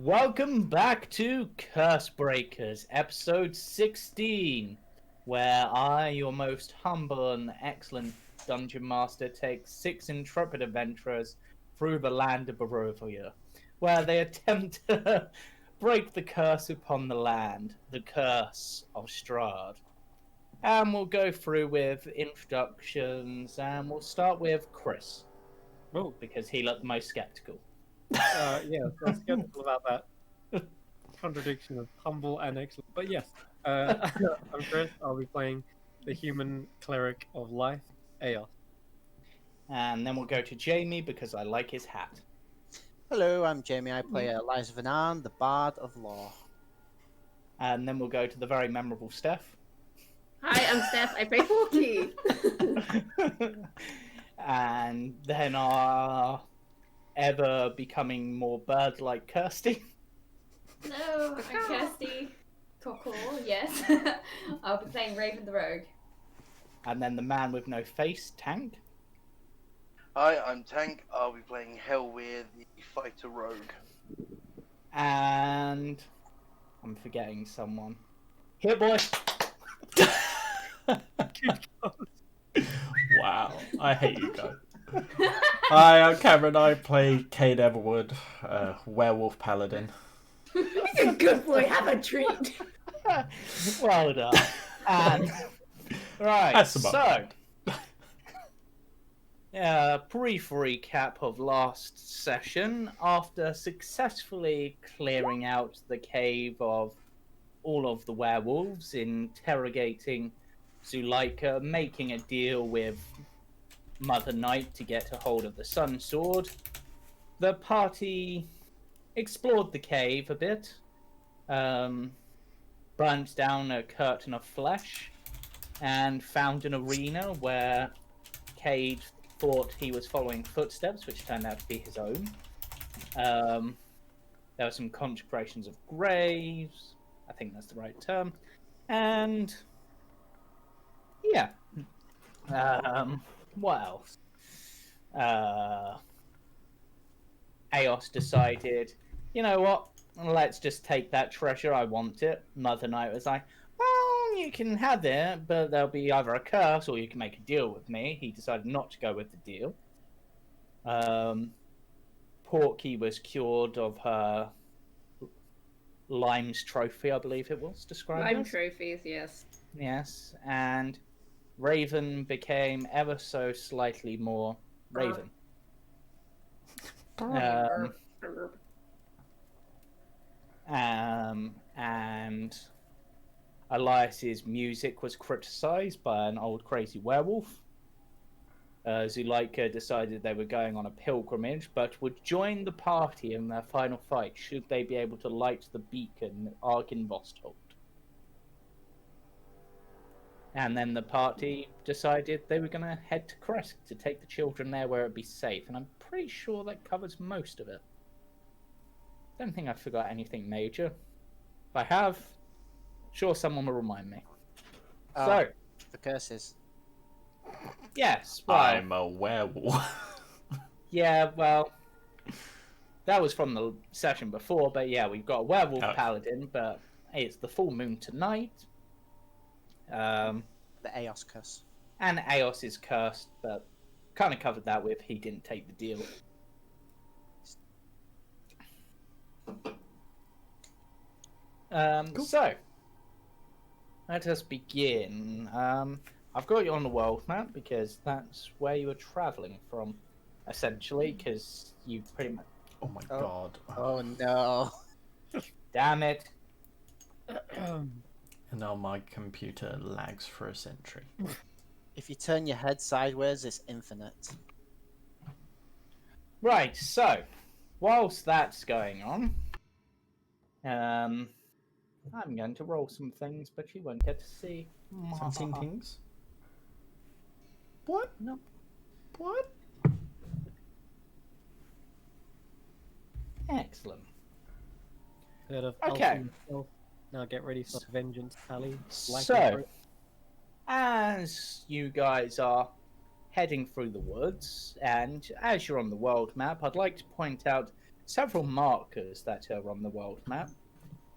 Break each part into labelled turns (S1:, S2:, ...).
S1: Welcome back to Cursebreakers, episode 16, where I, your most humble and excellent dungeon master, take 6 intrepid adventurers through the land of Barovia, where they attempt to break the curse upon the land, the curse of Strahd. And we'll go through with introductions, and we'll start with Chris, because he looked the most skeptical.
S2: Yeah, I'm skeptical about that contradiction of humble and excellent. But yes, I'm Chris. I'll be playing the human cleric of life, Eos.
S1: And then we'll go to Jamie because I like his hat.
S3: Hello, I'm Jamie. I play Eliza Vanan, the Bard of Law.
S1: And then we'll go to the very memorable Steph.
S4: Hi, I'm Steph. I play Forky.
S1: And then our ever becoming more bird-like Kirsty.
S4: Hello, I'm Kirsty. Cockle, yes. I'll be playing Raven the Rogue.
S1: And then the man with no face, Tank.
S5: Hi, I'm Tank. I'll be playing Hellweir, the fighter rogue.
S1: And I'm forgetting someone. Here, boy.
S6: Wow, I hate you guys. Hi, I'm Cameron. I play Cade Everwood, werewolf paladin.
S4: You're a good boy. Have a treat.
S1: Well done. And right,
S6: That's
S1: so brief recap of last session. After successfully clearing out the cave of all of the werewolves, interrogating Zuleika, making a deal with Mother Night to get a hold of the Sun Sword, the party explored the cave a bit, burnt down a curtain of flesh, and found an arena where Cade thought he was following footsteps, which turned out to be his own. There were some consecrations of graves, I think that's the right term, and yeah. What else? Eos decided, you know what? Let's just take that treasure. I want it. Mother Night was like, well, you can have it, but there'll be either a curse or you can make a deal with me. He decided not to go with the deal. Porky was cured of her Lime's trophy, I believe it was described
S4: Lime
S1: as.
S4: trophies, yes.
S1: Yes, and Raven became ever so slightly more Raven. And Elias's music was criticized by an old crazy werewolf. Zuleika decided they were going on a pilgrimage, but would join the party in their final fight should they be able to light the beacon Argynvost. And then the party decided they were going to head to Kresk to take the children there where it'd be safe. And I'm pretty sure that covers most of it. Don't think I forgot anything major. If I have, sure someone will remind me. So,
S3: the curses.
S1: Yes, well,
S6: I'm a werewolf.
S1: Yeah, well, that was from the session before, but yeah, we've got a werewolf paladin, but it's the full moon tonight.
S3: The Eos curse.
S1: And Eos is cursed, but kind of covered that with he didn't take the deal.
S6: Cool.
S1: So, let us begin. I've got you on the world map because that's where you were traveling from, essentially, because you pretty much...
S6: Oh my god.
S3: Oh no.
S1: Damn it.
S6: And now my computer lags for a century.
S3: If you turn your head sideways, it's infinite.
S1: Right, so, whilst that's going on, I'm going to roll some things, but you won't get to see.
S6: Something things? What?
S1: No.
S6: What?
S1: Excellent.
S2: Heard of
S1: Okay.
S2: yourself. Now get ready for vengeance, Tally.
S1: So, as you guys are heading through the woods, and as you're on the world map, I'd like to point out several markers that are on the world map,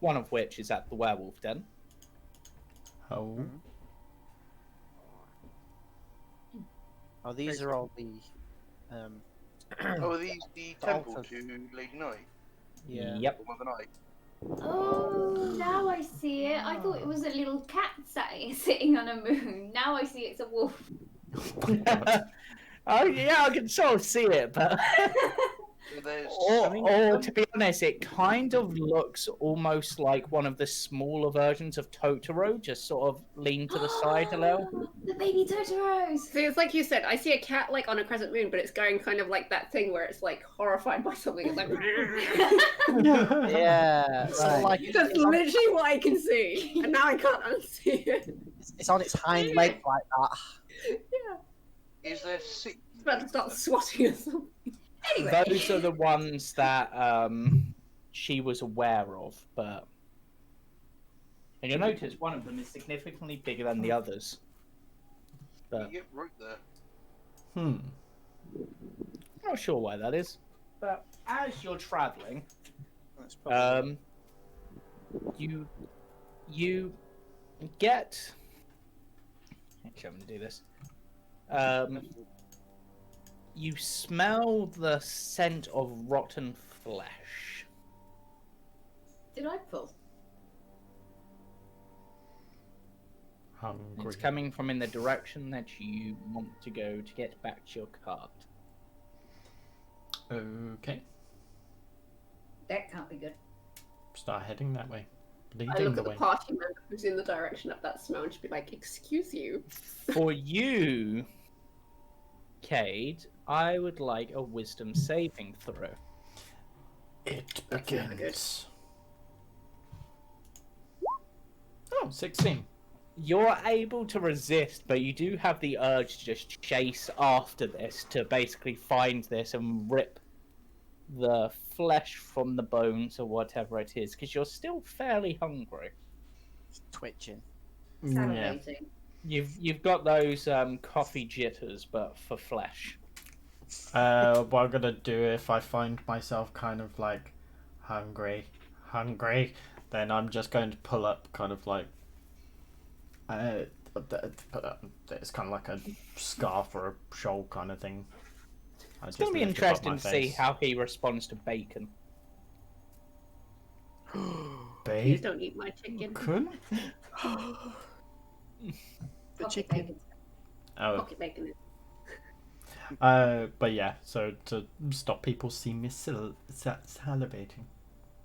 S1: one of which is at the werewolf den.
S6: Oh.
S3: Oh, these are all the.
S5: Oh, are these the
S3: The
S5: temple
S3: altar.
S5: to Lady Night?
S3: Yeah.
S1: Yep.
S5: Or Mother Night?
S4: Oh, now I see it. I thought it was a little cat sitting on a moon. Now I see it's a wolf.
S1: Oh yeah, I can sort of see it, but
S5: So there's...
S1: or to be honest, it kind of looks almost like one of the smaller versions of Totoro, just sort of leaned to the side a little.
S4: The baby Totoros.
S7: See, it's like you said. I see a cat like on a crescent moon, but it's going kind of like that thing where it's like horrified by something. It's like
S3: Yeah. So
S1: Right.
S3: like
S7: that's literally what I can see, and now I can't unsee it.
S3: it's on its hind leg like that.
S5: Is there 6?
S7: It's about to start swatting or something.
S4: Anyway.
S1: Those are the ones that she was aware of, but and you'll notice one of them is significantly bigger than the others. But
S5: Yep, right there.
S1: not sure why that is. But as you're traveling,
S3: That's probably
S1: you get. Actually, I'm gonna do this. You smell the scent of rotten flesh.
S4: Did I pull?
S6: Hungry.
S1: It's coming from in the direction that you want to go to get back to your cart.
S6: Okay.
S4: That can't be good.
S6: Start heading that way.
S7: I
S6: Leading
S7: look
S6: the
S7: at the
S6: way.
S7: party member who's in the direction of that smell and should be like, "Excuse you."
S1: For you, Cade, I would like a wisdom saving throw.
S6: It
S7: That's never good.
S6: begins. Oh, 16.
S1: You're able to resist, but you do have the urge to just chase after this to basically find this and rip the flesh from the bones or whatever it is, because you're still fairly hungry.
S3: twitching.
S6: Yeah.
S4: Salivating.
S1: You've got those coffee jitters, but for flesh.
S6: What I'm gonna do if I find myself kind of like hungry, then I'm just going to pull up kind of like it's kind of like a scarf or a shawl kind of thing.
S1: It's going to be interesting to see how he responds to bacon.
S7: Please don't eat my chicken.
S6: Bacon?
S3: The
S4: Pocket
S3: chicken.
S4: bacon.
S6: Oh,
S7: Pocket bacon. Is...
S6: but yeah, so to stop people seeing me salivating.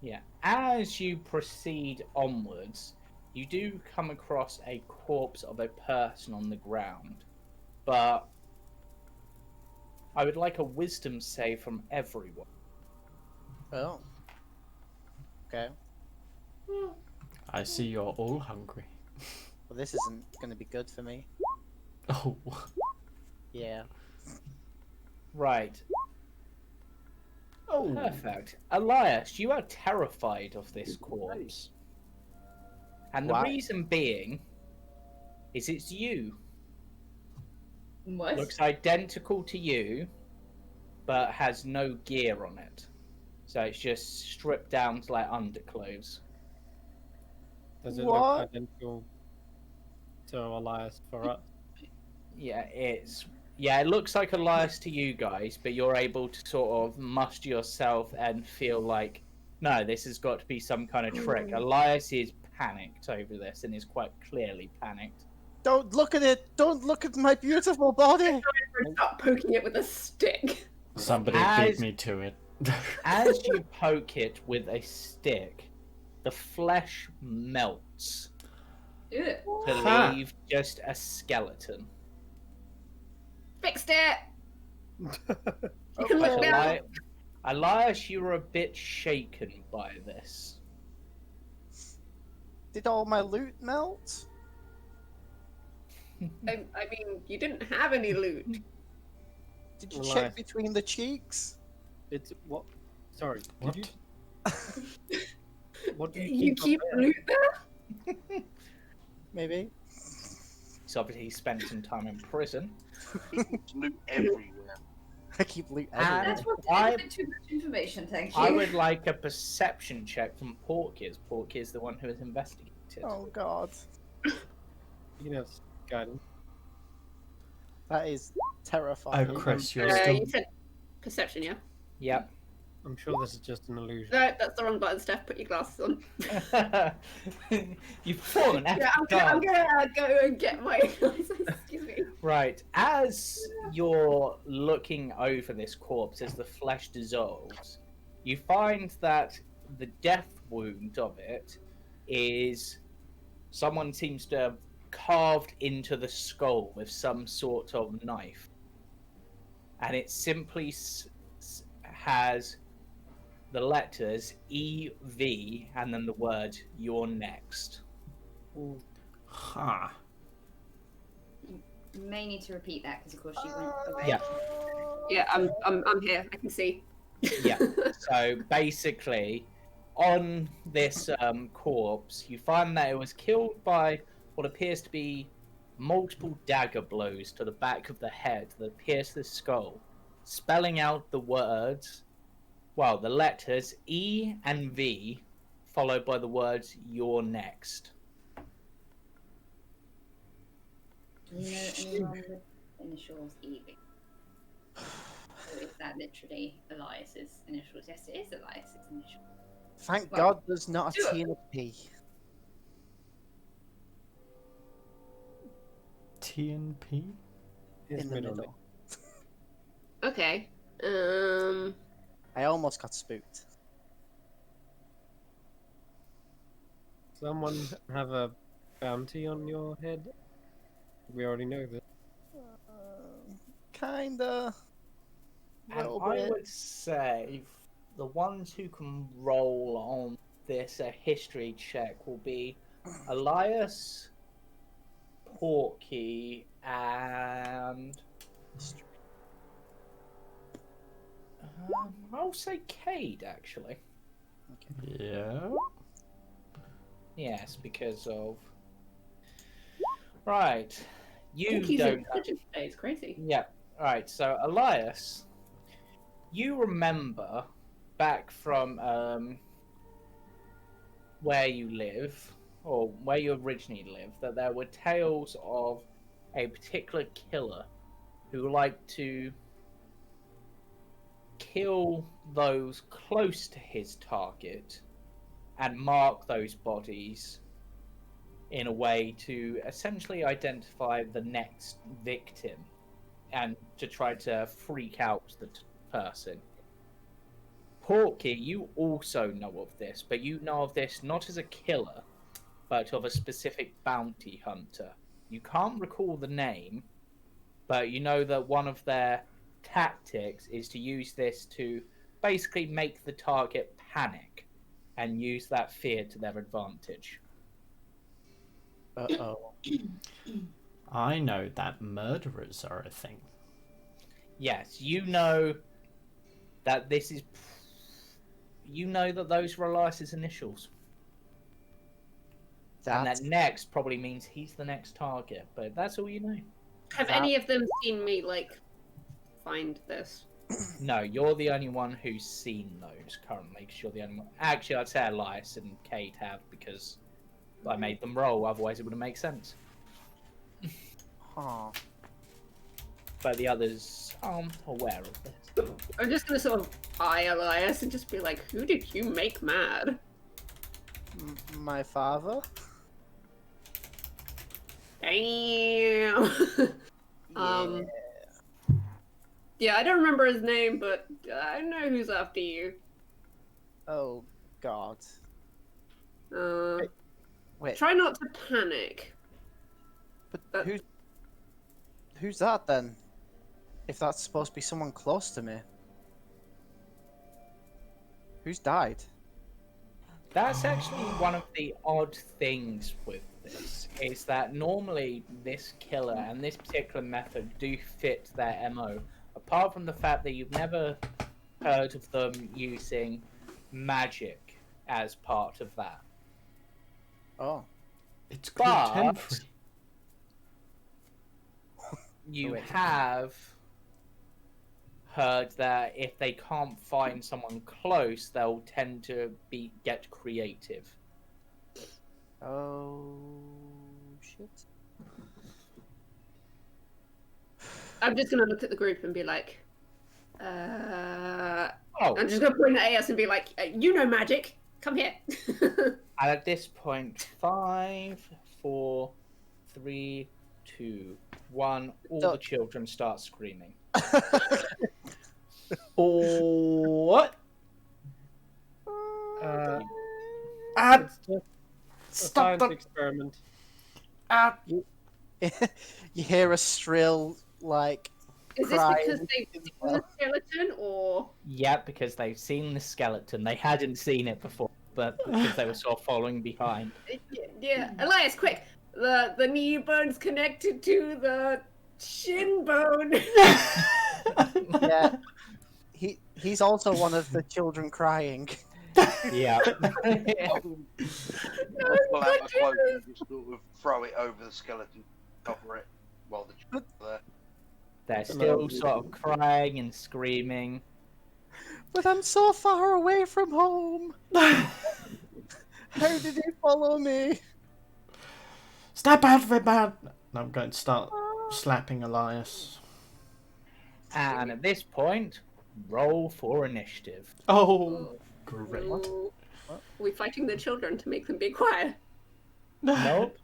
S1: Yeah. As you proceed onwards, you do come across a corpse of a person on the ground, but I would like a wisdom save from everyone.
S3: Oh. Okay.
S6: I see you're all hungry.
S3: Well, this isn't going to be good for me.
S6: Oh,
S3: Yeah.
S1: Right.
S6: oh,
S1: Perfect. Elias, you are terrified of this corpse. And the
S3: Why?
S1: reason being is it's you.
S4: What?
S1: Looks identical to you, but has no gear on it. So it's just stripped down to like underclothes.
S2: Does it
S3: What?
S2: look identical to Elias for us?
S1: Yeah, it looks like Elias to you guys, but you're able to sort of muster yourself and feel like, no, this has got to be some kind of trick. Elias is panicked over this and is quite clearly panicked.
S3: Don't look at it! Don't look at my beautiful body!
S7: Stop poking it with a stick.
S6: somebody
S1: As-
S6: beat me to it.
S1: As you poke it with a stick, the flesh melts
S4: Ew.
S1: to
S6: Ha.
S1: leave just a skeleton.
S7: Fixed it. You can
S1: But
S7: look now.
S1: Elias, you were a bit shaken by this.
S3: Did all my loot melt?
S7: I mean, you didn't have any loot.
S3: Did you
S2: Alive.
S3: check between the cheeks?
S2: It's what? Sorry.
S6: What?
S2: Did you? What do you
S7: You keep loot there?
S3: Maybe.
S1: So obviously he spent some time in prison.
S5: Loot everywhere.
S3: I keep loot
S1: And
S3: everywhere.
S8: That's what
S1: I-
S8: a bit too much information, thank you.
S1: I would like a perception check from Porky, as Porky is the one who has investigated.
S3: Oh god.
S2: You know, guidance.
S3: That is terrifying.
S6: Oh, Chris, you're still.
S7: You said perception, yeah?
S1: Yep.
S2: I'm sure this is just an illusion.
S7: No, that's the wrong button, Steph. Put your glasses on.
S1: You've fallen.
S7: Yeah, I'm gonna go and get my glasses. Excuse me.
S1: Right. As you're looking over this corpse as the flesh dissolves, you find that the death wound of it is someone seems to have carved into the skull with some sort of knife. And it simply has the letters EV and then the word "you're next."
S6: Huh.
S8: You may need to repeat that because, of course, she went away.
S1: Yeah.
S7: Yeah, I'm here. I can see.
S1: Yeah. So basically, on this corpse, you find that it was killed by what appears to be multiple dagger blows to the back of the head that pierce the skull, spelling out the words, well, the letters E and V, followed by the words "you're next."
S8: Do you know anyone with initials EV? So is that literally Elias's initials? Yes, it is Elias's initials.
S3: Thank
S8: Well,
S3: God there's not a
S8: do it.
S3: T and a P.
S6: T and P?
S2: His
S3: In the
S2: middle
S3: middle.
S7: Okay.
S3: I almost got spooked.
S2: Someone have a bounty on your head? We already know this.
S3: Kinda.
S1: And
S3: Little
S1: I
S3: bit.
S1: would say the ones who can roll on this history check will be Elias, Porky, and I'll say Cade actually.
S6: Yeah.
S1: Yes, because of right.
S7: I
S1: You
S7: think he's
S1: don't.
S7: intelligent today. It's crazy.
S1: Yeah. Right. So Elias, you remember back from where you live, or where you originally lived, that there were tales of a particular killer who liked to kill those close to his target and mark those bodies in a way to essentially identify the next victim and to try to freak out the person. Porky, you also know of this, but you know of this not as a killer, but of a specific bounty hunter. You can't recall the name, but you know that one of their tactics is to use this to basically make the target panic and use that fear to their advantage.
S3: Uh-oh.
S6: I know that murderers are a thing.
S1: Yes, you know that this is. You know that those were Elias's initials. And
S3: That's
S1: that next probably means he's the next target, but that's all you know.
S7: Have any of them seen me like find this?
S1: No, you're the only one who's seen those currently, because you're the only one. Actually, I'd say Elias and Kate have, because I made them roll, otherwise it wouldn't make sense.
S3: Huh.
S1: But the others aren't aware of this.
S7: I'm just gonna sort of eye Elias and just be like, "Who did you make mad?"
S3: My father?
S7: Damn. Yeah, I don't remember his name, but I know who's after you.
S3: Oh, God. Wait,
S7: Try not to panic.
S3: but who's that then? If that's supposed to be someone close to me. Who's died?
S1: That's actually one of the odd things with this, is that normally this killer and this particular method do fit their MO, apart from the fact that you've never heard of them using magic as part of that.
S3: Oh.
S6: It's
S1: But
S6: contemporary.
S1: you
S3: wait.
S1: have heard that if they can't find someone close, they'll tend to get creative.
S3: Oh shit.
S7: I'm just gonna look at the group and be like, I'm
S1: Oh,
S7: just gonna point at AS and be like, you know magic, come here.
S1: and at this point, 5, 4, 3, 2, 1, all the children start screaming.
S6: What?
S2: It's just a
S6: Stop
S2: science
S6: the...
S2: experiment.
S3: You hear a shrill, like,
S7: Is this
S3: cry
S7: because they've seen the skeleton, or?
S1: Yeah, because they've seen the skeleton. They hadn't seen it before, but because they were sort of following behind.
S7: Yeah, Elias, quick! The knee bone's connected to the shin bone.
S3: Yeah. He's also one of the children crying.
S1: Yeah.
S5: I'll pull out my cloak and just sort of throw it over the skeleton, cover it while the children are there.
S1: They're still sort of crying and screaming.
S3: But I'm so far away from home. How did he follow me?
S6: Snap out of it, man! I'm going to start slapping Elias.
S1: And at this point, roll for initiative.
S6: Oh, great.
S7: Ooh. Are we fighting the children to make them be quiet?
S1: Nope.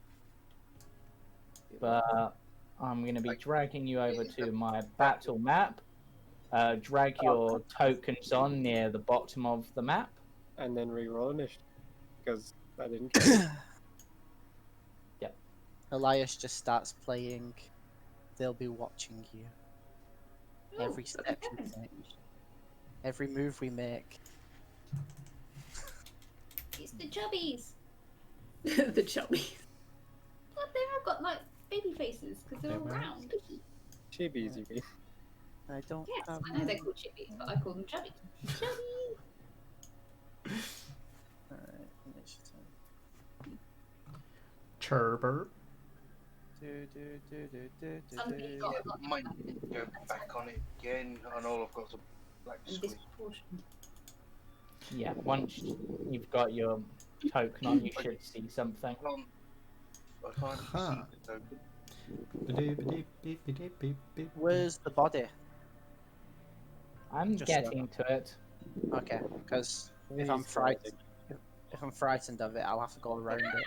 S1: But I'm going to be dragging you over to my battle map. Drag your tokens on near the bottom of the map.
S2: And then re-roll initiative. Because I didn't care.
S1: Yep.
S3: Elias just starts playing. They'll be watching you. Every step we take. Every move we make.
S4: It's the chubbies.
S7: The chubby.
S4: Look, they've all got like baby faces because they're all
S6: Yeah,
S4: round.
S2: Chibis, you mean?
S3: I don't
S4: Yes,
S3: have
S4: I know they're called chibbies, but I call them chubbies. Chubby.
S3: Alright, initiative.
S6: Chirper.
S4: Some people
S5: Yeah,
S4: got
S5: might go back on it again, and all I've got is a black
S4: and
S5: squid.
S4: disproportionate.
S1: Yeah, once you've got your token on, you should see something.
S5: I can't
S6: Huh.
S5: see the token.
S3: Where's the body?
S1: I'm
S3: Just
S1: getting to it.
S3: Okay, because if I'm frightened, if I'm frightened of it, I'll have to go around it.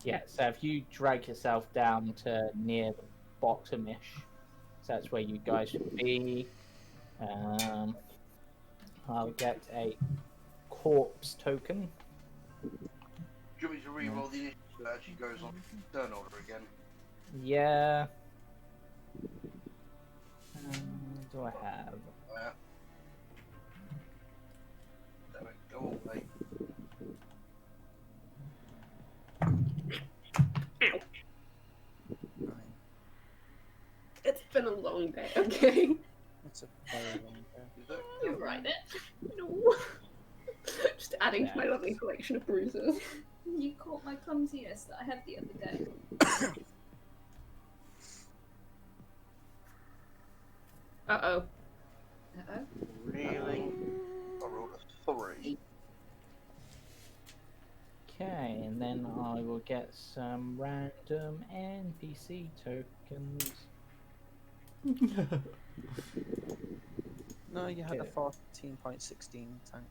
S1: Yeah, so if you drag yourself down to near the bottom-ish, so that's where you guys should be. I'll get a corpse token.
S5: Do you want me to re-roll the initiative so it actually goes on turn order again?
S1: Yeah. Do I have?
S5: Damn it, go away.
S7: It's been a long day, okay?
S3: It's a very long day.
S5: Is that
S4: You write it.
S7: No. Just adding to my lovely collection of bruises.
S4: You caught my clumsiness that I had the other day.
S7: Uh-oh.
S4: Uh-oh.
S5: really? I rolled a 3.
S1: Okay, and then I will get some random NPC tokens.
S3: No, you had a
S1: Okay.
S3: 14.16 tank,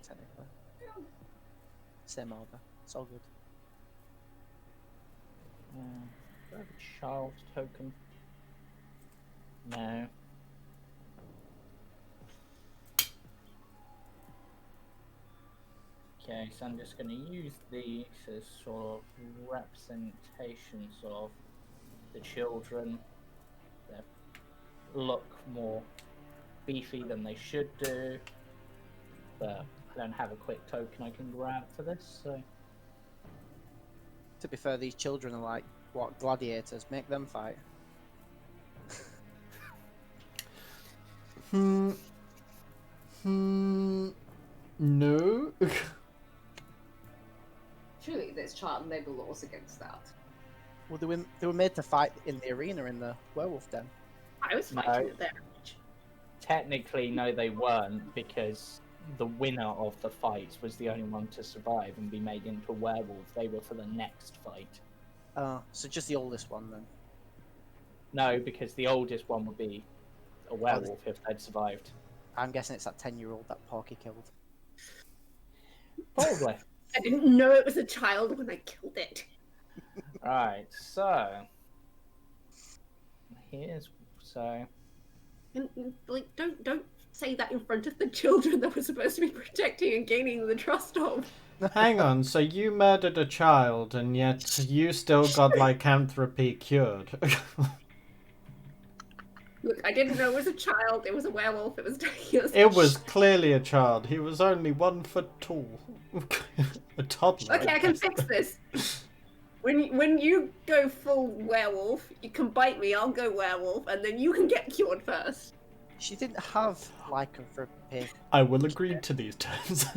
S3: technically. Same order. It's all good.
S1: Do I have a child token? No. Okay, so I'm just going to use these as sort of representations of the children. They look more beefy than they should do, but I don't have a quick token I can grab for this, so...
S3: To be fair, these children are like, what, gladiators? Make them fight.
S6: No.
S8: Surely there's child labour laws against that.
S3: Well, they were made to fight in the arena in the werewolf den.
S7: I was
S1: No.
S7: fighting at their age.
S1: Technically, no, they weren't, because the winner of the fight was the only one to survive and be made into a werewolf. They were for the next fight.
S3: So just the oldest one then.
S1: No, because the oldest one would be a werewolf if they'd survived.
S3: I'm guessing it's that 10-year-old that Porky killed.
S1: Probably.
S7: I didn't know it was a child when I killed it.
S1: Right, so
S7: And like, don't say that in front of the children that we're supposed to be protecting and gaining the trust of.
S6: Hang on, so you murdered a child and yet you still got lycanthropy cured.
S7: Look, I didn't know it was a child. It was a werewolf. It was taking us.
S6: It was clearly a child. He was only 1 foot tall. A toddler.
S7: Okay, I can fix this. When you go full werewolf, you can bite me. I'll go werewolf, and then you can get cured first.
S3: She didn't have lycanthropy.
S6: I will agree to these terms.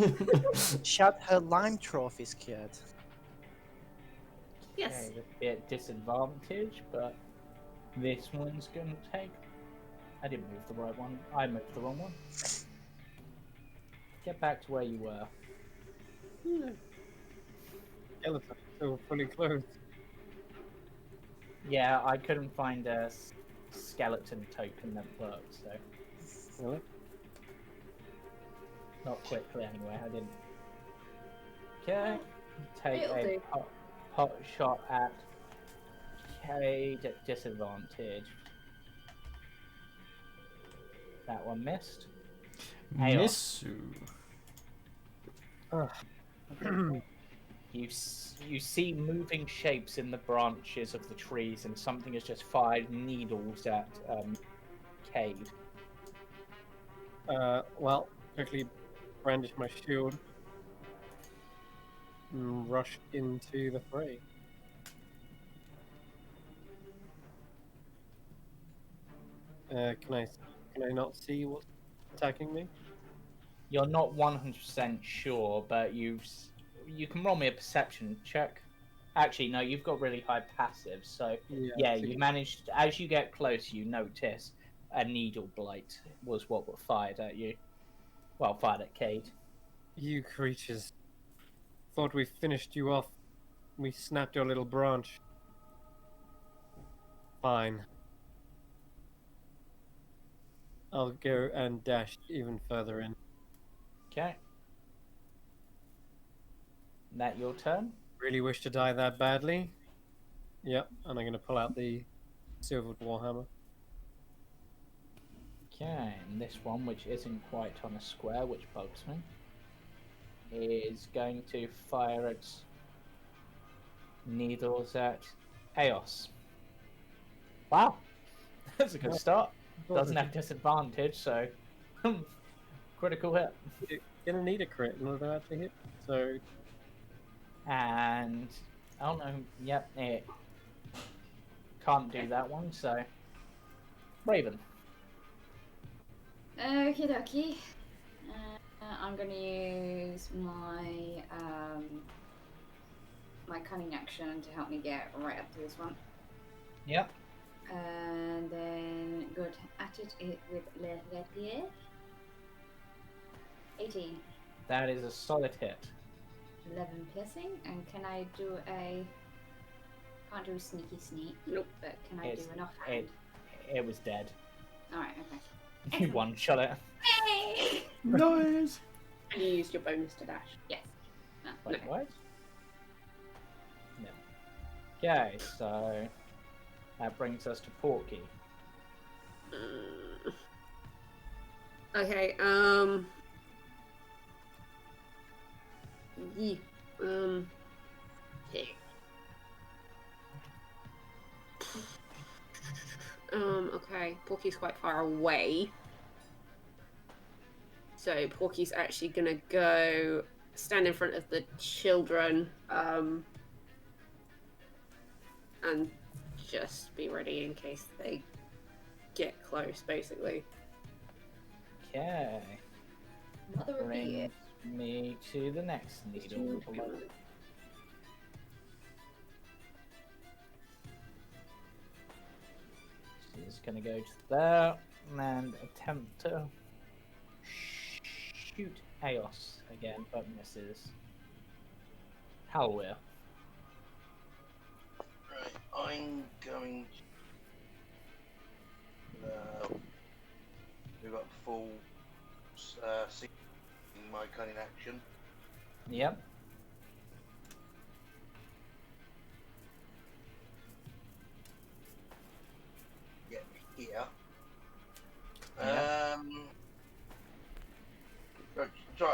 S3: She had her Lyme trophies cured.
S7: Yes.
S1: okay, a bit disadvantage, but this one's gonna take. I didn't move the right one. I moved the wrong one. Get back to where you were.
S2: Skeleton still fully clothed.
S1: Yeah, I couldn't find a skeleton token that worked, so
S2: Really?
S1: not quickly anyway. I didn't. Okay, take
S7: It'll
S1: a
S7: do.
S1: pot shot at Cade at disadvantage. That one missed.
S6: Missu.
S1: You see moving shapes in the branches of the trees, and something has just fired needles at Cade.
S2: Well, quickly brandish my shield and rush into the fray. Can I not see what's attacking me?
S1: You're not 100% sure, but you can roll me a perception check. Actually, no, you've got really high passive, so yeah, you managed. As you get close, you notice a needle blight was what fired at you. Well, fired at Cade.
S2: You creatures. Thought we finished you off. We snapped your little branch. Fine. I'll go and dash even further in.
S1: Okay. That your turn?
S2: Really wish to die that badly? Yep, and I'm going to pull out the silvered warhammer.
S1: Okay, and this one, which isn't quite on a square, which bugs me, is going to fire its needles at Eos. Wow, that's a good start. Doesn't have disadvantage, so critical hit.
S2: You're going to need a crit in order to actually hit. So,
S1: And oh no, yep, it can't do that one. So Raven.
S4: Okie dokie. I'm gonna use my my cunning action to help me get right up to this one.
S1: Yep.
S4: And then good at it with Le Rapier. 18.
S1: That is a solid hit.
S4: 11 piercing. And can I do a... Can't do a sneaky sneak.
S7: Nope.
S4: But can I
S1: It's-
S4: do an offhand?
S1: It was dead.
S4: Alright, okay.
S1: You one shot it.
S4: Hey!
S6: Nice.
S7: And you used your bonus to dash.
S4: Yes. Oh,
S1: Wait,
S4: okay.
S1: what? No. Okay, so that brings us to Porky.
S7: Okay, yeah, okay. Okay, Porky's quite far away. So Porky's actually gonna go stand in front of the children, and just be ready in case they get close, basically.
S1: Okay,
S4: Mother of the year.
S1: brings me to the next needle. He's gonna go to there and attempt to shoot Eos again, but misses. Howler.
S5: Right, I'm going to. We've got full 16 my cunning action.
S1: Yep.
S5: Get here.
S1: Yeah.
S5: Sorry,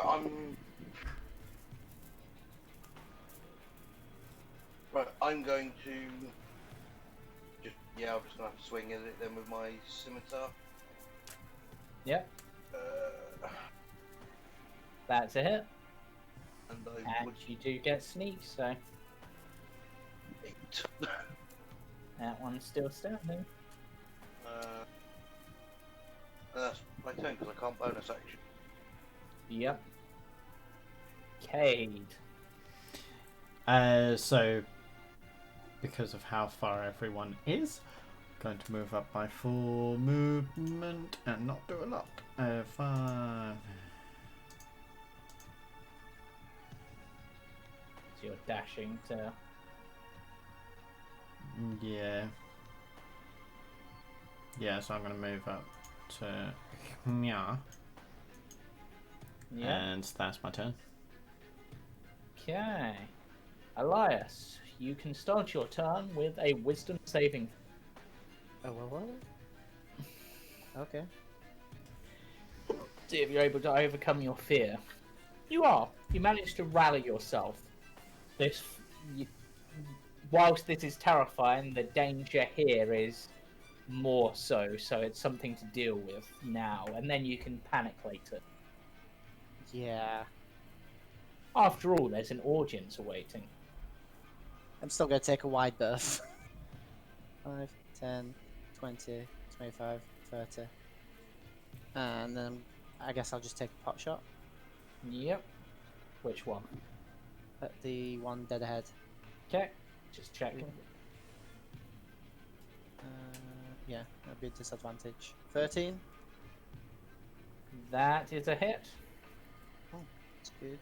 S5: I'm going to I'm just gonna have to swing at it then with my scimitar.
S1: Yep.
S5: Uh,
S1: That's a hit.
S5: and
S1: And you do get sneak, so
S5: 8.
S1: that one's still standing.
S5: That's my turn because I can't bonus action.
S1: Yep. Cade.
S6: So because of how far everyone is, going to move up by full movement and not do a lot. 5.
S1: So you're dashing to.
S6: Yeah. Yeah, so I'm going to move up to Nya.
S1: Yeah.
S6: And that's my turn.
S1: Okay. Elias, you can start your turn with a wisdom saving.
S3: Oh, what? Okay.
S1: See if you're able to overcome your fear. You are. You managed to rally yourself. Whilst this is terrifying, the danger here is more so. So it's something to deal with now, and then you can panic later.
S3: Yeah.
S1: After all, there's an audience awaiting.
S3: I'm still going to take a wide berth. 5, 10, 20, 25, 30. And then I guess I'll just take a pot shot
S1: Yep. Which one?
S3: at the one dead ahead.
S1: Okay. Just checking.
S3: Yeah, that'd be a disadvantage. 13.
S1: That is a hit.
S3: That's good.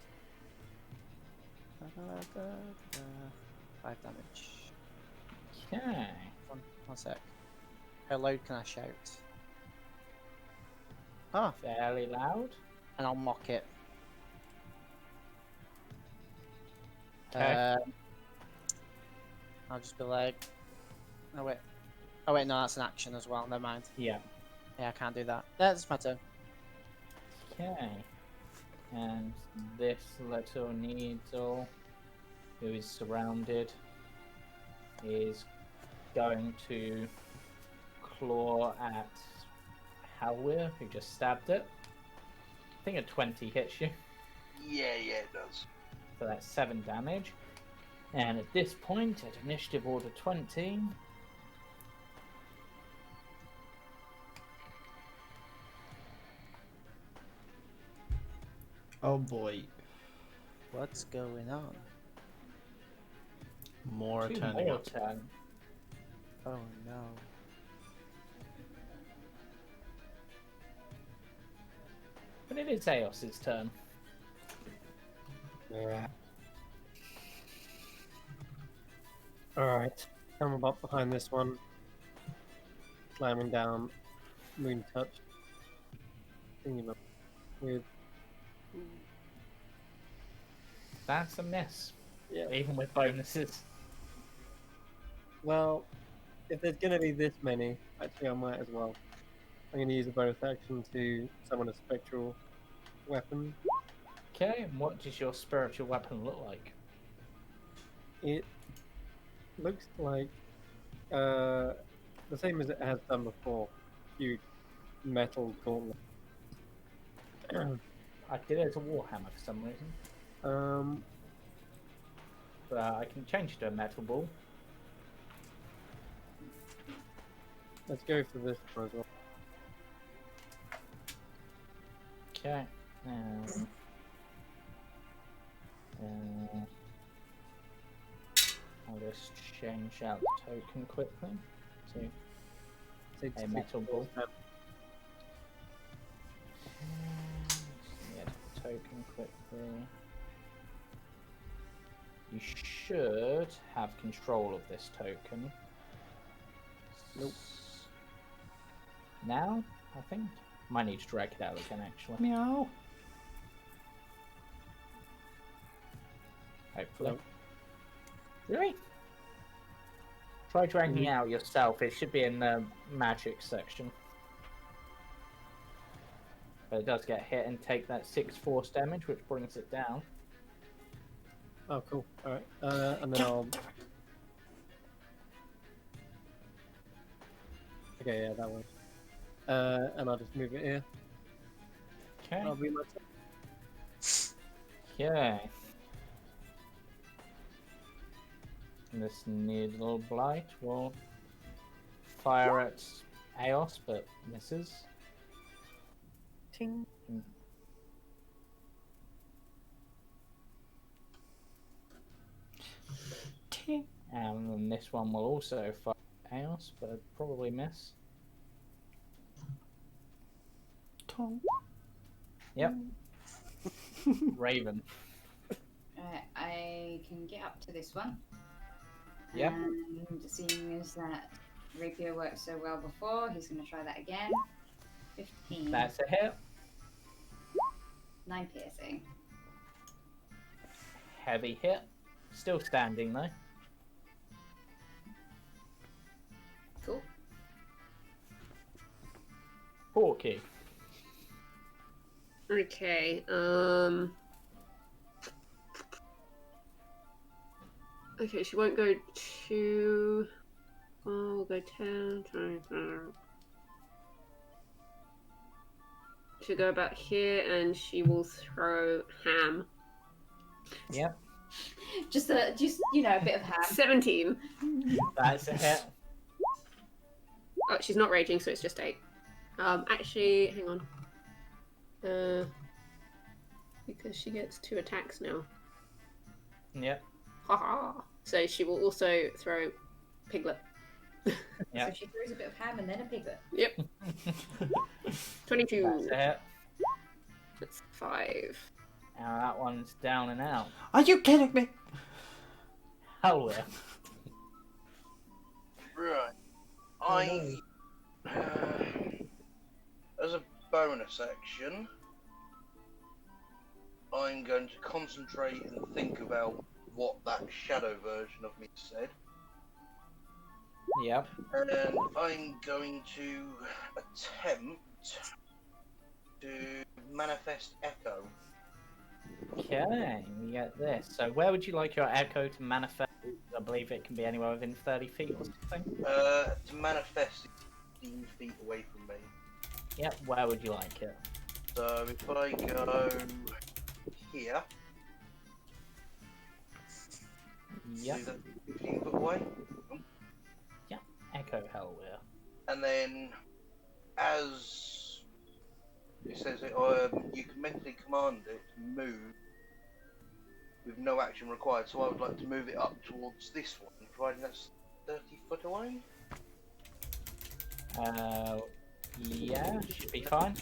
S3: 5 damage.
S1: Okay.
S3: One sec. How loud can I shout? Ah,
S1: Fairly loud.
S3: and I'll mock it.
S1: Okay.
S3: I'll just be like, oh wait, no, that's an action as well. Never mind.
S1: Yeah.
S3: Yeah, I can't do that. That's my turn.
S1: Okay. And this little needle, who is surrounded, is going to claw at Halwir, who just stabbed it. I think a 20 hits you,
S5: Yeah, it does.
S1: so that's 7 damage. And at this point, at initiative order 20,
S6: Oh boy.
S3: What's going on?
S6: More
S1: 2
S6: turning
S1: more
S6: up.
S1: turn.
S3: Oh no.
S1: But it is Eos's turn.
S2: Yeah. Alright. Come up behind this one. Slamming down. Moon touch. Thinking about with.
S1: That's a miss,
S2: Yeah.
S1: even with bonuses.
S2: Well, if there's gonna be this many, actually I might as well. I'm gonna use a bonus action to summon a spectral weapon.
S1: Okay, and what does your spiritual weapon look like?
S2: It looks like the same as it has done before. Huge metal gauntlet.
S1: I did it as a warhammer for some reason, but I can change it to a metal ball.
S2: Let's go for this one as well.
S1: Okay. I'll just change out the token quickly. So
S2: takes
S1: A
S2: 6
S1: metal
S2: force
S1: ball.
S2: damage.
S1: Get a token quickly. You should have control of this token.
S2: Nope.
S1: Now, I think. Might need to drag it out again, actually.
S6: Meow.
S1: Hopefully.
S2: Nope.
S1: Really? Try dragging
S2: Mhm.
S1: out yourself. It should be in the magic section. But it does get hit and take that 6 force damage, which brings it down.
S2: Oh, cool. Alright. And then I'll... Okay, yeah, that one. And I'll just move it here.
S1: Okay.
S2: That'll be my turn.
S1: Okay. This needle blight will fire at Aos, but misses.
S2: Ting.
S6: Ting.
S1: And then this one will also fire at Aos, but probably miss.
S6: Tom.
S1: Yep. Raven.
S8: I can get up to this one.
S1: Yep.
S8: And seeing as that rapier worked so well before, he's going to try that again. 15.
S1: That's a hit.
S8: 9 piercing.
S1: Heavy hit. Still standing though.
S8: Cool.
S1: Porky.
S7: Okay. Okay, she won't go to. Oh, we'll go 10, 20. She'll go about here and she will throw ham.
S1: Yep.
S8: Just a bit of ham.
S7: 17.
S1: That's a hit.
S7: Oh, she's not raging, so it's just 8. Actually, hang on. Because she gets 2 attacks now.
S1: Yep.
S7: Haha. So she will also throw piglet.
S1: Yep.
S8: So she throws a bit of ham and then a piglet.
S7: Yep. 22.
S1: That's a hit.
S7: That's 5.
S1: Now that one's down and out.
S6: Are you kidding me?
S1: Hell yeah.
S5: Right. As a bonus action, I'm going to concentrate and think about what that shadow version of me said.
S1: Yep.
S5: And I'm going to attempt to manifest Echo.
S1: Okay, you get this. So where would you like your echo to manifest? I believe it can be anywhere within 30 feet or something.
S5: To manifest 15 feet away from me.
S1: Yep, where would you like it?
S5: So if I go here,
S1: Yep,
S5: is that 15 foot away?
S1: echo hell yeah.
S5: And then, as it says, you can mentally command it to move with no action required. So I would like to move it up towards this one, providing that's 30 foot away.
S1: Yeah, should be fine.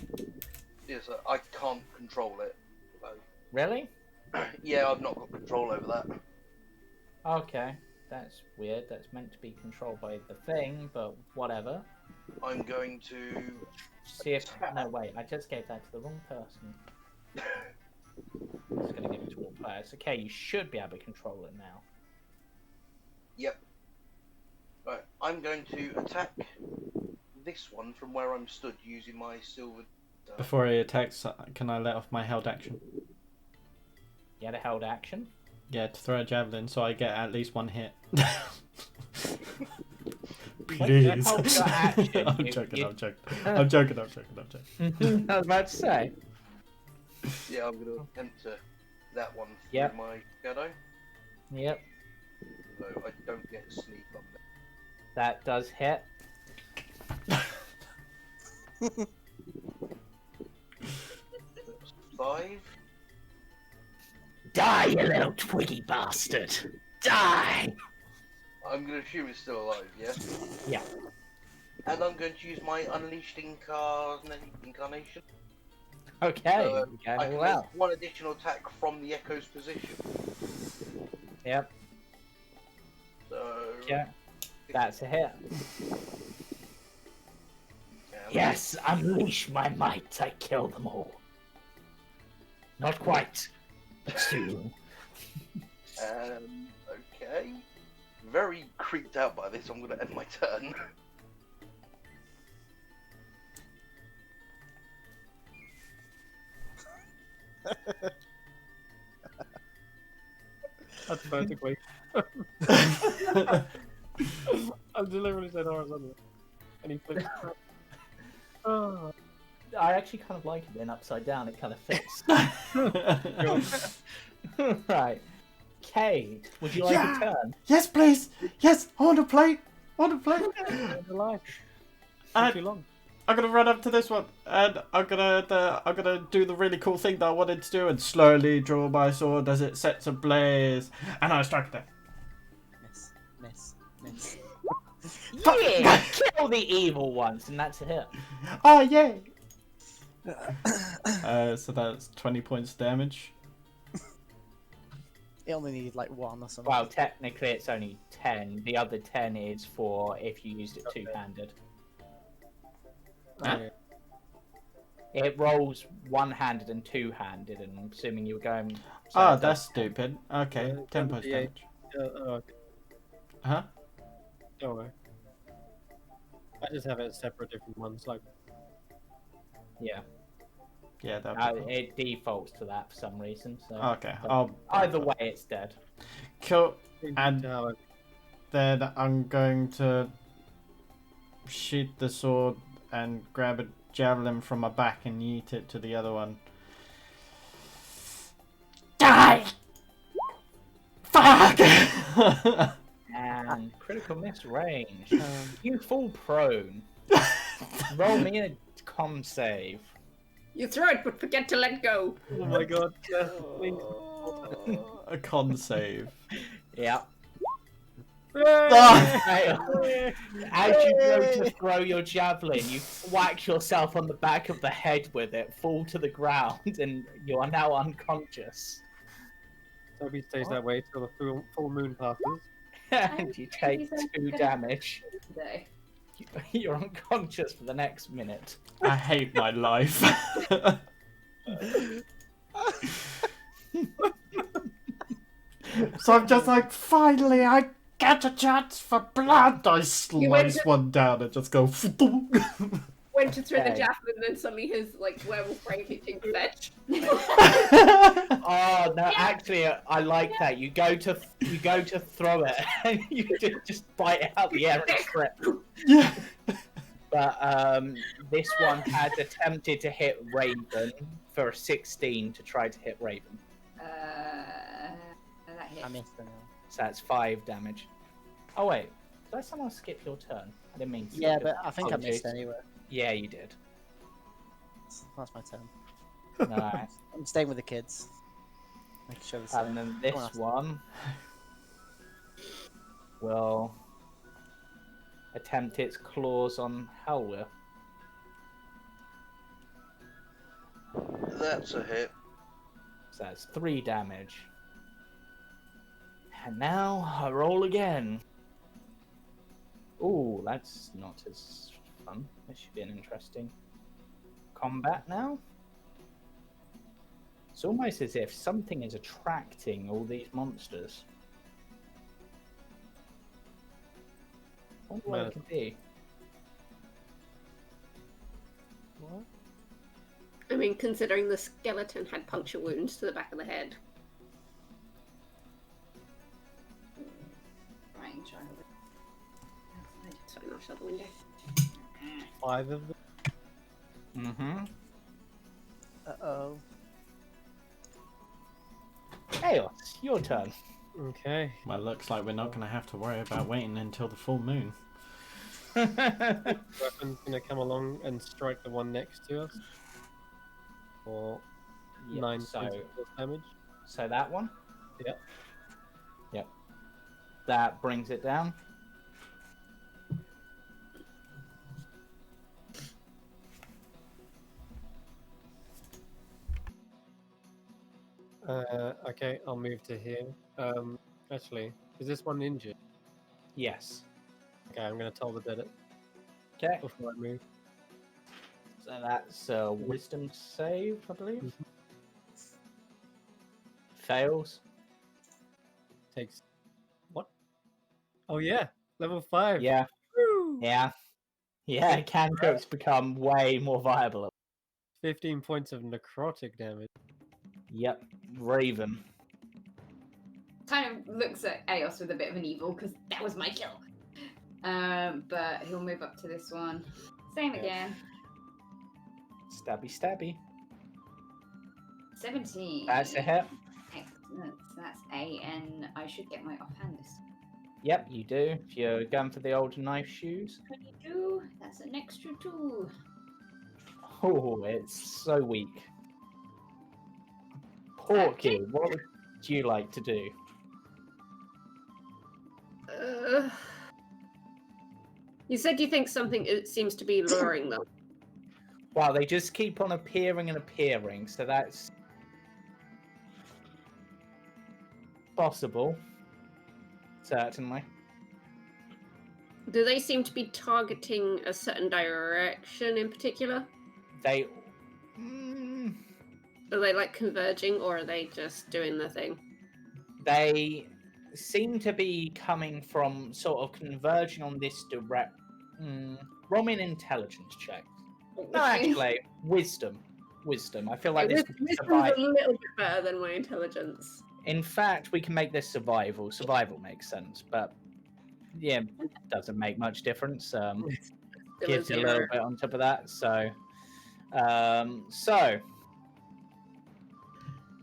S5: Yes, I can't control it. So,
S1: Really?
S5: yeah, I've not got control over that.
S1: Okay, that's weird. That's meant to be controlled by the thing, but whatever.
S5: I'm going to.
S1: See if... No, wait, I just gave that to the wrong person. I'm just going to give it to all players. Okay, you should be able to control it now.
S5: Yep. Right, I'm going to attack this one from where I'm stood using my silver.
S6: Before he attacks, can I let off my held action?
S1: You had a held action?
S6: Yeah, to throw a javelin so I get at least one hit. Please.
S1: Hold your action.
S6: I'm joking. I'm joking.
S1: I was about to say.
S5: Yeah, I'm going to attempt to that one through
S1: Yep.
S5: my shadow.
S1: Yep,
S5: So I don't get sneak on there.
S1: that does hit.
S5: That's 5.
S1: Die, you little twiggy bastard! Die!
S5: I'm going to assume it's still alive, yeah?
S1: Yeah.
S5: and I'm going to use my Unleashed Incarnation.
S1: Okay,
S5: I
S1: going
S5: can
S1: all
S5: make
S1: out.
S5: one additional attack from the Echo's position.
S1: Yep.
S5: So
S1: Yeah. That's a hit.
S5: yeah,
S1: Yes, unleash my might. I kill them all. Not quite, but soon.
S5: Okay. Very creeped out by this. I'm going to end my turn.
S2: That's vertically. I'm deliberately said horizontal. And he flips. Oh,
S1: I actually kind of like it being upside down. It kind of fits. Right. Cade, would you like
S6: Yeah.
S1: a turn?
S6: Yes, please. Yes, I want to play. I want to play.
S2: the life.
S6: Uh,
S2: Too long.
S6: I'm gonna run up to this one, and I'm gonna do the really cool thing that I wanted to do, and slowly draw my sword as it sets ablaze, and I strike it.
S3: Miss, miss, miss.
S1: Yeah! Kill the evil ones, and that's a hit.
S6: Oh yay! So that's 20 points damage.
S3: It only needed like 1 or something.
S1: Well, technically it's only 10. The other 10 is for if you used it two-handed.
S6: Huh?
S1: It rolls one-handed and two-handed, and I'm assuming you were going...
S6: Oh, that's stupid. Okay, 10 points
S2: Yeah.
S6: damage.
S2: Okay.
S6: Huh?
S2: Don't worry. I just have it as separate different ones. Like,
S1: Yeah.
S6: Yeah, that.
S1: It defaults to that for some reason, so...
S6: Okay,
S1: but
S6: I'll
S1: either way, it's dead.
S6: cool. And
S2: how I-
S6: then I'm going to sheath the sword and grab a javelin from my back and yeet it to the other one. Die! Fuck!
S1: And critical miss range. You fall prone. Roll me a con save.
S7: You throw it, but forget to let go.
S2: Oh my god. Yeah, please.
S6: A con save.
S1: Yeah.
S6: Ah!
S1: As you go to throw your javelin, you whack yourself on the back of the head with it, fall to the ground, and you are now unconscious.
S2: Toby stays that way till the full moon passes.
S1: And you take 2 damage.
S8: Today.
S1: You're unconscious for the next minute.
S6: I hate my life. So I'm just like, finally, I get a chance for blood. I slice one down and just go.
S7: Went to throw the
S1: Okay.
S7: javelin, and then suddenly his like werewolf brain kicked in fetch.
S1: Oh no! Actually, I like that. You go to throw it, and you just bite it out the air and trip.
S6: Yeah.
S1: But this one had attempted to hit Raven for a 16 to try to hit Raven.
S8: That hit.
S3: I missed the nail.
S1: So that's 5 damage. Oh wait, did I somehow skip your turn? I didn't mean to.
S3: Yeah,
S1: skip it.
S3: but I think I missed
S1: Apologies.
S3: anyway.
S1: Yeah, you did.
S3: That's my turn.
S1: Alright.
S3: I'm staying with the kids. Making sure the
S1: And then this one will attempt its claws on Halwir.
S5: That's a hit.
S1: So that's 3 damage. And now I roll again. Ooh, that's not as fun. This should be an interesting combat now. It's almost as if something is attracting all these monsters. I wonder what it could be.
S3: What?
S7: I mean, considering the skeleton had puncture wounds to the back of the head.
S8: Range, I would. Outside.
S7: Sorry, not shut the window.
S2: 5 of them.
S1: Mm-hmm.
S3: Uh-oh.
S1: Chaos, your turn.
S2: Okay.
S6: Well, looks like we're not going to have to worry about waiting until the full moon.
S2: Weapon's gonna come along and strike the one next to us. For
S1: Yep,
S2: 9
S1: so,
S2: points of damage.
S1: so that one?
S2: Yep.
S1: That brings it down.
S2: Okay, I'll move to here. Actually, is this one injured?
S1: Yes.
S2: Okay, I'm gonna toll the dead
S1: Okay.
S2: before I move.
S1: So that's a wisdom save, I believe.
S2: Mhm.
S1: Fails.
S2: Takes what? Oh yeah, level 5.
S1: Yeah.
S2: Woo!
S1: Yeah. Yeah, cantrips become way more viable.
S2: 15 points of necrotic damage.
S1: Yep. Raven.
S8: Kind of looks at Eos with a bit of an evil because that was my kill. But he'll move up to this one. Same
S2: Yeah.
S8: again.
S1: Stabby, stabby.
S8: 17.
S1: That's a hit.
S8: Excellent. So that's A, and I should get my offhand this time.
S1: Yep, you do. If you're going for the old knife shoes.
S8: 22. That's an extra 2.
S1: Oh, it's so weak. Porky, what would you like to do?
S7: You said you think something seems to be luring them.
S1: Well, they just keep on appearing and appearing, so that's possible. Certainly.
S7: Do they seem to be targeting a certain direction in particular?
S1: They.
S7: Are they like converging, or are they just doing their thing?
S1: They seem to be coming from sort of converging on this direct. Roll me an intelligence check. No, actually, wisdom. Wisdom. I feel like this could be
S7: Wisdom's a
S1: survival.
S7: little bit better than my intelligence.
S1: In fact, we can make this survival. Survival makes sense, but yeah, it doesn't make much difference.
S7: Still
S1: Gives
S7: a
S1: you a little
S7: zero.
S1: bit on top of that. So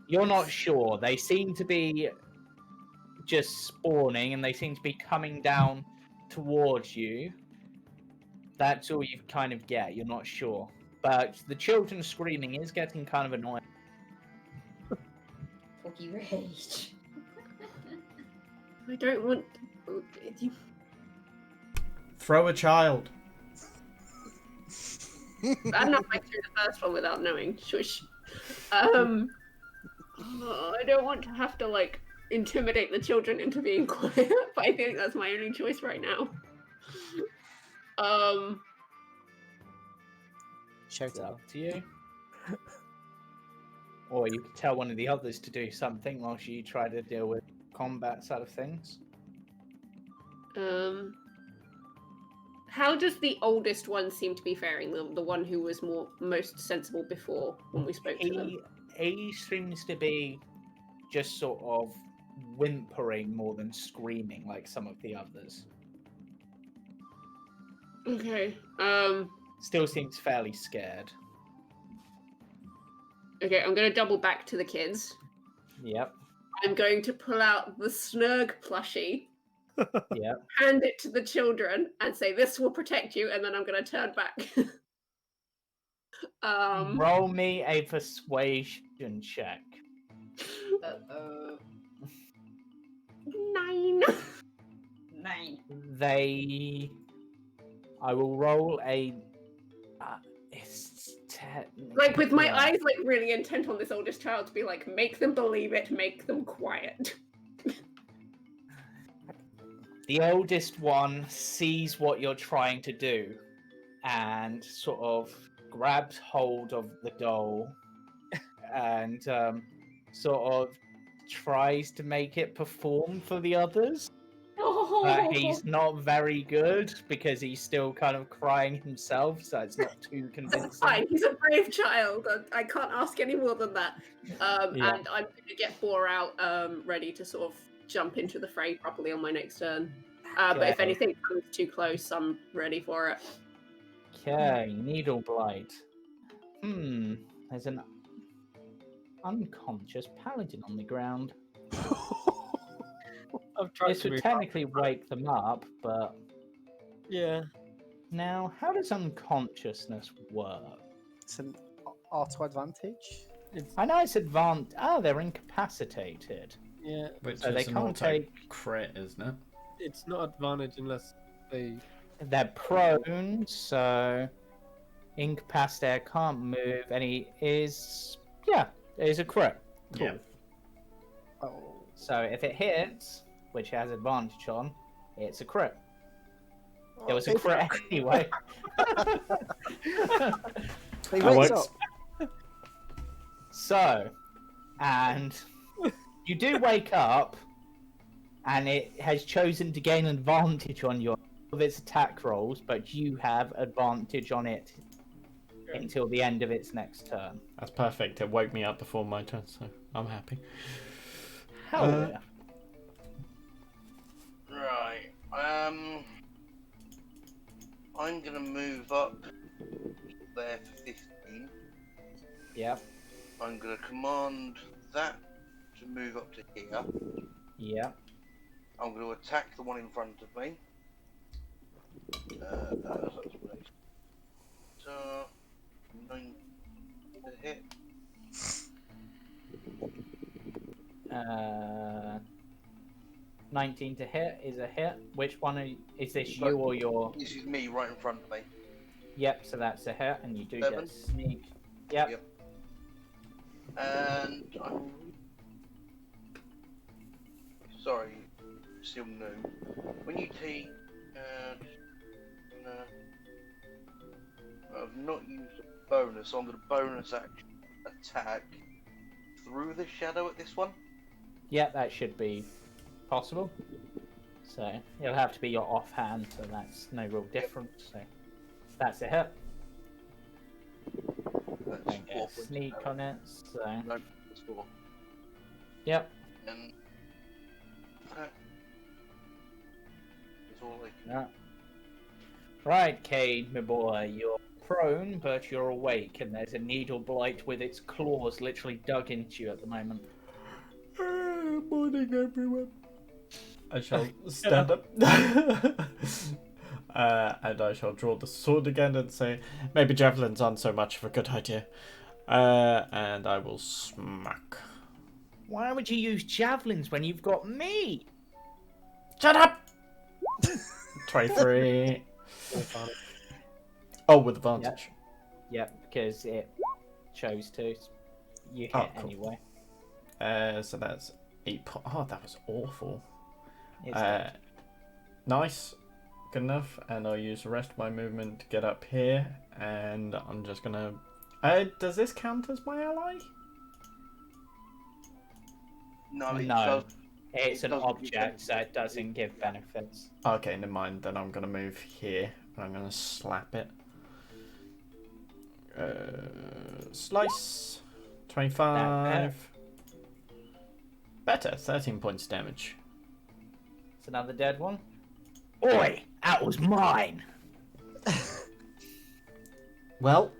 S1: you're not sure. They seem to be just spawning, and they seem to be coming down towards you. That's all you kind of get. You're not sure, but the children screaming is getting kind of annoying.
S8: Porky rage.
S7: I don't want.
S6: Throw a child.
S7: I'm not like through the first one without knowing. Shush. I don't want to have to like intimidate the children into being quiet, but I think that's my only choice right now.
S3: Shout
S1: It's
S3: out.
S1: up to you. Or you could tell one of the others to do something whilst you try to deal with combat side of things.
S7: How does the oldest one seem to be faring? The one who was most sensible before when we spoke to them.
S1: He seems to be just sort of whimpering more than screaming like some of the others.
S7: Okay.
S1: Still seems fairly scared.
S7: Okay, I'm gonna double back to the kids.
S1: Yep.
S7: I'm going to pull out the Snurg plushie,
S1: Yep.
S7: hand it to the children, and say, "This will protect you," and then I'm gonna turn back.
S1: Roll me a persuasion check.
S7: 9.
S8: 9.
S1: I will roll a. It's
S7: Like with my
S1: yeah.
S7: eyes like really intent on this oldest child to be like, make them believe it, make them quiet.
S1: The oldest one sees what you're trying to do and sort of grabs hold of the doll and sort of tries to make it perform for the others.
S7: Oh,
S1: He's not very good because he's still kind of crying himself, so it's not too convincing.
S7: fine. He's a brave child. I can't ask any more than that.
S1: Yeah.
S7: And I'm going to get Boar out, ready to sort of jump into the fray properly on my next turn. But if
S1: Okay.
S7: anything comes too close, I'm ready for it.
S1: Okay, Needle Blight. There's an unconscious paladin on the ground.
S2: I've tried
S1: This
S2: to
S1: would
S2: move
S1: technically wake them up, but
S2: Yeah.
S1: now, how does unconsciousness work?
S3: It's an auto advantage.
S1: I know it's advanced. Oh, they're incapacitated.
S2: Yeah.
S6: Which
S1: So they
S6: is an
S1: can't
S6: auto
S1: take.
S6: crit, isn't it?
S2: It's not advantage unless they.
S1: They're prone, so incapacitated, can't move, and he is. Yeah, it is a crit. Cool.
S6: Yeah.
S1: So if it hits, which it has advantage on, it's a crit. It was a crit anyway.
S3: He
S6: I
S3: wakes
S6: won't-
S3: up.
S1: So, and you do wake up, and it has chosen to gain advantage on your of its attack rolls, but you have advantage on it until the end of its next turn.
S6: That's perfect. It woke me up before my turn, so I'm happy.
S1: Hell yeah.
S5: Right. I'm gonna move up there for 15.
S1: Yep.
S5: I'm gonna command that to move up to here.
S1: Yep.
S5: I'm gonna attack the one in front of me. That's what so 9 to hit.
S1: 19 to hit is a hit. Which one is this, you or your?
S5: This is me right in front of me.
S1: Yep, so that's a hit, and you do
S5: 7.
S1: get sneak. Yep.
S5: Yep. And I'm sorry, still new. When you take, I've not used a bonus, so I'm going to bonus action attack through the shadow at this one.
S1: Yep, that should be possible. So it'll have to be your offhand, so that's no real difference. So that's a hit.
S5: That's
S1: Don't get
S5: 4
S1: a
S5: points.
S1: sneak on it. So
S5: No, it's 4.
S1: yep.
S5: And that is all I can.
S1: Yeah. Right, Cade, my boy, you're prone, but you're awake, and there's a needle blight with its claws literally dug into you at the moment.
S6: Morning, everyone. I shall stand up. And I shall draw the sword again and say, maybe javelins aren't so much of a good idea. And I will smack.
S1: Why would you use javelins when you've got me?
S6: Shut up! 23. Oh, with advantage.
S1: Yep, because it chose to. You hit
S6: Oh, cool.
S1: anyway.
S6: So that's 8 Oh, that was awful.
S1: It's
S6: Nice. Good enough. And I'll use the rest of my movement to get up here. And I'm just gonna... does this count as my ally?
S5: No, it
S1: No.
S5: does.
S1: It's
S5: It
S1: an
S5: doesn't give
S1: object,
S5: benefits.
S1: so it doesn't give benefits.
S6: Okay, never mind. Then I'm gonna move here. And I'm gonna slap it. Slice. 25. Better. 13 points damage.
S1: It's another dead one. Oi! That was mine!
S6: Well,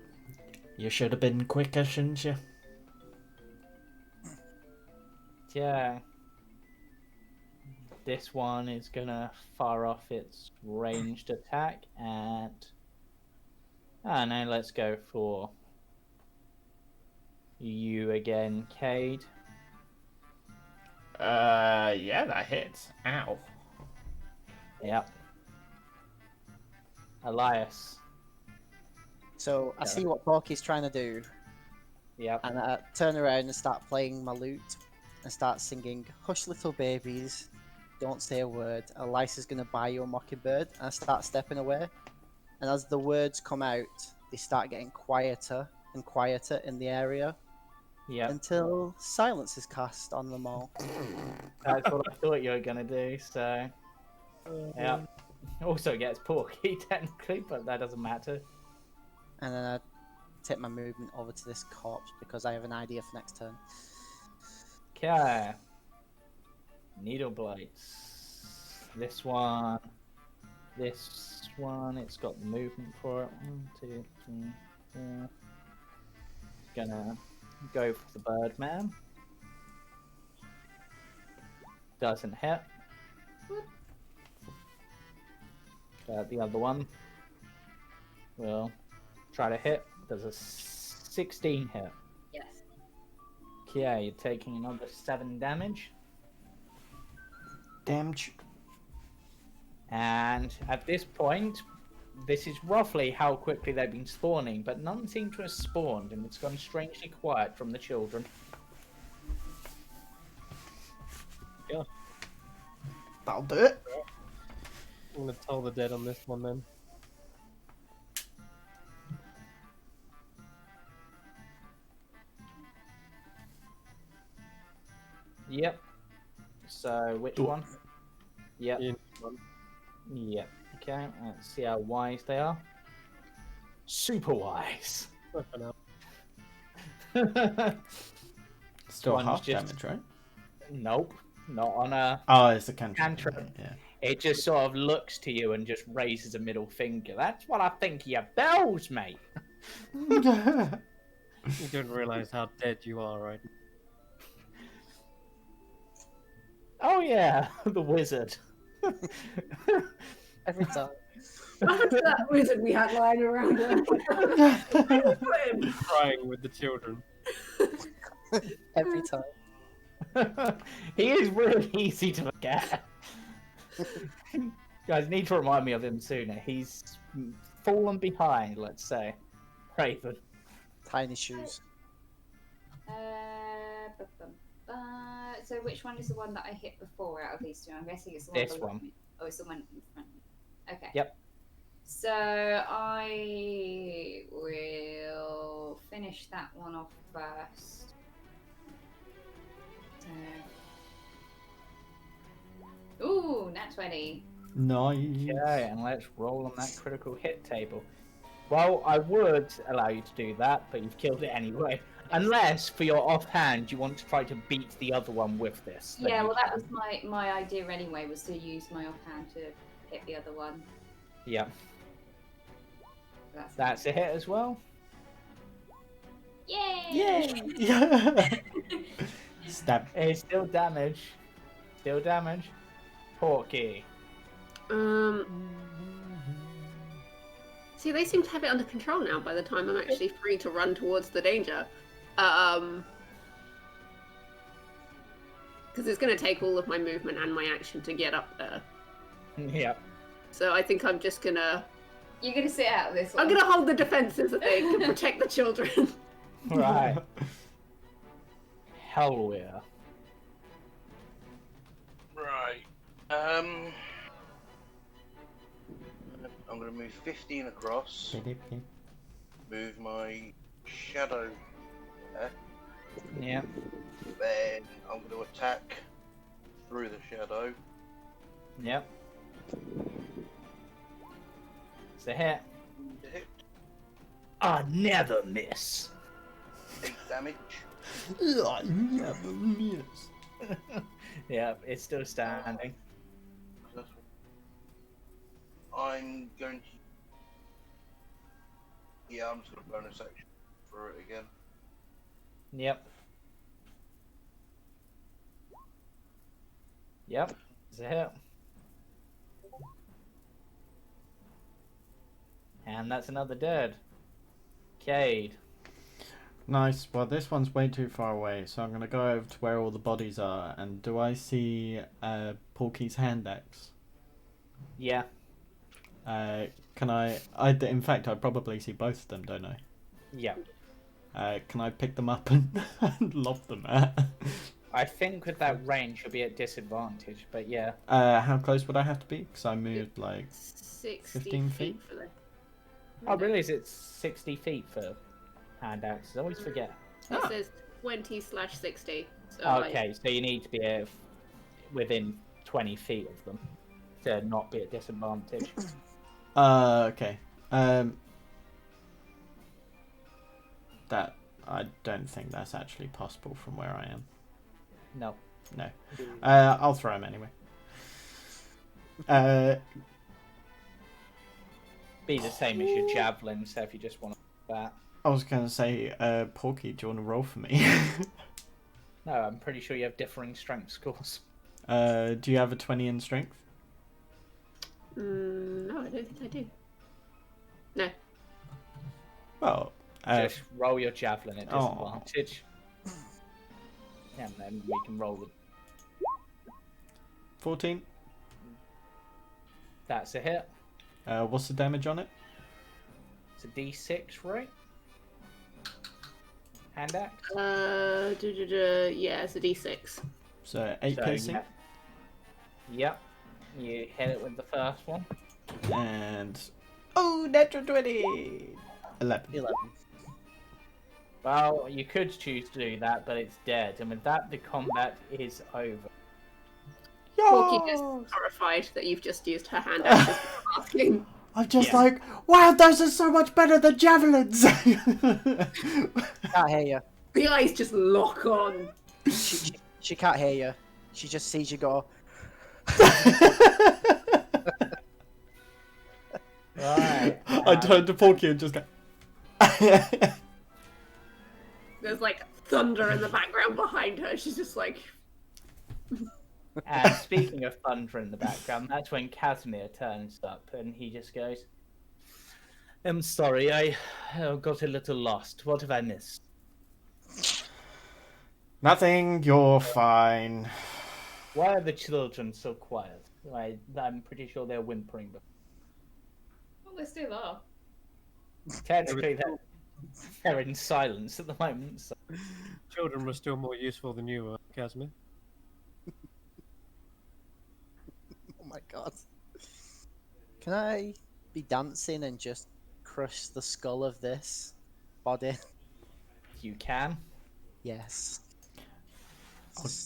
S6: you should have been quicker, shouldn't you?
S1: Yeah. This one is gonna fire off its ranged attack at... Ah, no, let's go for you again, Cade.
S6: Yeah, that hits. Ow.
S1: Yep. Elias.
S3: So I see what Porky's trying to do,
S1: Yep.
S3: and I turn around and start playing my lute and start singing "Hush, little babies, don't say a word. Elisa's gonna buy you a mockingbird." And I start stepping away, and as the words come out, they start getting quieter and quieter in the area
S1: Yep.
S3: until silence is cast on them all.
S1: That's what I thought you were gonna do, so... Yep. Also gets Porky, technically, but that doesn't matter.
S3: And then I take my movement over to this corpse because I have an idea for next turn.
S1: Okay. Needle blights. This one. This one. It's got the movement for it. 1, 2, 3, 4. Gonna go for the Birdman. Doesn't hit. The other one will try to hit. Does a 16 hit.
S8: Yes.
S1: Okay, you're taking another 7 damage.
S6: Damage.
S1: And at this point, this is roughly how quickly they've been spawning, but none seem to have spawned, and it's gone strangely quiet from the children.
S2: go.
S6: That'll do it.
S2: I'm gonna toll the dead on this one then.
S1: Yep. So which
S6: Ooh.
S1: one? Yep.
S2: In one.
S1: Yep. Okay. Let's see how wise they are. Super wise.
S2: For now.
S6: Still
S1: One's
S6: half
S1: just-
S6: damage, right?
S1: Nope. Not on a.
S6: Oh, it's a cantrip.
S1: Cantrip.
S6: Yeah.
S1: It just sort of looks to you and just raises a middle finger. That's what I think of your bells, mate.
S2: You don't realize how dead you are, right?
S1: Oh yeah, the wizard.
S3: Every time.
S7: What happened to that wizard we had lying around?
S2: Crying with the children.
S3: Every time.
S1: He is really easy to forget. Guys, need to remind me of him sooner. He's fallen behind, let's say. Raven.
S3: Tiny shoes.
S8: bu- bum, so which one is the one that I hit before out of these two? I'm guessing it's the one
S1: This
S8: below
S1: one.
S8: me. Oh, it's the one in front of me. Okay.
S1: Yep.
S8: So I will finish that one off first. Ooh, nat 20.
S6: Nice.
S1: Okay, and let's roll on that critical hit table. Well, I would allow you to do that, but you've killed it anyway. Unless, for your offhand, you want to try to beat the other one with this. then
S8: Yeah,
S1: you
S8: well, that
S1: can.
S8: was my idea anyway, was to use my offhand to hit the other one.
S1: Yeah,
S8: That's
S1: that's a hit as well.
S8: Yay!
S6: Yeah. Stab.
S1: It's still damage. Still damage. Porky.
S7: See, they seem to have it under control now by the time I'm actually free to run towards the danger. Because it's going to take all of my movement and my action to get up there.
S1: Yeah.
S7: So I think I'm just going to...
S8: You're gonna sit out of this one.
S7: I'm going to hold the defenses, I think, and protect the children.
S1: Right. Hell yeah.
S5: Right. I'm going to move 15 across. Move my shadow there.
S1: Yeah.
S5: Then I'm going to attack through the shadow.
S1: Yep. It's a hit.
S5: Hit
S1: I never miss.
S5: 8 damage.
S6: I never miss.
S1: Yeah, it's still standing.
S5: I'm going to. Yeah, I'm just going to bonus action for it again.
S1: Yep. Yep. It's a hit. And that's another dead. Cade.
S6: Nice. Well, this one's way too far away, so I'm gonna go over to where all the bodies are. And do I see Porky's hand axe?
S1: Yeah.
S6: Can I? In fact, I probably see both of them, don't I?
S1: Yeah.
S6: Can I pick them up and, and lob them at?
S1: I think with that range you'll be at disadvantage, but yeah.
S6: How close would I have to be? Because I moved like
S7: 60
S6: 15 feet?
S7: for the...
S1: Oh, really? Is it 60 feet for hand axes? I always forget.
S7: It says 20/60. So
S1: Okay, so you need to be within 20 feet of them to not be at disadvantage.
S6: Okay. That I don't think that's actually possible from where I am.
S1: No.
S6: No. I'll throw him anyway.
S1: Be the same as your javelin, so if you just want that.
S6: I was going to say, Porky, do you want to roll for me?
S1: No, I'm pretty sure you have differing strength scores.
S6: Do you have a 20 in strength?
S7: No, I don't think I do. No.
S6: Well,
S1: Just roll your javelin at
S6: Oh.
S1: disadvantage. And then we can roll the...
S6: 14.
S1: That's a hit.
S6: What's the damage on it?
S1: It's a d6, right? Hand axe?
S7: Yeah, it's a D6.
S6: So 8
S1: So,
S6: piercing.
S1: yeah. Yep. You hit it with the first one.
S6: And natural 20. 11.
S3: 11.
S1: Well, you could choose to do that, but it's dead. And with that, the combat is over.
S7: Porky is horrified that you've just used her hand axes without asking.
S6: I'm just
S1: Yeah.
S6: like, wow, those are so much better than javelins.
S3: Can't hear you.
S7: The eyes just lock on.
S3: She can't hear you. She just sees you go.
S1: Right.
S6: I turned to Porky and just like.
S7: There's like thunder in the background behind her. She's just like,
S1: And speaking of thunder in the background, that's when Casimir turns up and he just goes, I'm sorry, I got a little lost. What have I missed?
S6: Nothing, you're fine.
S1: Why are the children so quiet? I'm pretty sure they're whimpering. But
S8: Well, they still are.
S1: technically, they're in silence at the moment. So.
S2: Children were still more useful than you were, Casimir.
S3: Oh my god. Can I be dancing and just crush the skull of this body?
S1: You can.
S3: Yes.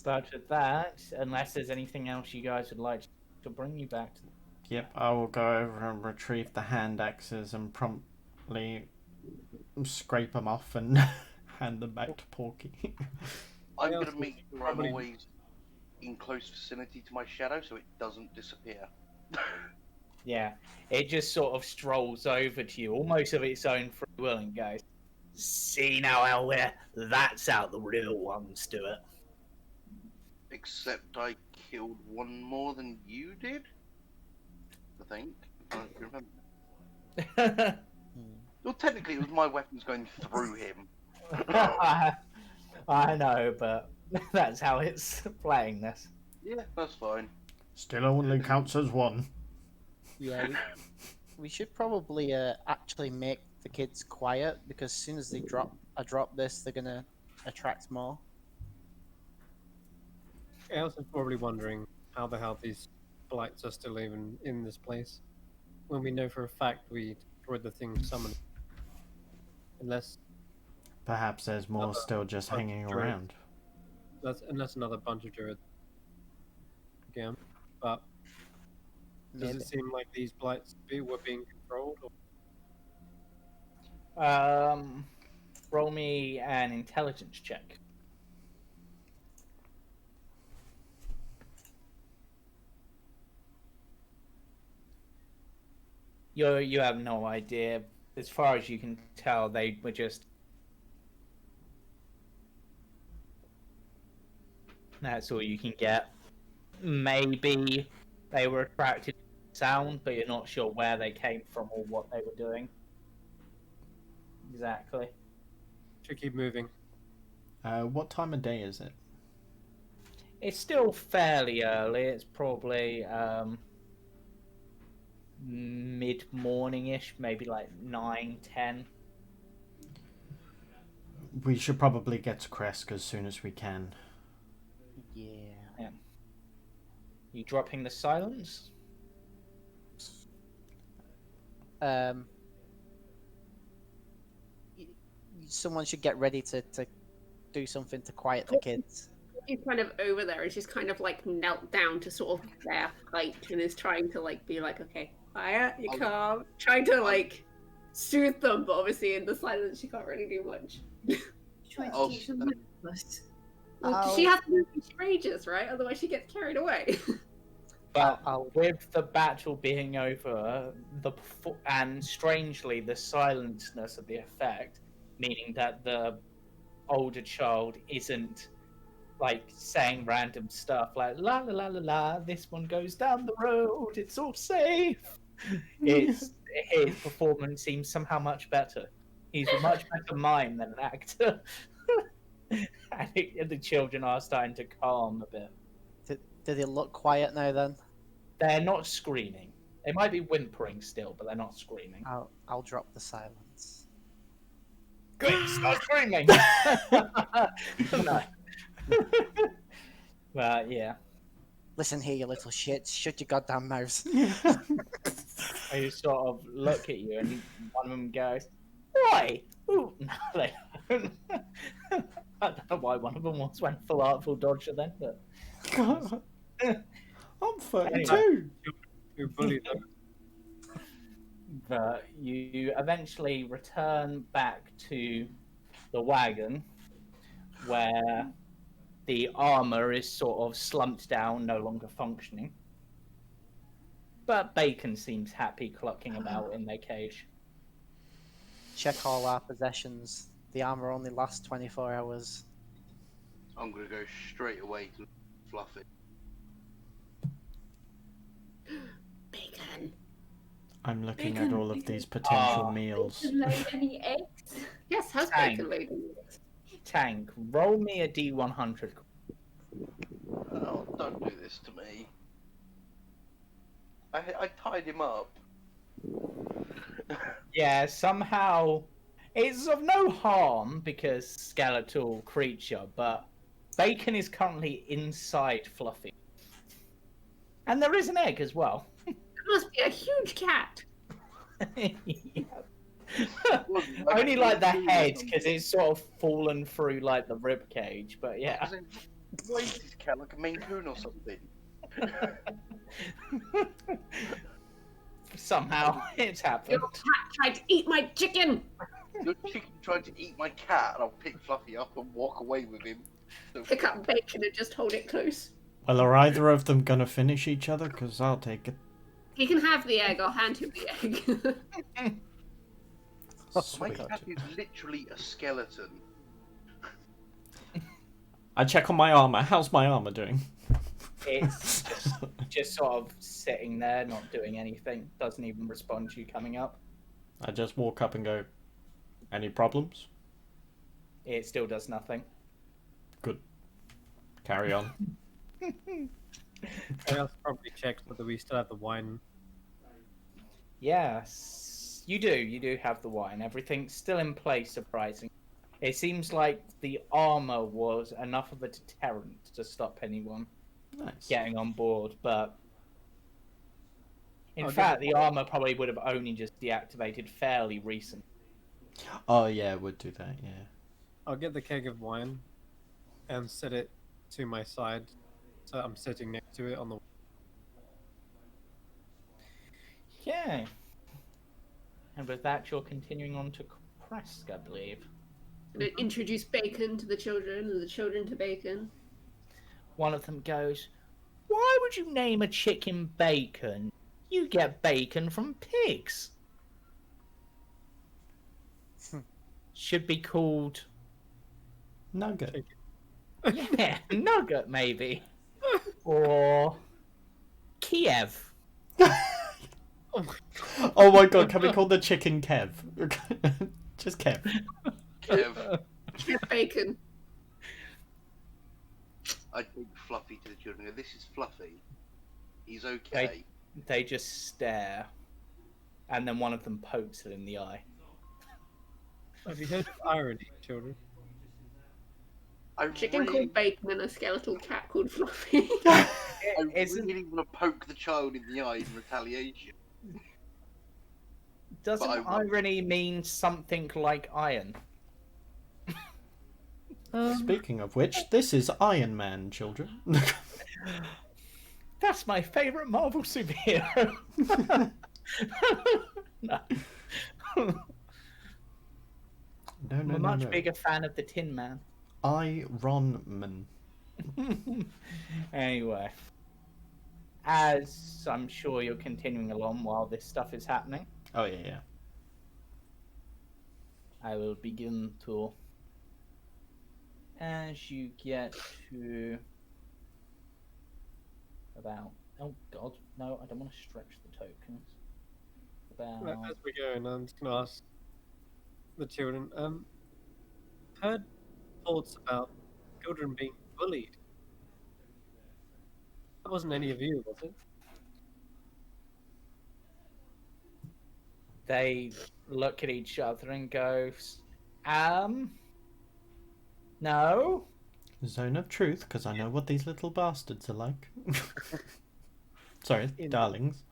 S1: But with that, unless there's anything else you guys would like to bring you back to.
S6: Yep, I will go over and retrieve the hand axes and promptly scrape them off and hand them back to Porky.
S5: I'm
S2: Yeah,
S5: going to make sure I'm
S2: probably-
S5: always in close vicinity to my shadow so it doesn't disappear.
S1: Yeah, it just sort of strolls over to you, almost of its own free will, and goes, see now, Elware, that's how the real ones do it.
S5: Except I killed one more than you did? I think. I don't remember. Well, technically it was my weapons going through him.
S1: I know, but that's how it's playing this.
S5: Yeah, that's fine.
S6: Still only counts as one.
S3: Yeah. We should probably actually make the kids quiet because as soon as they drop this, they're gonna attract more.
S2: Elsa's probably wondering how the hell these blights are still even in this place. When we know for a fact we destroyed the thing summoned. Unless
S6: Perhaps there's more still just hanging
S2: Druid.
S6: around.
S2: that's another bunch of druids. Again. But does
S3: Maybe.
S2: it seem like these blights were being controlled? Or...
S1: Roll me an intelligence check. You have no idea. As far as you can tell, they were just. That's all you can get. Maybe they were attracted to sound, but you're not sure where they came from or what they were doing. Exactly.
S2: Should keep moving.
S6: What time of day is it?
S1: It's still fairly early. It's probably mid-morning-ish, maybe like 9, 10.
S6: We should probably get to Kresk as soon as we can.
S3: Yeah.
S1: You dropping the silence?
S3: Someone should get ready to do something to quiet the kids.
S7: she's kind of over there and she's kind of like knelt down to sort of their height and is trying to like be like, okay, quiet, you calm. Trying to like soothe them, but obviously in the silence she can't really do much.
S8: Trying to
S5: Oh,
S8: teach them mindfulness.
S7: Well, she has to move when she rages, right? Otherwise she gets carried away.
S1: But
S3: I'll-
S1: with the battle being over, and strangely the silenceness of the effect, meaning that the older child isn't like saying random stuff like la la la la la, this one goes down the road, it's all safe. His performance seems somehow much better. He's a much better mime than an actor. And the children are starting to calm a bit.
S3: Do they look quiet now then?
S1: They're not screaming. They might be whimpering still, but they're not screaming.
S3: I'll drop the silence.
S1: Quick, start screaming! No. But yeah.
S3: Listen here, you little shits. Shut your goddamn mouths.
S1: They sort of look at you, and one of them goes, "Why?" Ooh, no, they don't. I don't know why one of them went full Artful Dodger then, but
S6: I'm 32.
S1: Anyway.
S2: Who bullied them?
S1: but you eventually return back to the wagon where the armor is sort of slumped down, no longer functioning. But Bacon seems happy clucking about in their cage.
S3: Check all our possessions. The armor only lasts 24 hours.
S5: I'm gonna go straight away to Fluffy.
S7: Bacon.
S6: I'm looking
S7: Bacon,
S6: at all of
S7: bacon.
S6: these potential
S1: Ah.
S6: meals.
S4: Did lay any eggs?
S7: Yes, how's
S1: Dang.
S7: bacon laid?
S1: Tank, roll me a D100.
S5: Oh, don't do this to me. I tied him up.
S1: Yeah, somehow it's of no harm because skeletal creature, but Bacon is currently inside Fluffy. And there is an egg as well.
S7: It must be a huge cat.
S1: Only like the head, because it's sort of fallen through like the rib cage, but yeah.
S5: Why is this cat like a Maine Coon or something?
S1: Somehow it's happened.
S7: Your cat tried to eat my chicken.
S5: Your chicken tried to eat my cat, and I'll pick Fluffy up and walk away with him. So
S7: Pick up bacon and just hold it close.
S6: Well, are either of them gonna finish each other? Because I'll take it.
S7: He can have the egg. I'll hand him the egg.
S5: my
S6: Sweet.
S5: cat is literally a skeleton.
S6: I check on my armor. How's my armor doing?
S1: It's just sort of sitting there, not doing anything. Doesn't even respond to you coming up.
S6: I just walk up and go, any problems?
S1: It still does nothing.
S6: Good. Carry on.
S2: I also probably checked whether we still have the wine.
S1: Yes, you do. You do have the wine. Everything's still in place, surprising. It seems like the armor was enough of a deterrent to stop anyone
S6: Nice.
S1: getting on board, but in
S2: I'll
S1: fact,
S2: give
S1: the armor probably would have only just deactivated fairly recent.
S6: Oh yeah, would do that. Yeah.
S2: I'll get the keg of wine and set it to my side, so I'm sitting next to it on the.
S1: Yeah. And with that, you're continuing on to Kresk, I believe.
S7: Introduce bacon to the children and the children to bacon.
S1: One of them goes, "Why would you name a chicken Bacon? You get bacon from pigs." Should be called,
S6: Nugget.
S1: yeah, Nugget maybe. Or Kiev.
S6: Oh my god, can we call the chicken Kev? Just Kev.
S5: Kev,
S7: Get bacon.
S5: I take Fluffy to the children. This is Fluffy. He's okay.
S1: They just stare. And then one of them pokes it in the eye.
S2: Have you heard of irony, children?
S5: I
S7: Chicken
S5: really,
S7: called bacon and a skeletal cat called Fluffy.
S5: I
S1: Isn't-
S5: really want to poke the child in the eye in retaliation.
S1: Doesn't
S5: But I won't.
S1: irony mean something like iron?
S6: Speaking of which, this is Iron Man, children.
S1: That's my favourite Marvel superhero. No.
S6: No,
S1: I'm
S6: no,
S1: a
S6: no,
S1: much
S6: no.
S1: bigger fan of the Tin Man.
S6: Iron Man.
S1: Anyway, as I'm sure you're continuing along while this stuff is happening,
S6: Oh yeah, yeah.
S1: I will begin to. As you get to about. Oh god, no, I don't want to stretch the tokens. About.
S2: As we go, and I'm just gonna ask the children. Heard thoughts about children being bullied. That wasn't any of you, was it?
S1: They look at each other and go, no.
S6: Zone of truth, because I know what these little bastards are like. Sorry, darlings.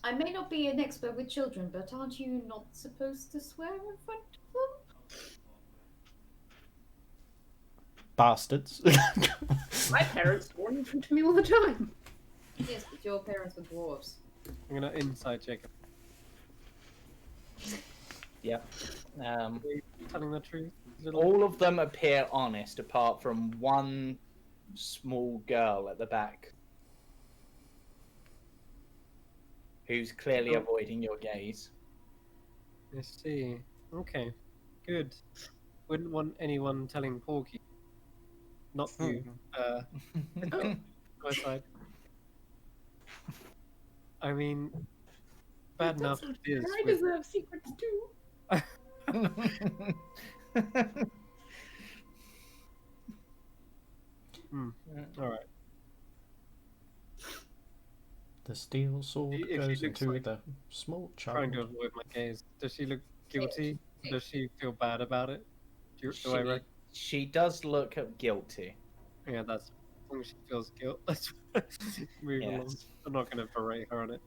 S4: I may not be an expert with children, but aren't you not supposed to swear in front of them?
S6: Bastards.
S7: My parents swore in front of me all the time.
S4: Yes, but your parents were dwarves.
S2: I'm gonna inside check.
S1: Yep.
S2: Are you telling the truth?
S1: All of them appear honest, apart from one small girl at the back, who's clearly avoiding your gaze.
S2: I see. Okay. Good. Wouldn't want anyone telling Porky. Not you. My side. I mean, bad enough it is.
S7: I
S2: with-
S7: deserve secrets too.
S2: Alright.
S6: The steel sword
S2: If she
S6: goes
S2: looks
S6: into
S2: like
S6: the small
S2: Trying to
S6: child.
S2: avoid my gaze. Does she look guilty? Does she feel bad about it? Do I reckon?
S1: She does look guilty.
S2: Yeah, that's. As long as she feels guilt, let's move along.
S1: Yes.
S2: I'm not going to berate her on it.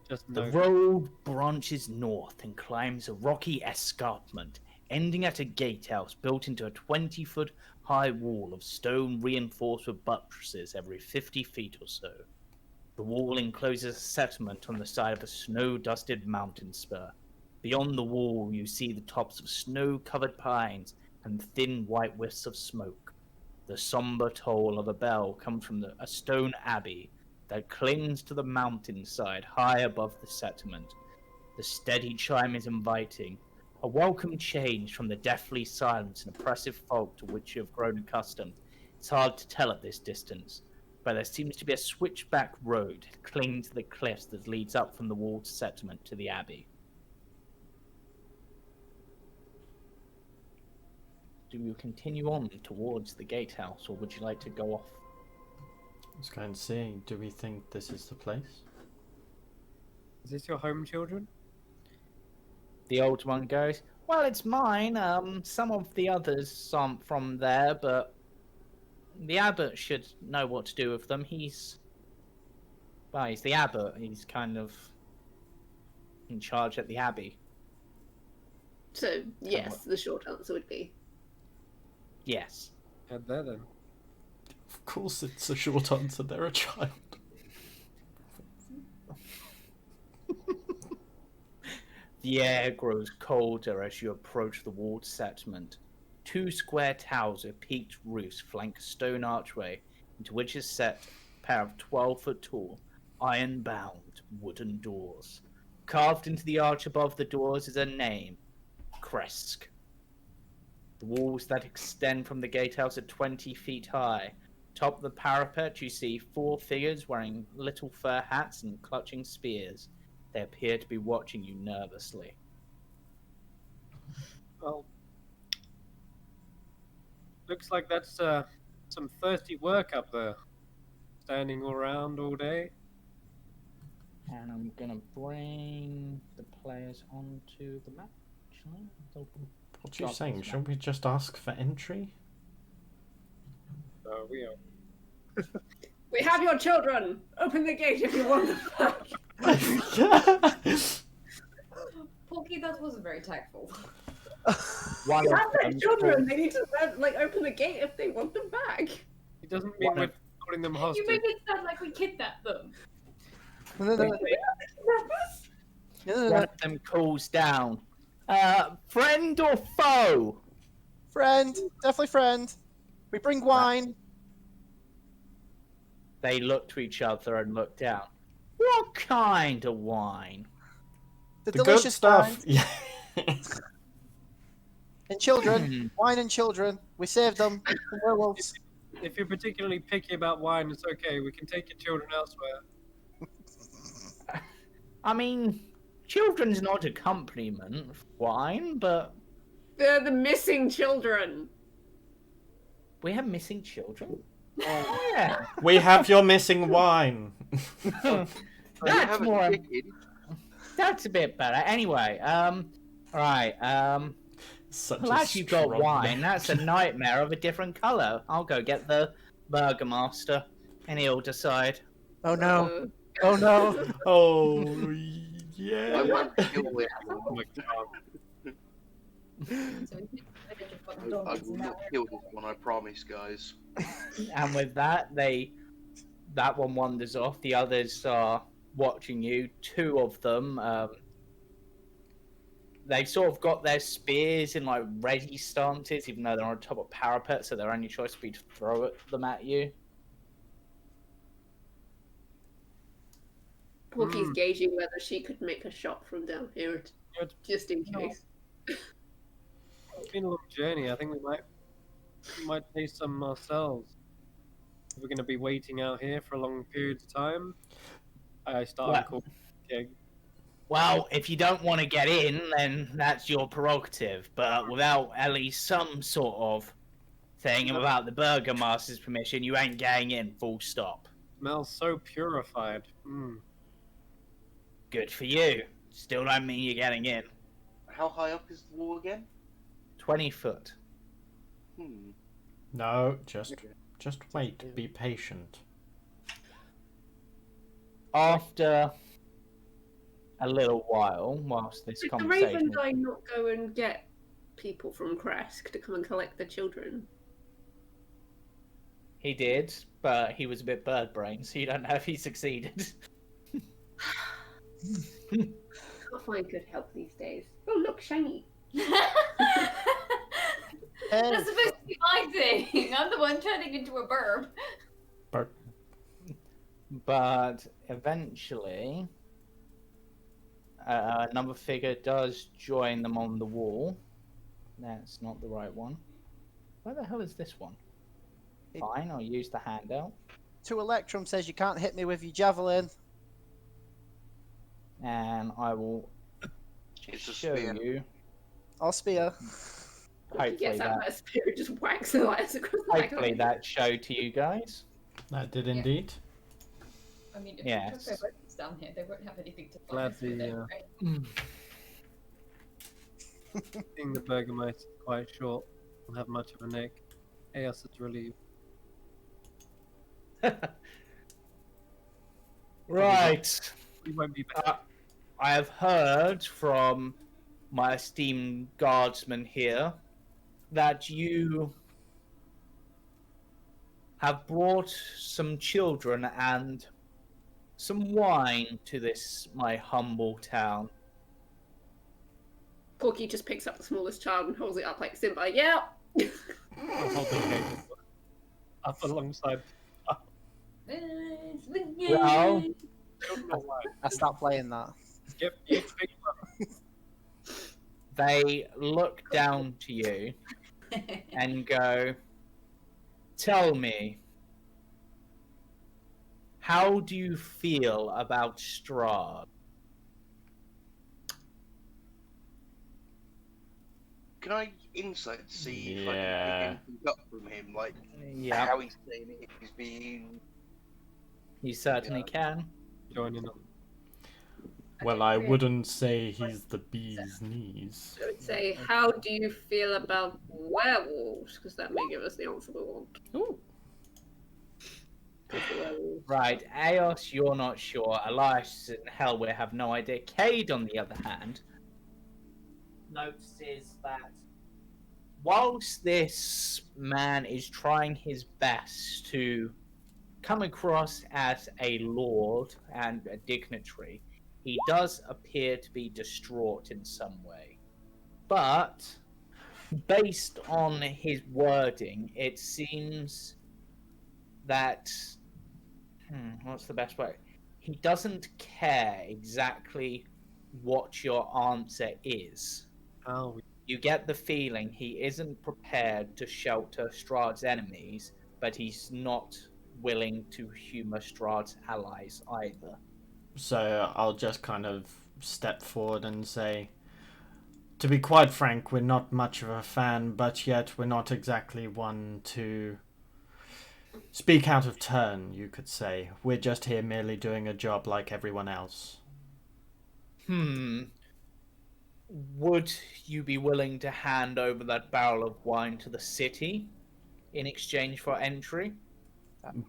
S2: Just
S1: The
S2: no.
S1: road branches north and climbs a rocky escarpment, ending at a gatehouse built into a 20-foot high wall of stone reinforced with buttresses every 50 feet or so. The wall encloses a settlement on the side of a snow-dusted mountain spur. Beyond the wall, you see the tops of snow-covered pines and thin white wisps of smoke. The somber toll of a bell comes from a stone abbey that clings to the mountainside high above the settlement. The steady chime is inviting, a welcome change from the deathly silence and oppressive fog to which you have grown accustomed. It's hard to tell at this distance, but there seems to be a switchback road clinging to the cliffs that leads up from the walled settlement to the abbey. Do you continue on towards the gatehouse, or would you like to go off?
S6: Let's go and see. Do we think this is the place?
S2: Is this your home, children?
S1: The old one goes, well, it's mine. Some of the others aren't from there, but the abbot should know what to do with them. He's the abbot. He's kind of in charge at the abbey.
S7: So yes, the short answer would be
S1: Yes.
S2: Head there then.
S6: Of course, it's a short answer. They're a child.
S1: The air grows colder as you approach the walled settlement. 2 square towers with peaked roofs flank a stone archway into which is set a pair of 12-foot tall, iron-bound wooden doors. Carved into the arch above the doors is a name, Kresk. The walls that extend from the gatehouse are 20 feet high. Top of the parapet you see 4 figures wearing little fur hats and clutching spears. They appear to be watching you nervously.
S2: Well, looks like that's some thirsty work up there. Standing around all day.
S1: And I'm gonna bring the players onto the map. Actually,
S6: What are you saying? Shouldn't we just ask for entry?
S2: We are.
S7: we have your children. Open the gate if you want them back.
S4: Porky, that wasn't very tactful.
S1: One
S7: You
S1: of
S7: have their
S1: them
S7: children. They need to open the gate if they want them back.
S2: It doesn't mean
S1: One
S2: we're
S1: of-
S2: holding them
S4: You
S2: hostage.
S4: make it sound like we kidnapped them.
S3: No.
S1: one of them calls down. Friend or foe?
S3: Friend, definitely friend. We bring wine.
S1: They look to each other and look down. What kind of wine?
S3: The
S6: The good
S3: delicious
S6: stuff.
S3: wine.
S6: Yeah.
S3: And children. Wine and children. We saved them from werewolves.
S2: If you're particularly picky about wine, it's okay. We can take your children elsewhere.
S1: I mean, children's not accompaniment of wine, but
S7: They're the missing children.
S1: we have missing children. Oh, yeah.
S6: We have your missing wine.
S1: That's That's a bit better. Anyway, right.
S6: Such
S1: Well,
S6: a
S1: as you've got
S6: strong
S1: wine,
S6: man.
S1: that's a nightmare of a different colour. I'll go get the Burgomaster, and he'll decide.
S3: Oh no! Oh no!
S6: Oh,
S5: I
S6: yeah.
S5: won't kill this
S2: Oh
S5: one.
S2: my god.
S8: So we hit the village of
S5: I
S8: McDonald's
S5: will
S8: and now
S5: not kill this one, I promise, guys.
S1: And with that, that one wanders off. The others are watching you. Two of them, they've sort of got their spears in like ready stances, even though they're on top of parapet, so their only choice would be to throw them at you.
S7: Porky's gauging whether she could make a shot from down here,
S2: Good.
S7: just in
S2: No.
S7: case.
S2: It's been a long journey. I think we might taste some ourselves. If we're going to be waiting out here for a long period of time, I start
S1: Well-
S2: uncalling Keg.
S1: Well, if you don't want to get in, then that's your prerogative. But without at least some sort of thing, and without the Burgomaster's permission, you ain't getting in, full stop.
S2: Smells so purified.
S1: Good for you. Still don't mean you're getting in.
S5: How high up is the wall again?
S1: 20 foot.
S6: No, just wait. Be patient.
S1: After a little while, whilst this
S7: Did the
S1: conversation...
S7: Raven guy not go and get people from Kresk to come and collect the children?
S1: He did, but he was a bit bird brain, so you don't know if he succeeded.
S7: Can't find good help these days. Oh, look, shiny.
S4: That's supposed to be my thing. I'm the one turning into a burb.
S1: But eventually, another figure does join them on the wall. That's not the right one. Where the hell is this one? Fine, I'll use the handout.
S3: To Electrum says you can't hit me with your javelin.
S1: And I will
S5: It's a
S1: show
S5: spear.
S1: you.
S3: Or spear.
S7: He
S1: Hopefully
S7: gets out
S1: that,
S7: that spear and just whacks the lights across the back of
S1: hopefully
S7: it.
S1: that showed to you guys.
S6: That did indeed.
S4: I mean, if
S1: Yes.
S4: you took their weapons down here, they won't have anything to fight
S2: Glad
S4: us with
S2: the,
S4: anyway.
S2: Being the Burgomaster is quite short, won't have much of a neck. Chaos is really
S1: Right.
S2: we won't be back.
S1: I have heard from my esteemed guardsman here that you have brought some children and some wine to this, my humble town.
S7: Porky just picks up the smallest child and holds it up like Simba. Yeah.
S2: I'll hold the cake up alongside.
S1: Well,
S2: Don't know why.
S3: I stopped playing that.
S2: Get picked up.
S1: they look down to you and go, "Tell me, how do you feel about Strahd?"
S5: Can I insight to see if I can
S6: Yeah.
S5: pick anything up from him, like
S1: Yeah,
S5: how he's saying it, if he's being...
S1: you certainly can.
S2: Joining them.
S6: Well, I wouldn't say he's the bee's knees.
S7: I would say, how do you feel about werewolves? Because that may give us the answer we want.
S6: Ooh.
S1: Right, Aos, you're not sure. Elias and Helway have no idea. Cade, on the other hand, notices that whilst this man is trying his best to come across as a lord and a dignitary, he does appear to be distraught in some way. But based on his wording, it seems that what's the best way? He doesn't care exactly what your answer is.
S2: How we
S1: You get the feeling he isn't prepared to shelter Strahd's enemies, but he's not willing to humour Strahd's allies either.
S6: So I'll just kind of step forward and say, to be quite frank, we're not much of a fan, but yet we're not exactly one to speak out of turn, you could say. We're just here merely doing a job like everyone else.
S1: would you be willing to hand over that barrel of wine to the city in exchange for entry?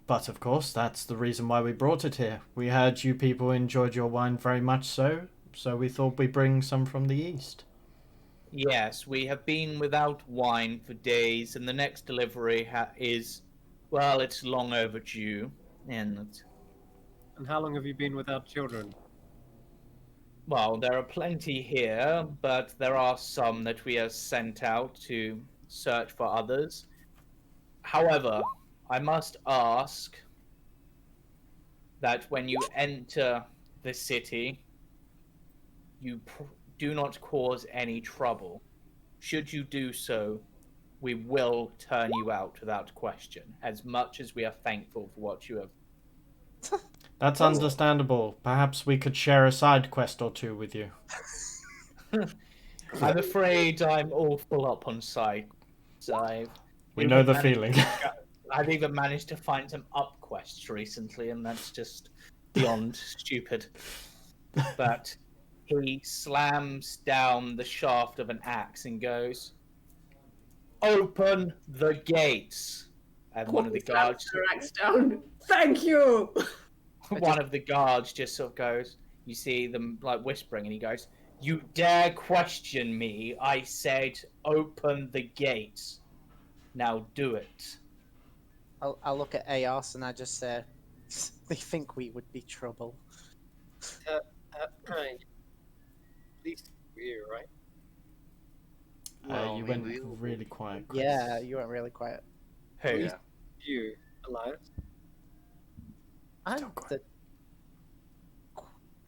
S6: But of course, that's the reason why we brought it here. We heard you people enjoyed your wine very much so we thought we'd bring some from the east.
S1: Yes, we have been without wine for days, and the next delivery is, well, it's long overdue. And,
S2: And how long have you been without children?
S1: well, there are plenty here, but there are some that we have sent out to search for others. However, I must ask that when you enter the city, you do not cause any trouble. Should you do so, we will turn you out without question, as much as we are thankful for what you have.
S6: That's understandable. Perhaps we could share a side quest or two with you.
S1: I'm afraid I'm all full up on side.
S6: We know the feeling.
S1: I've even managed to find some up quests recently, and that's just beyond stupid. But he slams down the shaft of an axe and goes, "Open the gates!" And one of the guards,
S7: Axe down. Thank you.
S1: one of the guards just sort of goes. You see them like whispering, and he goes, "You dare question me? I said, open the gates. Now do it."
S3: I'll look at Eos and I just say, they think we would be trouble.
S2: At least we're right.
S6: You went really quiet, Chris.
S3: Yeah, you went really quiet.
S1: Who?
S5: Yeah.
S2: You, Elias.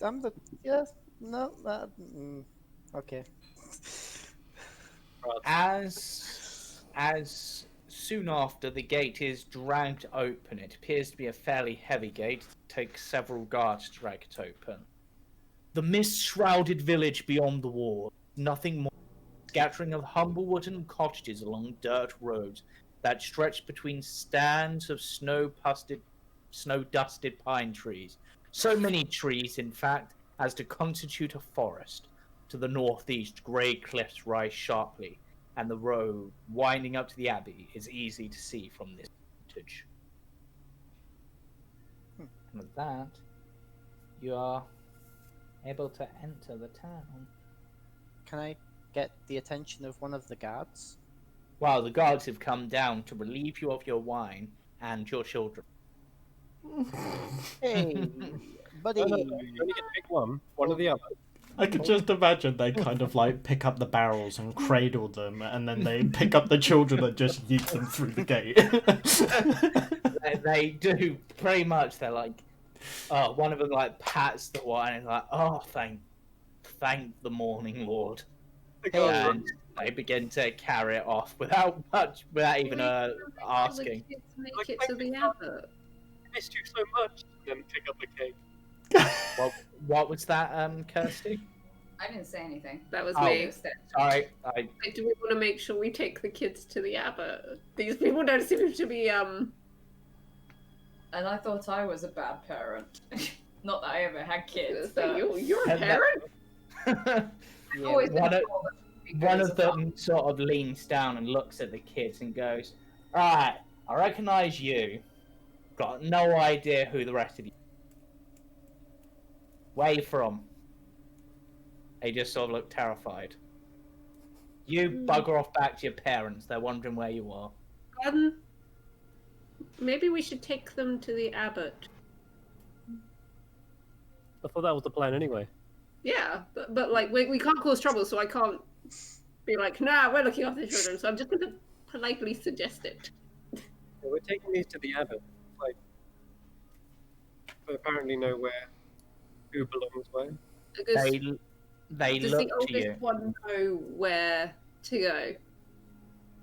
S3: I'm the yes, no, okay.
S1: As soon after the gate is dragged open, it appears to be a fairly heavy gate. It takes several guards to drag it open. The mist-shrouded village beyond the wall, nothing more. Scattering of humble wooden cottages along dirt roads that stretch between stands of snow-dusted pine trees. So many trees, in fact, as to constitute a forest. To the northeast, grey cliffs rise sharply, and the road winding up to the abbey is easy to see from this vantage. And with that, you are able to enter the town.
S3: Can I get the attention of one of the guards?
S1: Well, the guards have come down to relieve you of your wine and your children.
S3: Hey, buddy.
S2: No, you only get to pick one or the other.
S6: I could just imagine they kind of like pick up the barrels and cradle them, and then they pick up the children and just yeet them through the gate.
S1: They do pretty much. They're like, one of them like pats the wine and is like, "Oh, thank the morning lord," and they begin to carry it off without even asking.
S7: The kids make it to the abbot.
S2: I missed you so much. Then pick up the cake.
S1: What was that, Kirsty?
S8: I didn't say anything.
S7: That was
S1: Oh.
S7: me.
S1: Sorry,
S7: Like, do we want to make sure we take the kids to the abbot? These people don't seem to be
S8: And I thought I was a bad parent. Not that I ever had kids.
S7: So
S8: But
S7: you're a
S1: And
S7: parent?
S8: I've always been
S1: one of-
S8: told that
S1: One
S8: because
S1: of them sort of leans down and looks at the kids and goes, "Right, I recognise you. Got no idea who the rest of you. Where you from?" They just sort of look terrified. You bugger off back to your parents. They're wondering where you are.
S7: Maybe we should take them to the abbot.
S2: I thought that was the plan anyway.
S7: Yeah, but like we can't cause trouble, so I can't be like, nah, we're looking after the children. So I'm just going to politely suggest it.
S2: Yeah, we're taking these to the abbot. Like, we apparently know who belongs where.
S7: Because
S1: They
S7: does
S1: look
S7: the
S1: to you.
S7: oldest one know where to go?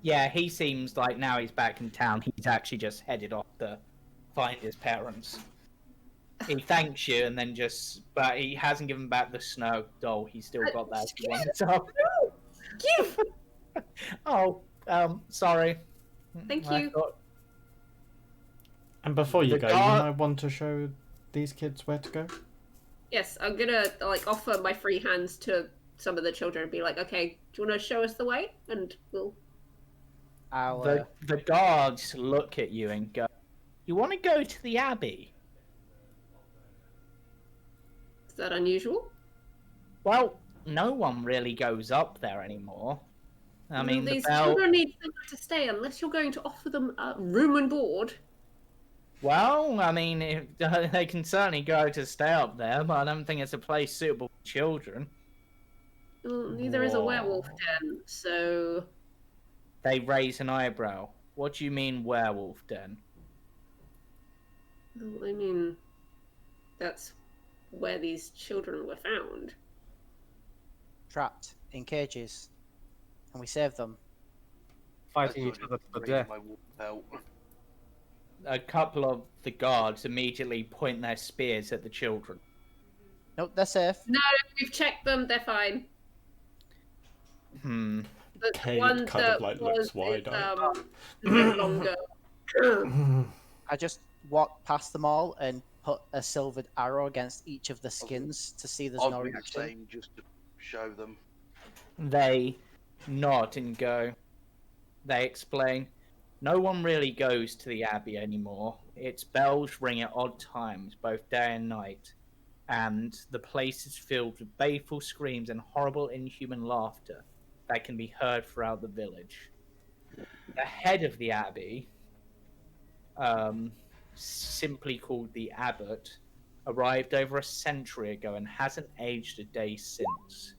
S1: Yeah, he seems like now he's back in town. He's actually just headed off to find his parents. He thanks you and then but he hasn't given back the snow doll. He's still got that. If you want it up.
S7: Give!
S1: Oh, sorry.
S7: Thank
S1: I
S7: you.
S1: thought-
S6: And before you
S1: The
S6: go,
S1: guard-
S6: you might want to show these kids where to go.
S7: Yes, I'm gonna like offer my free hands to some of the children and be like, okay, do you want to show us the way? And we'll.
S3: I'll,
S1: The guards look at you and go, "You want to go to the abbey?"
S7: Is that unusual?
S1: Well, no one really goes up there anymore. I mean, the
S7: these
S1: bell.
S7: children need somewhere to stay unless you're going to offer them room and board.
S1: Well, I mean, they can certainly go to stay up there, but I don't think it's a place suitable for children.
S7: Well, neither is a werewolf
S6: Whoa.
S7: den, so.
S1: They raise an eyebrow. What do you mean, werewolf den?
S7: Well, I mean, that's where these children were found.
S3: trapped in cages, and we saved them.
S2: Fighting each other to the
S5: Raise
S2: death.
S5: my wolf belt.
S1: A couple of the guards immediately point their spears at the children.
S3: Nope, they're safe.
S7: No, we've checked them, they're fine.
S1: Hmm.
S7: The
S6: Kate
S7: one
S6: kind
S7: that
S6: of, like,
S7: was
S6: looks wide-eyed.
S7: is no longer.
S3: I just walked past them all and put a silvered arrow against each of the skins to see there's
S5: I'll
S3: no
S5: do the
S3: reaction.
S5: same just to show them.
S1: They nod and go. They explain, no one really goes to the abbey anymore. Its bells ring at odd times, both day and night, and the place is filled with baleful screams and horrible inhuman laughter that can be heard throughout the village. The head of the abbey, simply called the abbot, arrived over a century ago and hasn't aged a day since.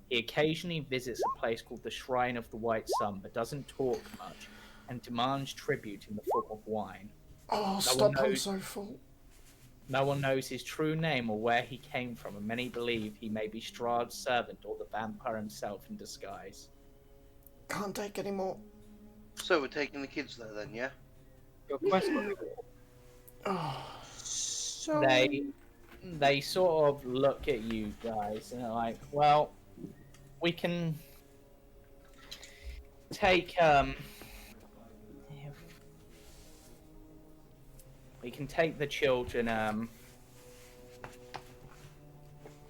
S1: He occasionally visits a place called the Shrine of the White Sun, but doesn't talk much, and demands tribute in the form of wine.
S6: Oh,
S1: one
S6: stop, I'm
S1: knows-
S6: so full.
S1: No one knows his true name or where he came from, and many believe he may be Strahd's servant or the vampire himself in disguise.
S6: Can't take any more.
S5: So we're taking the kids there then, yeah?
S2: Your question.
S6: Oh.
S3: So
S1: They sort of look at you guys and are like, well, we can take the children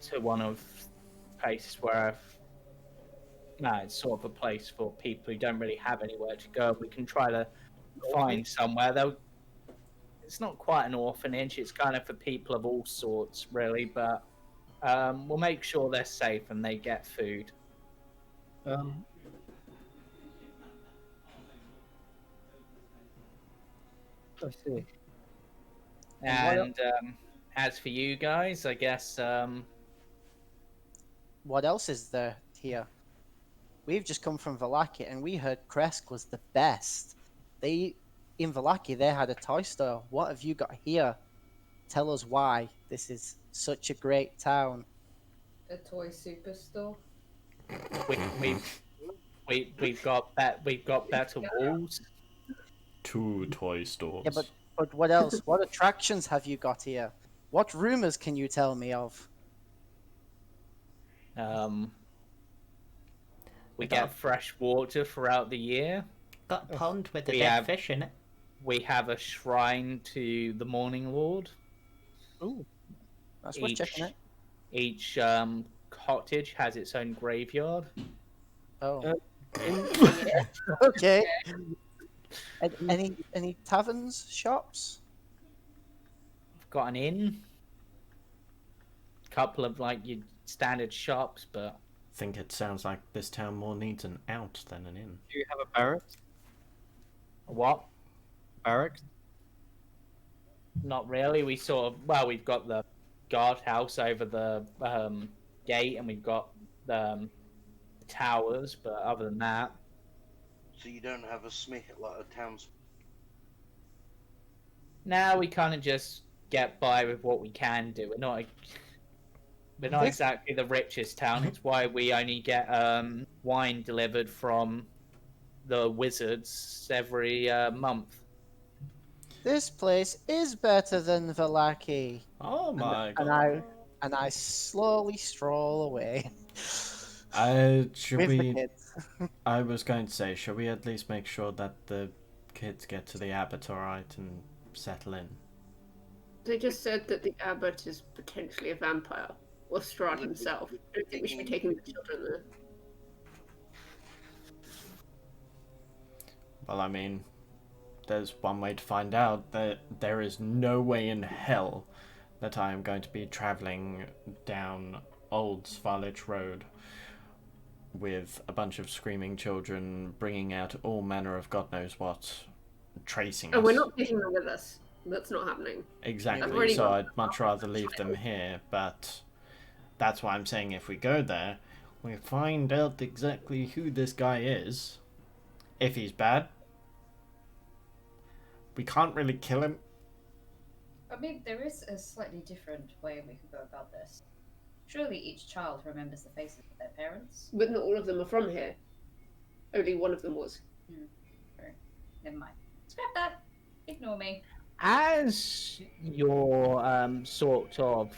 S1: to one of places where it's sort of a place for people who don't really have anywhere to go. We can try to find somewhere. Though it's not quite an orphanage. It's kind of for people of all sorts, really. But we'll make sure they're safe and they get food.
S2: I see.
S1: And as for you guys, I guess
S3: what else is there here? We've just come from Valaki, and we heard Kresk was the best. In Valaki, they had a toy store. What have you got here? Tell us why this is such a great town.
S8: A toy superstore.
S1: we've got better walls.
S6: 2 toy stores.
S3: Yeah, but what else? What attractions have you got here? What rumors can you tell me of?
S1: We get fresh water throughout the year.
S6: Got a pond with a
S1: We
S6: dead
S1: have-
S6: fish in it.
S1: We have a shrine to the Morning Lord.
S3: Ooh, that's worth checking it.
S1: Each cottage has its own graveyard.
S3: Oh, okay. Any taverns, shops?
S1: We've got an inn. Couple of like your standard shops, but
S6: Think it sounds like this town more needs an out than an inn.
S2: Do you have a barracks?
S1: what?
S2: Barracks?
S1: Not really. We've got the guardhouse over the gate, and we've got the towers. But other than that,
S5: So you don't have a smith like a town's.
S1: now we kind of just get by with what we can do. We're not exactly the richest town. It's why we only get wine delivered from the wizards every month.
S3: This place is better than Valaki.
S6: Oh my
S3: and
S6: god.
S3: And I slowly stroll away.
S6: Should
S3: with the
S6: we...
S3: kids.
S6: I was going to say, should we at least make sure that the kids get to the abbot alright and settle in?
S7: They just said that the abbot is potentially a vampire. or Strahd himself. I don't think we should be taking the children there.
S6: Well, I mean, there's one way to find out. That there is no way in hell that I am going to be travelling down Old Svalich Road with a bunch of screaming children, bringing out all manner of God knows what, tracing us.
S7: Oh, we're not taking them with us. That's not happening. I've
S6: Exactly,
S7: already
S6: so
S7: got-
S6: I'd much rather leave them here, but that's why I'm saying if we go there, we find out exactly who this guy is. If he's bad, we can't really kill him.
S8: I mean, there is a slightly different way we could go about this. Surely each child remembers the faces of their parents.
S7: But not all of them are from here. Only one of them was.
S8: Never mind. Scrap that. Ignore me.
S1: As you're sort of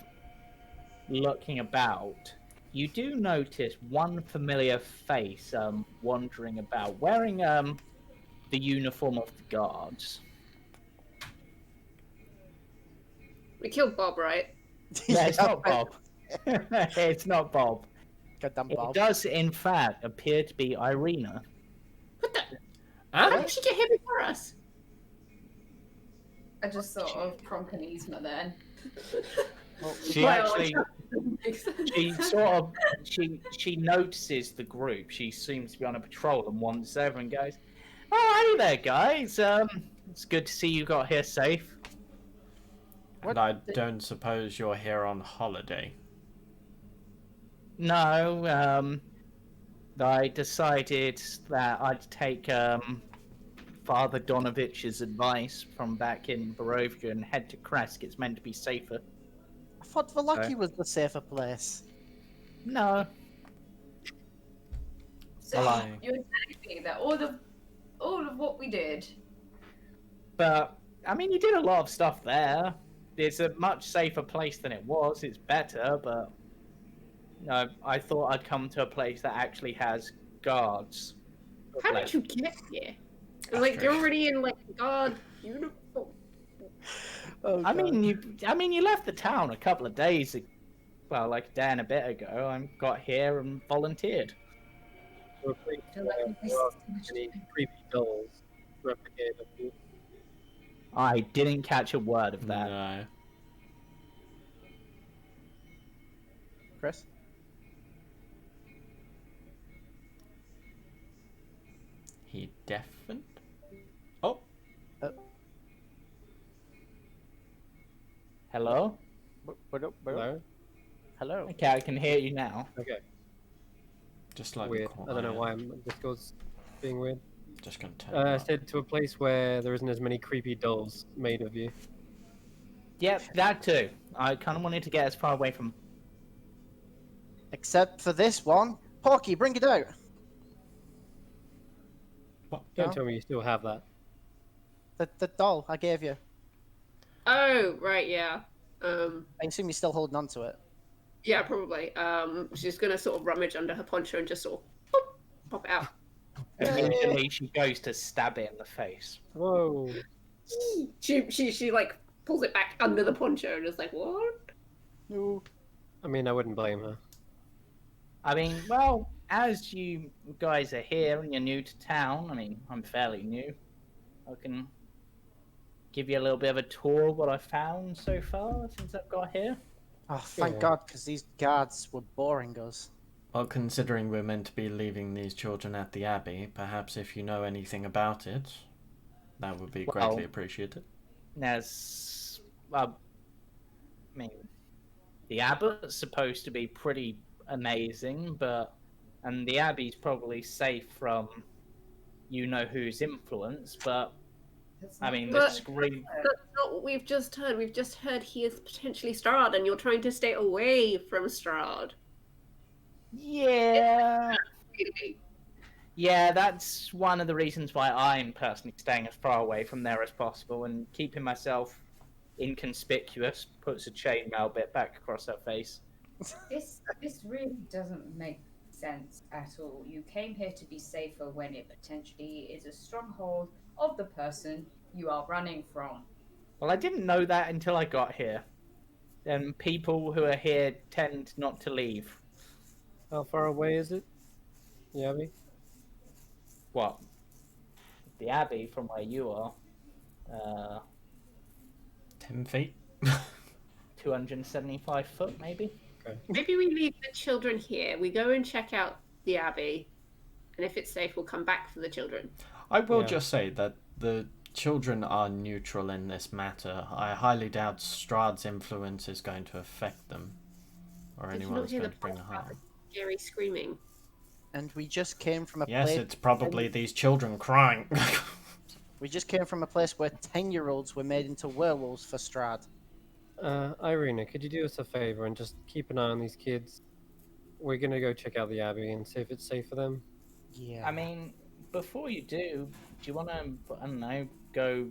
S1: looking about, you do notice one familiar face wandering about, wearing the uniform of the guards.
S7: We killed Bob, right?
S1: Yeah, it's not Bob. It's not Bob.
S3: Goddamn
S1: It
S3: Bob.
S1: does, in fact, appear to be Irina.
S7: What the? How
S6: Huh?
S7: did she get here before us?
S8: I just sort of Kronk and Yzma then.
S1: She
S7: Well,
S1: actually,
S7: makes sense.
S1: she notices the group. She seems to be on a patrol and wanders over and goes, "Oh, hey there, guys. It's good to see you got here safe."
S6: And I don't suppose you're here on holiday.
S1: No, I decided that I'd take Father Donovich's advice from back in Barovia and head to Kresk. It's meant to be safer.
S3: I thought Valaki was the safer place.
S1: No.
S8: So
S6: Well, I-
S8: you're telling me that all of what we did.
S1: But, I mean, you did a lot of stuff there. It's a much safer place than it was. It's better, but no, I thought I'd come to a place that actually has guards.
S7: How did you get here? Like, you're already in, like, guard uniform.
S3: Oh,
S1: I
S3: God.
S1: mean, you left the town a couple of days, well, like a day and a bit ago. I got here and volunteered.
S2: To a place
S8: I feel like
S2: where
S8: we
S2: there aren't
S8: wasted
S2: any
S8: too much
S2: creepy dolls replicated of you.
S1: I didn't catch a word of that.
S6: No.
S3: Chris?
S6: He deafened? Oh,
S1: Hello?
S2: Hello?
S3: Hello.
S1: Okay, I can hear you now.
S2: Okay,
S6: just like
S2: weird.
S6: the
S2: I don't know
S6: quiet.
S2: why Discord's being weird.
S6: Just gonna turn
S2: I
S6: it up.
S2: said to a place where there isn't as many creepy dolls made of you.
S1: Yep, that too. I kind of wanted to get as far away from.
S3: Except for this one. Porky, bring it out.
S2: Don't
S3: No?
S2: tell me you still have that.
S3: The doll I gave you.
S7: Oh, right, yeah.
S3: I assume you're still holding on to it.
S7: Yeah, probably. She's gonna sort of rummage under her poncho and just sort of pop, pop it out.
S1: Immediately, she goes to stab it in the face.
S2: Whoa.
S7: She like pulls it back under the poncho and is like, what?
S3: No.
S2: I mean, I wouldn't blame her.
S1: I mean, well, as you guys are here and you're new to town, I mean, I'm fairly new. I can give you a little bit of a tour of what I found so far since I've got here.
S3: Oh, thank
S2: Yeah.
S3: God, because these guards were boring us.
S6: Well, considering we're meant to be leaving these children at the Abbey, perhaps if you know anything about it, that would be
S1: Well-
S6: greatly appreciated.
S1: There's, well, I mean, the abbot's supposed to be pretty amazing, and the abbey's probably safe from you know whose influence, but
S8: That's
S1: I
S8: not
S1: mean,
S8: good.
S1: the
S7: But-
S1: scream.
S7: That's not what we've just heard. We've just heard he is potentially Strahd, and you're trying to stay away from Strahd.
S1: Yeah. Yeah, that's one of the reasons why I'm personally staying as far away from there as possible and keeping myself inconspicuous. Puts a chainmail bit back across her face.
S8: This really doesn't make sense at all. You came here to be safer when it potentially is a stronghold of the person you are running from.
S1: Well, I didn't know that until I got here. and people who are here tend not to leave.
S2: How far away is it? The Abbey?
S1: What? The Abbey from where you are, uh,
S6: 10 feet.
S1: 275 foot, maybe?
S2: Okay.
S7: Maybe we leave the children here. We go and check out the abbey, and if it's safe, we'll come back for the children.
S6: I will
S2: Yeah.
S6: just say that the children are neutral in this matter. I highly doubt Strahd's influence is going to affect them, or
S7: Did you
S6: anyone
S7: not
S6: is
S7: hear
S6: going
S7: the
S6: to bring
S7: part about
S6: harm.
S7: Scary screaming.
S3: And we just came from a
S6: Yes,
S3: place.
S6: it's probably these children crying.
S3: We just came from a place where 10-year-olds were made into werewolves for Strahd.
S2: Irina, could you do us a favor and just keep an eye on these kids? We're gonna go check out the Abbey and see if it's safe for them.
S3: Yeah.
S1: I mean, before you do you want to, I don't know, go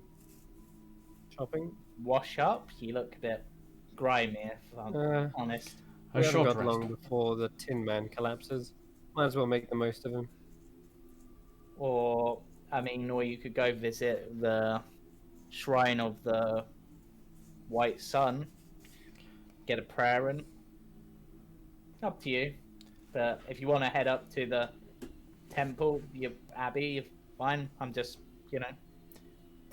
S2: Shopping?
S1: wash up? You look a bit grimy, if I'm
S2: Uh,
S1: honest.
S6: A
S2: we haven't
S6: short
S2: got
S6: rest.
S2: long before the Tin Man collapses. Might as well make the most of him.
S1: Or, or you could go visit the shrine of the White Sun, get a prayer in. Up to you. But if you want to head up to the temple, your abbey, you're fine. I'm just,
S4: Can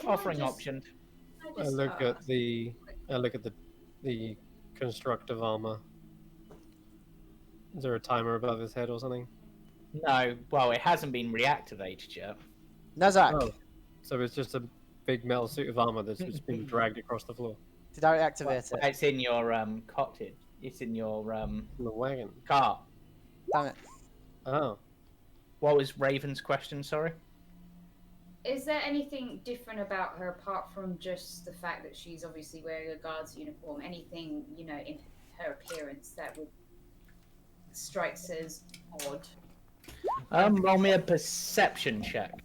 S1: offering
S4: I just,
S1: options.
S2: I look at the the constructive armor. Is there a timer above his head or something?
S1: No, well, it hasn't been reactivated yet.
S3: Nazak,
S2: Oh, so it's just a big metal suit of armor that's just been dragged across the floor
S3: did I activate it?
S1: It's in your cottage. It's in your
S2: in the wagon.
S1: car.
S3: Damn it.
S2: Oh,
S1: What was Raven's question? Sorry.
S8: Is there anything different about her apart from just the fact that she's obviously wearing a guard's uniform? Anything, in her appearance that would strikes as odd?
S1: Roll me a perception check.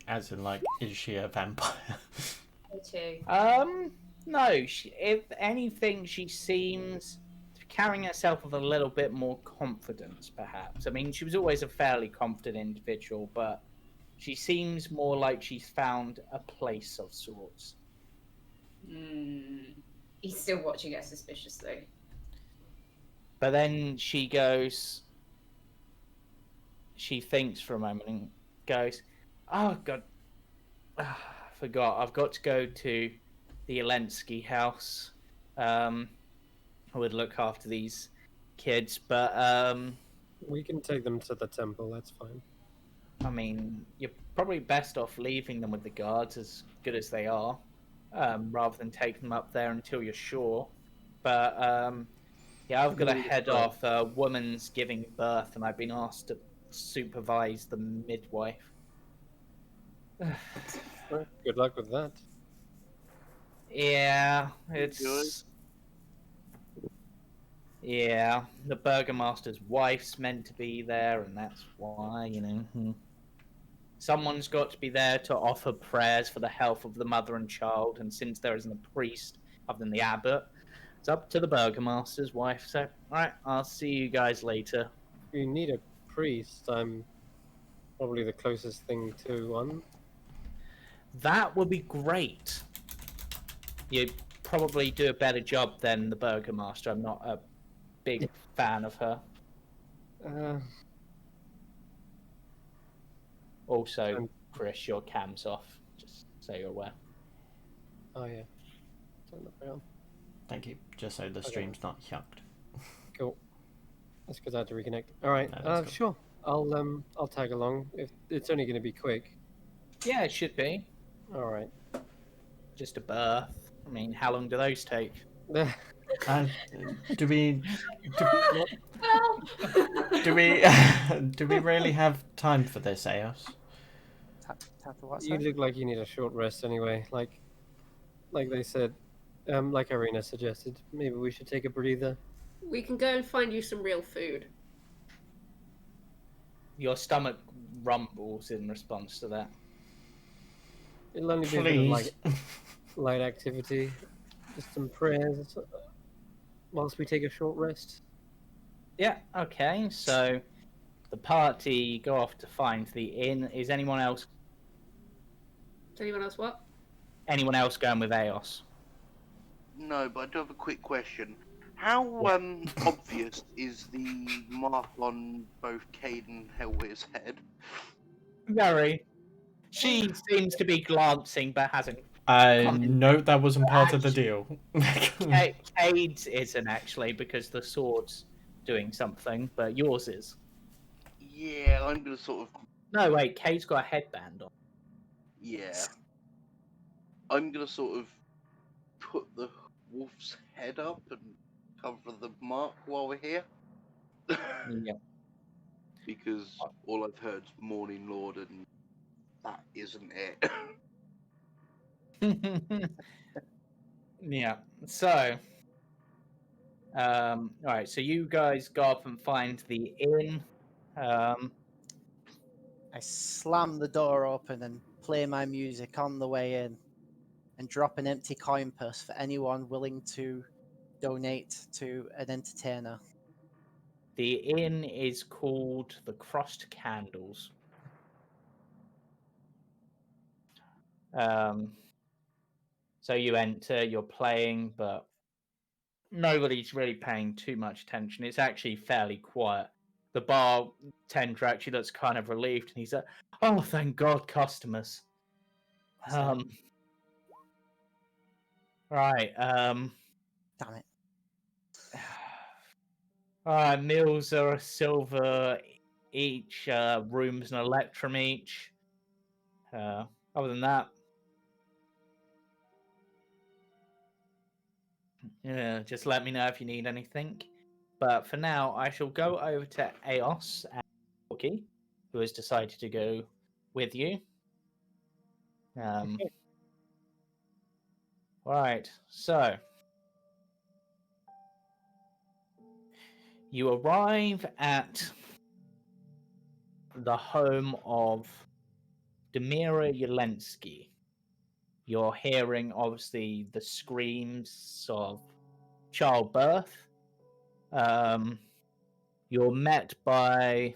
S6: As in, like, is she a vampire?
S8: Me too.
S1: No. If anything, she seems to be carrying herself with a little bit more confidence, perhaps. I mean, she was always a fairly confident individual, but she seems more like she's found a place of sorts.
S8: He's still watching her suspiciously.
S1: But then she goes. She thinks for a moment and goes, "Oh God, I forgot. I've got to go to the Elensky house. I would look after these kids, but
S2: we can take them to the temple. That's fine.
S1: I mean, you're probably best off leaving them with the guards, as good as they are, rather than taking them up there until you're sure. But yeah, I've got to head off. A woman's giving birth, and I've been asked to supervise the midwife."
S2: Well, good luck with that.
S1: Yeah, it's. Yeah, the burgomaster's wife's meant to be there, and that's why, Someone's got to be there to offer prayers for the health of the mother and child, and since there isn't a priest other than the abbot, it's up to the burgomaster's wife. So, alright, I'll see you guys later.
S2: If you need a priest, I'm probably the closest thing to one.
S1: That would be great. You'd probably do a better job than the burgomaster. I'm not a big fan of her. Also, Chris, your cam's off, just so you're aware.
S2: Oh yeah. Turn that back on.
S6: Thank you. Just so the stream's not yucked.
S2: Cool. That's because I had to reconnect. All right.
S6: No, that's
S2: Sure. I'll tag along. If it's only going to be quick.
S1: Yeah, it should be.
S2: All right.
S1: Just a birth. I mean, how long do those take?
S6: Do we
S8: Well,
S6: do we really have time for this, Eos?
S3: Tap for what,
S2: You
S3: sorry?
S2: look like you need a short rest anyway. Like they said, like Irina suggested, maybe we should take a breather.
S7: We can go and find you some real food.
S1: Your stomach rumbles in response to that.
S2: It'll only be a bit of
S6: Please.
S2: light activity, just some prayers, whilst we take a short rest.
S1: Yeah, okay, so the party go off to find the inn. Is anyone else
S7: Does anyone else what?
S1: going with Eos?
S5: No, but I do have a quick question. How obvious is the mark on both Cade and Hellweir's head?
S1: Very. She seems to be glancing, but hasn't.
S6: No, that wasn't part of the deal.
S1: Cade's isn't actually because the sword's doing something, but yours is.
S5: Yeah, I'm gonna sort of.
S1: No, wait. Cade's got a headband on.
S5: Yeah. I'm gonna sort of put the wolf's head up and cover the mark while we're here.
S1: Yeah.
S5: Because all I've heard is Morning Lord, and that isn't it.
S1: Yeah. So, all right. So you guys go up and find the inn.
S3: I slam the door open and play my music on the way in and drop an empty coin purse for anyone willing to donate to an entertainer.
S1: The inn is called the Crossed Candles. So you enter, you're playing, but nobody's really paying too much attention. It's actually fairly quiet. The bartender actually looks kind of relieved, and he's like, "Oh, thank God, customers." Right.
S3: Damn it.
S1: Meals are a silver each. Rooms an electrum each. Other than that, yeah, just let me know if you need anything. But for now, I shall go over to Eos and Corky, who has decided to go with you. Right, so you arrive at the home of Demira Yelensky. You're hearing, obviously, the screams of childbirth. You're met by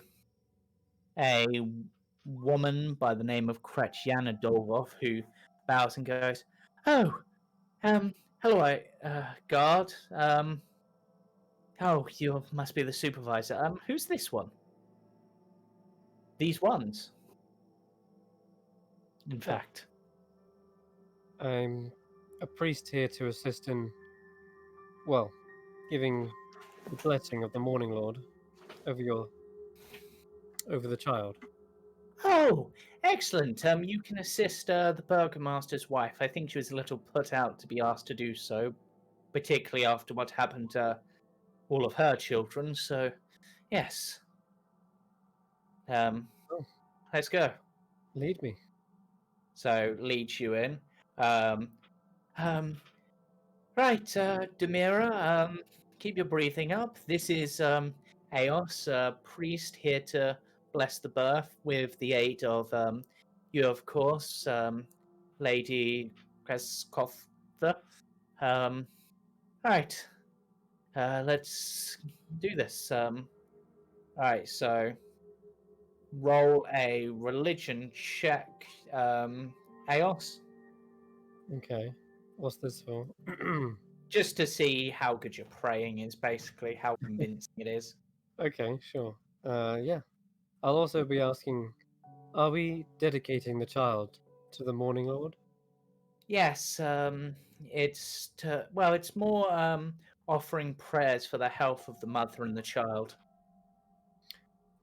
S1: a woman by the name of Kretjana Dolgov, who bows and goes, "Oh, hello, guard. Oh, you must be the supervisor. Who's this one? These ones, in fact."
S2: I'm a priest here to assist in, well, giving the blessing of the Morning Lord over the child.
S1: Oh, excellent. You can assist the burgomaster's wife. I think she was a little put out to be asked to do so, particularly after what happened to all of her children. So, yes.
S2: Oh.
S1: Let's go.
S2: Lead me.
S1: So leads you in. Right, Demira. Keep your breathing up. This is Eos, priest here to bless the birth with the aid of you, of course, Lady Kreskova. Right. Let's do this. Alright, so roll a religion check, Eos,
S2: Okay. What's this for?
S1: just to see how good your praying is, basically, how convincing it is.
S2: Okay, sure. Yeah. I'll also be asking, are we dedicating the child to the Morning Lord?
S1: Yes, it's more offering prayers for the health of the mother and the child.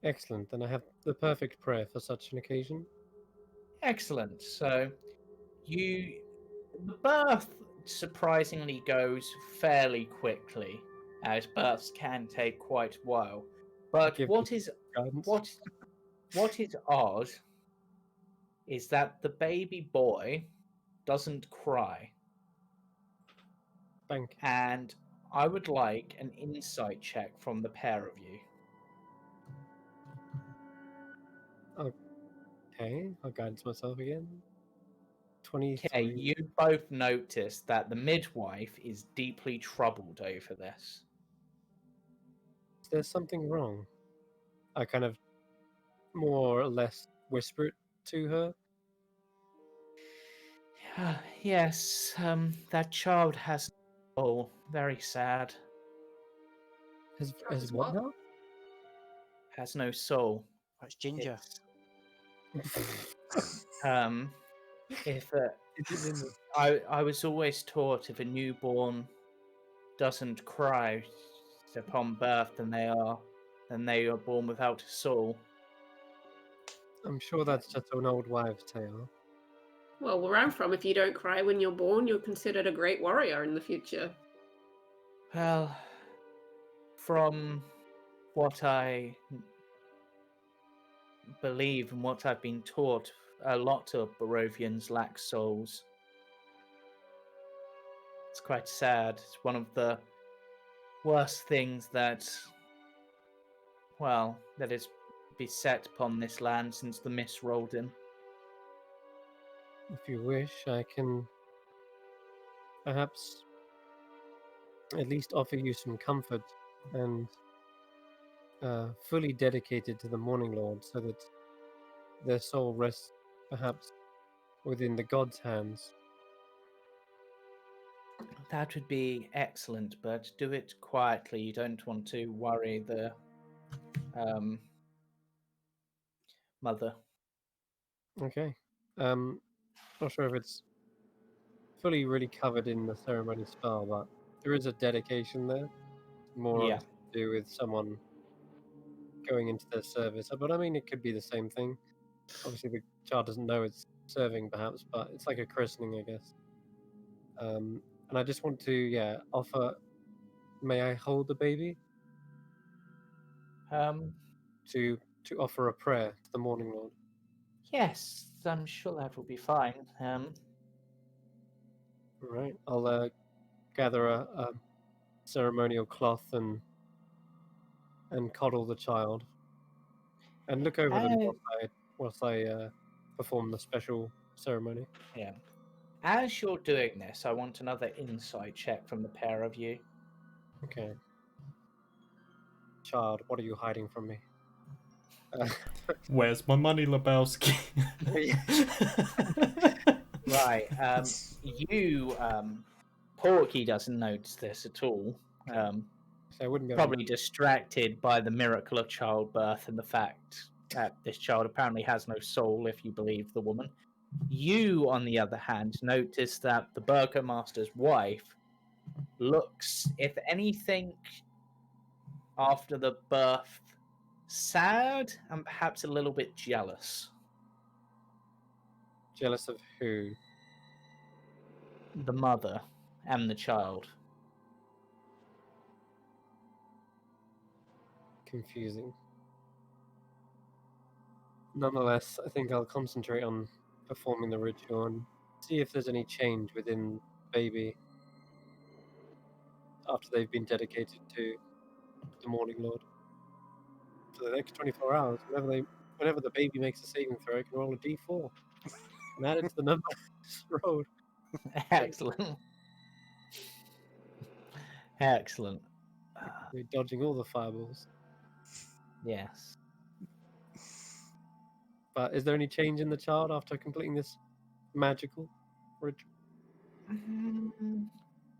S2: Excellent. Then I have the perfect prayer for such an occasion.
S1: Excellent. So the birth surprisingly goes fairly quickly, as births can take quite a while. But
S2: Give
S1: what
S2: me
S1: is
S2: guidance.
S1: what is odd is that the baby boy doesn't cry.
S2: Thank you.
S1: And I would like an insight check from the pair of you.
S2: Okay, I'll guidance myself again. 23.
S1: Okay, you both notice that the midwife is deeply troubled over this.
S2: Is there something wrong? I kind of more or less whisper it to her.
S1: Yes, that child has Oh, very sad.
S2: Has what now?
S1: Has no soul.
S3: That's Ginger.
S1: It's, um, if
S2: It is in the...
S1: I was always taught if a newborn doesn't cry upon birth, then they are born without a soul.
S2: I'm sure that's just an old wives' tale.
S7: Well, where I'm from, if you don't cry when you're born, you're considered a great warrior in the future.
S1: Well, from what I believe and what I've been taught, a lot of Barovians lack souls. It's quite sad. It's one of the worst things that, well, that is beset upon this land since the mist rolled in.
S2: If you wish, I can perhaps at least offer you some comfort and fully dedicated to the Morning Lord so that their soul rests perhaps within the god's hands.
S1: That would be excellent, but do it quietly. You don't want to worry the mother.
S2: Okay. Not sure if it's fully really covered in the ceremony spell, but there is a dedication there. More
S1: Yeah.
S2: obviously to do with someone going into their service. But I mean, it could be the same thing. Obviously, the child doesn't know it's serving, perhaps, but it's like a christening, I guess. And I just want to, offer. May I hold the baby
S1: Um,
S2: to offer a prayer to the Morning Lord?
S1: yes, I'm sure that will be fine.
S2: All right. I'll gather a ceremonial cloth and coddle the child, and look over them whilst I perform the special ceremony.
S1: Yeah. As you're doing this, I want another insight check from the pair of you.
S2: Okay. Child, what are you hiding from me?
S6: Where's my money, Lebowski?
S1: Right. You, Porky doesn't notice this at all.
S2: So I wouldn't be able
S1: Probably distracted by the miracle of childbirth and the fact that this child apparently has no soul, if you believe the woman. You, on the other hand, notice that the burgomaster's wife looks, if anything, after the birth, sad and perhaps a little bit jealous.
S2: jealous of who?
S1: The mother and the child.
S2: Confusing. Nonetheless, I think I'll concentrate on performing the ritual and see if there's any change within baby after they've been dedicated to the Morning Lord. For the next 24 hours, whenever the baby makes a saving throw, I can roll a d4 and add it to the number rolled.
S1: Excellent. Excellent.
S2: We're dodging all the fireballs.
S1: Yes.
S2: But is there any change in the child after completing this magical ritual?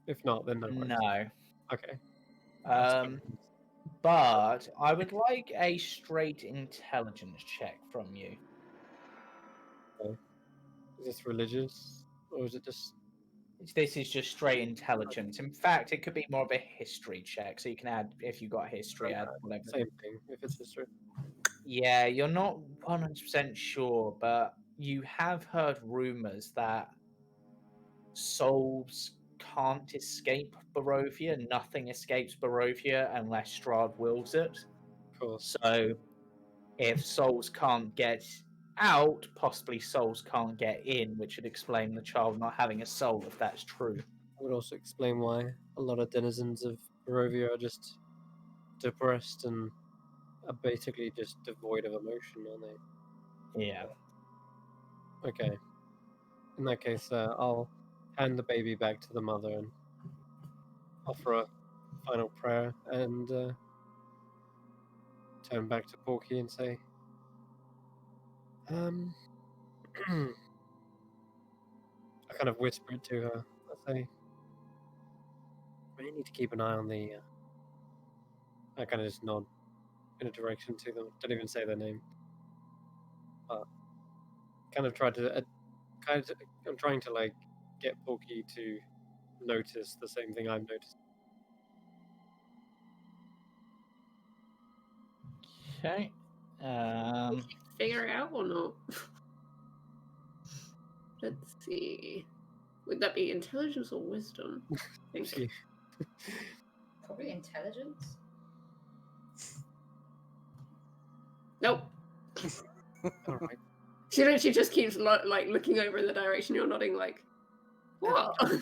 S2: If not, then no worries.
S1: No.
S2: Okay. That's
S1: Um,
S2: fine.
S1: but I would like a straight intelligence check from you.
S2: Is this religious, or is it just...
S1: This is just straight intelligence. In fact, it could be more of a history check, so you can add, if you got history, add whatever.
S2: Same thing, if it's history.
S1: Yeah, you're not 100% sure, but you have heard rumors that souls can't escape Barovia. Nothing escapes Barovia unless Strahd wills it.
S2: Of course.
S1: So if souls can't get out, possibly souls can't get in, which would explain the child not having a soul if that's true.
S2: It would also explain why a lot of denizens of Barovia are just depressed and are basically just devoid of emotion, aren't they?
S1: Yeah.
S2: Okay. In that case, I'll hand the baby back to the mother and offer a final prayer and turn back to Porky and say, I kind of whisper it to her. I say, I need to keep an eye on the. I kind of just nod in a direction to them. Don't even say their name. But kind of try to. I'm trying to like get Porky to notice the same thing I've noticed.
S1: Okay.
S7: Figure it out or not? Let's see. Would that be intelligence or wisdom? I think.
S2: See.
S8: Probably intelligence.
S7: Nope.
S2: All right.
S7: She just keeps like looking over in the direction you're nodding, like, what?
S2: I'll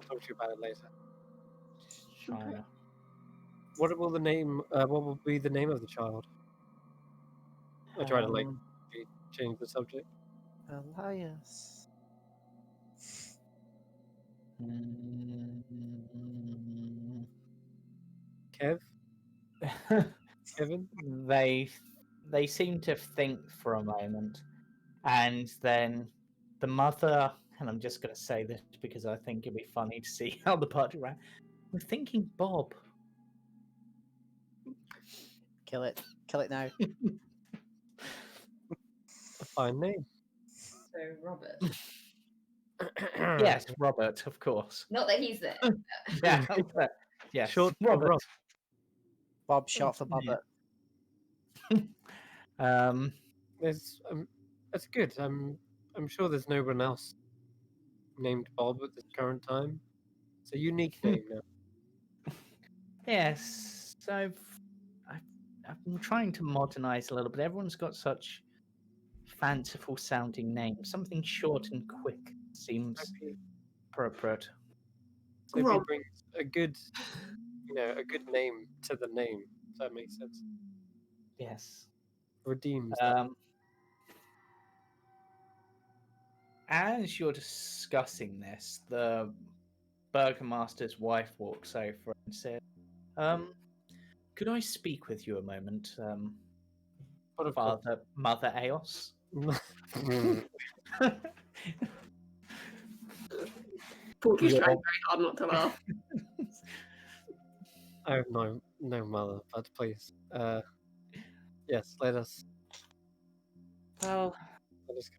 S2: talk to you about it later.
S1: China.
S2: What will the name? What will be the name of the child? I try to like change the subject.
S3: Elias.
S2: Kev? Kevin?
S1: They seem to think for a moment, and then the mother, and I'm just going to say this because I think it'd be funny to see how the party ran. We're thinking Bob.
S3: Kill it. Kill it now.
S2: A fine name.
S8: So Robert.
S1: Yes, Robert, of course.
S8: Not that he's there.
S1: Yeah, yes,
S2: Short for
S1: Robert.
S2: Rob.
S3: Bob, short for
S1: Yeah.
S3: Bobbert.
S2: There's that's good. I'm sure there's no one else named Bob at this current time. It's a unique name now.
S1: Yes, I've I'm trying to modernize a little bit. Everyone's got such fanciful sounding names. Something short and quick seems appropriate.
S2: Sophie
S7: Rob.
S2: brings a good, a good name to the name. If that makes sense.
S1: Yes.
S2: Redeems that.
S1: As you're discussing this, the Burgomaster's wife walks over and says, could I speak with you a moment,
S2: But of course.
S1: Mother Eos?
S7: Porky's
S1: Yeah.
S7: trying very hard not to laugh.
S2: I have no mother, but please, yes, let us
S1: Well,
S2: converse.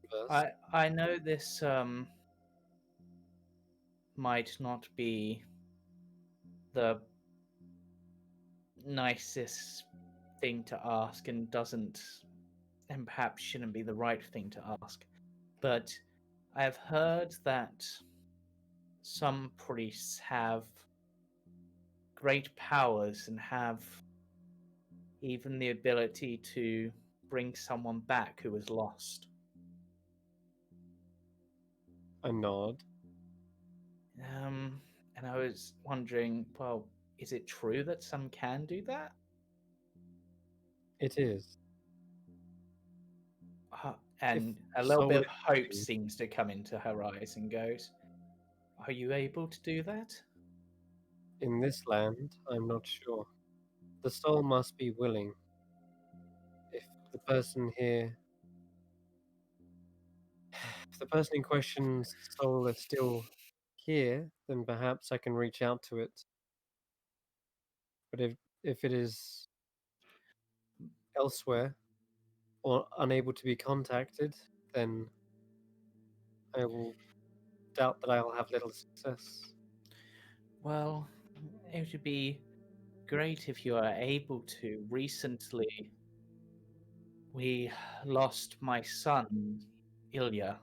S1: I know this might not be the nicest thing to ask and perhaps shouldn't be the right thing to ask, but I have heard that some priests have great powers and have even the ability to bring someone back who was lost.
S2: I nod.
S1: And I was wondering, well, is it true that some can do that?
S2: It is.
S1: And
S2: If
S1: a little bit of
S2: soul
S1: hope
S2: is-
S1: seems to come into her eyes and goes, are you able to do that?
S2: In this land, I'm not sure. The soul must be willing. If the person in question's soul is still here, then perhaps I can reach out to it. But if it is elsewhere or unable to be contacted, then I will doubt that I'll have little success.
S1: Well, it would be great if you are able to. Recently, we lost my son, Ilya,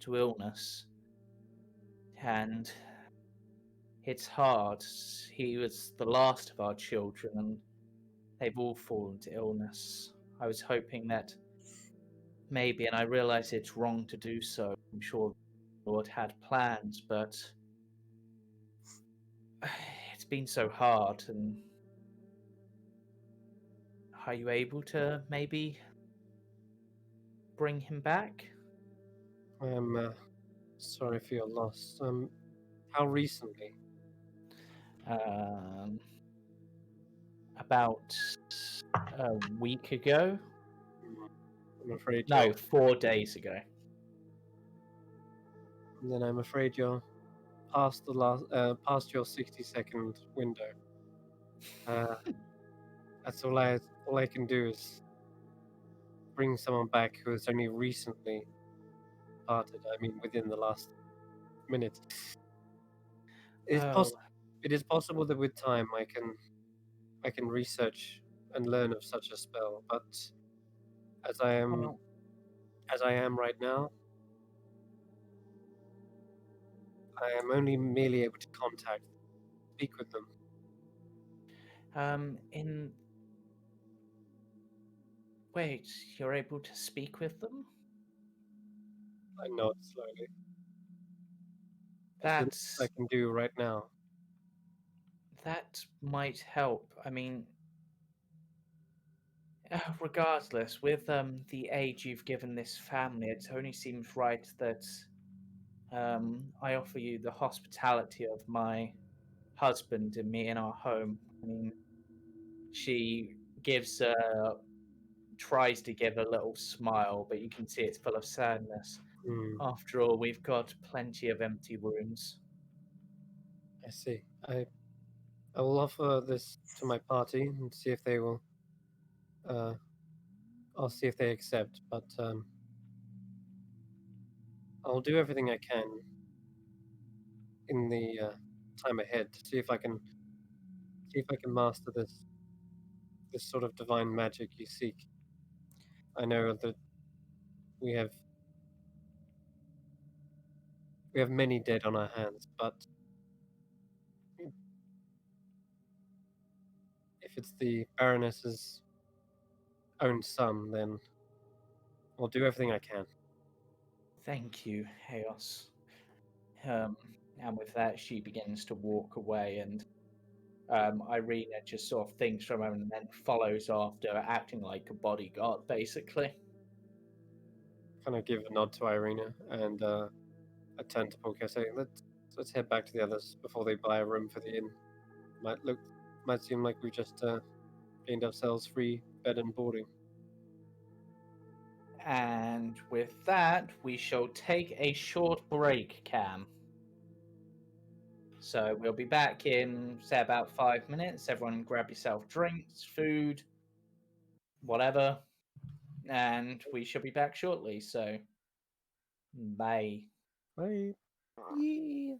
S1: to illness. And it's hard. He was the last of our children, and they've all fallen to illness. I was hoping that maybe, and I realize it's wrong to do so, I'm sure the Lord had plans, but it's been so hard. And are you able to maybe bring him back?
S2: I'm sorry for your loss. How recently?
S1: About a week ago.
S2: I'm afraid.
S1: No, 4 days ago.
S2: Then I'm afraid your past past your 60-second window. That's all I can do is bring someone back who has only recently parted. I mean, within the last minute.
S1: Oh,
S2: It is possible that with time I can research and learn of such a spell, but as I am
S1: well,
S2: as I am right now, I am only merely able to speak with them.
S1: in wait, you're able to speak with them?
S2: I nod slowly. It's the least I
S1: That's
S2: can do right now.
S1: that might help. I mean, regardless, with the aid you've given this family, it only seems right that I offer you the hospitality of my husband and me in our home. I mean, she gives tries to give a little smile, but you can see it's full of sadness.
S2: Hmm,
S1: After all, we've got plenty of empty rooms.
S2: I see. I will offer this to my party and see if they will. I'll see if they accept, but I'll do everything I can in the time ahead to see if I can master this sort of divine magic you seek. I know that we have many dead on our hands, but if it's the Baroness's own son, then I'll do everything I can.
S1: Thank you, Eos. Um, and with that, she begins to walk away, and Irina just sort of thinks for a moment and then follows after, acting like a bodyguard, basically.
S2: Kind of give a nod to Irina and I turn to Polka saying, let's head back to the others before they buy a room for the inn. Might seem like we just gained ourselves free bed and boarding.
S1: And with that, we shall take a short break, Cam. So we'll be back in, say, about 5 minutes. Everyone grab yourself drinks, food, whatever. And we shall be back shortly. So, bye.
S2: Bye.
S3: Yeah.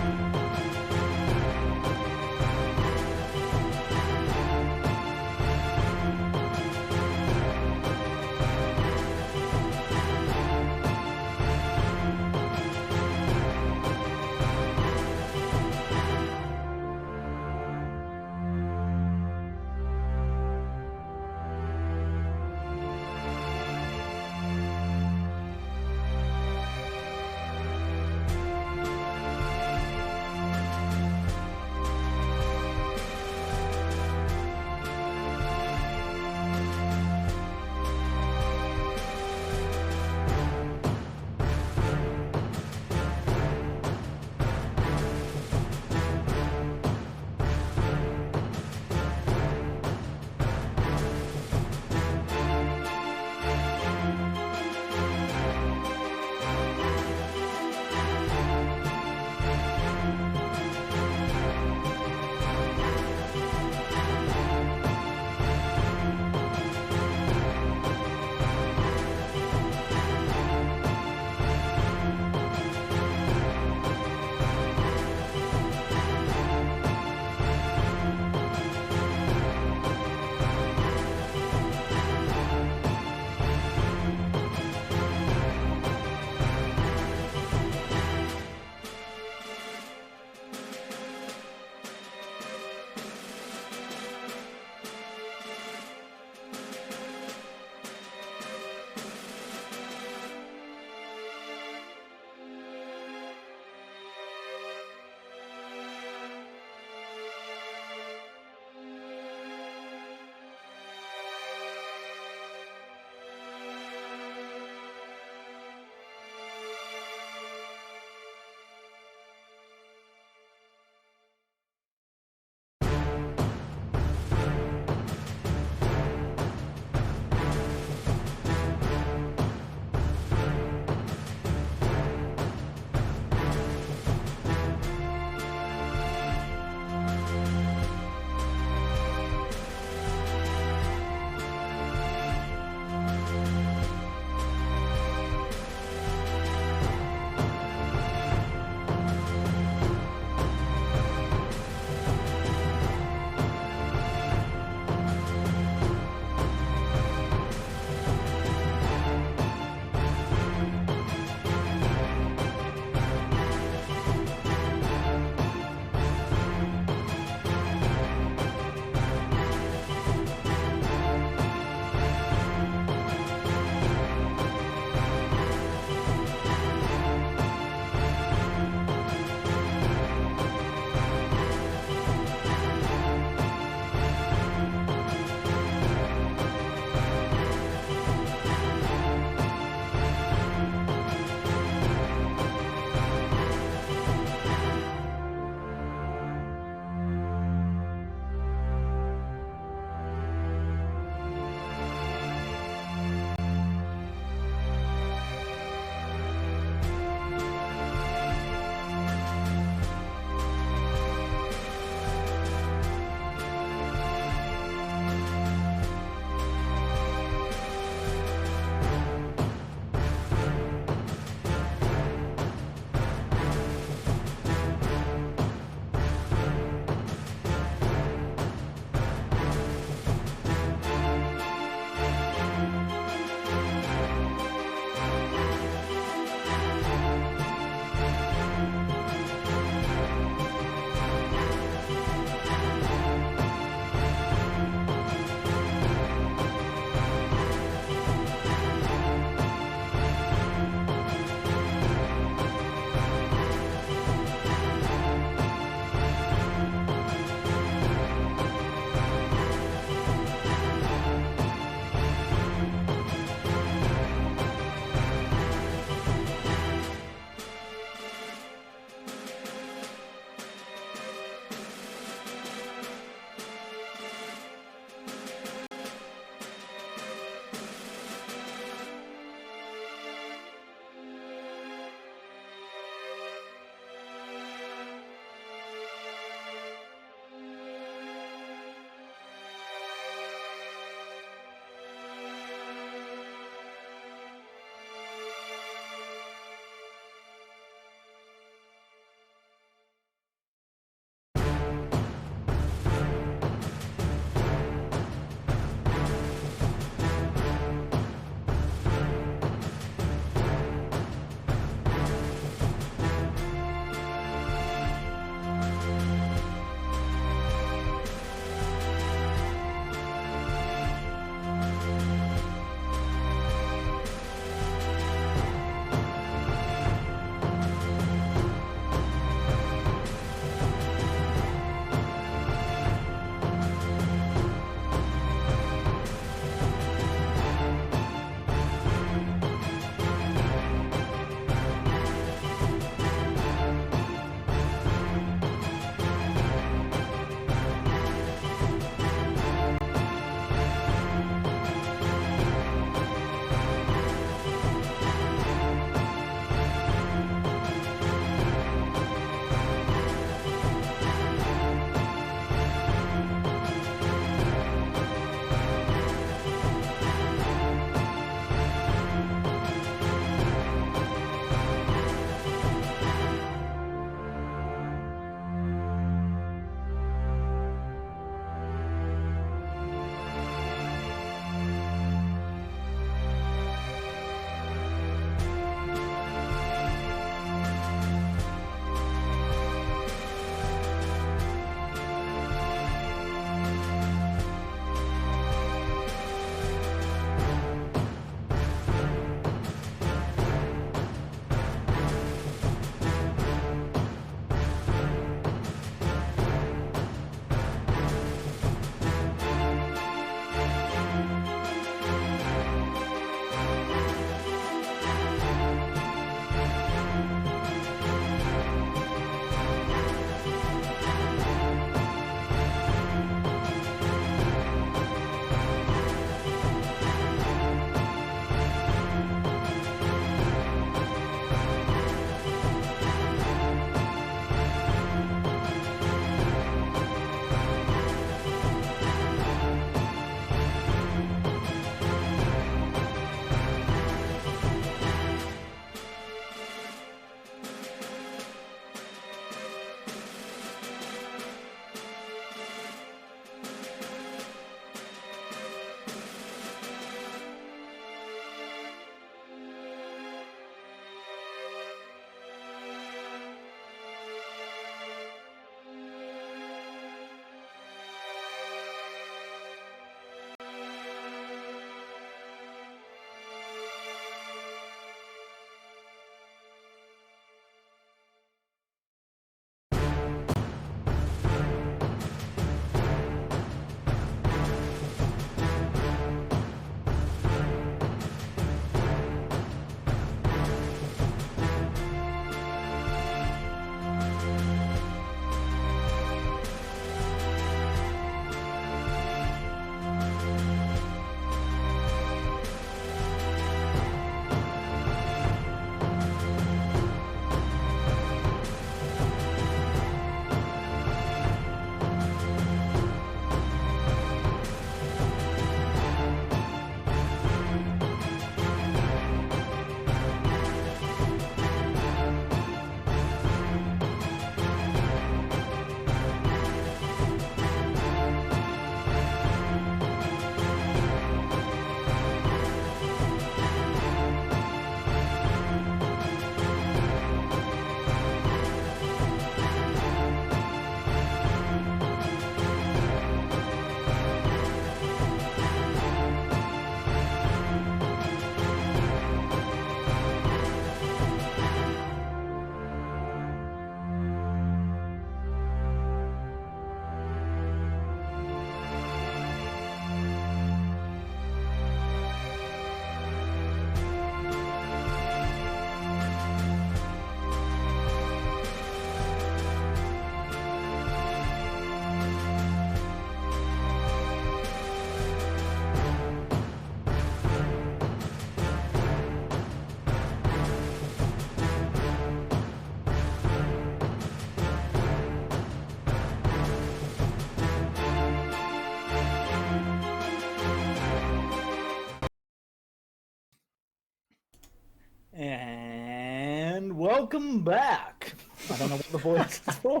S1: welcome back. I don't know what the voice is for.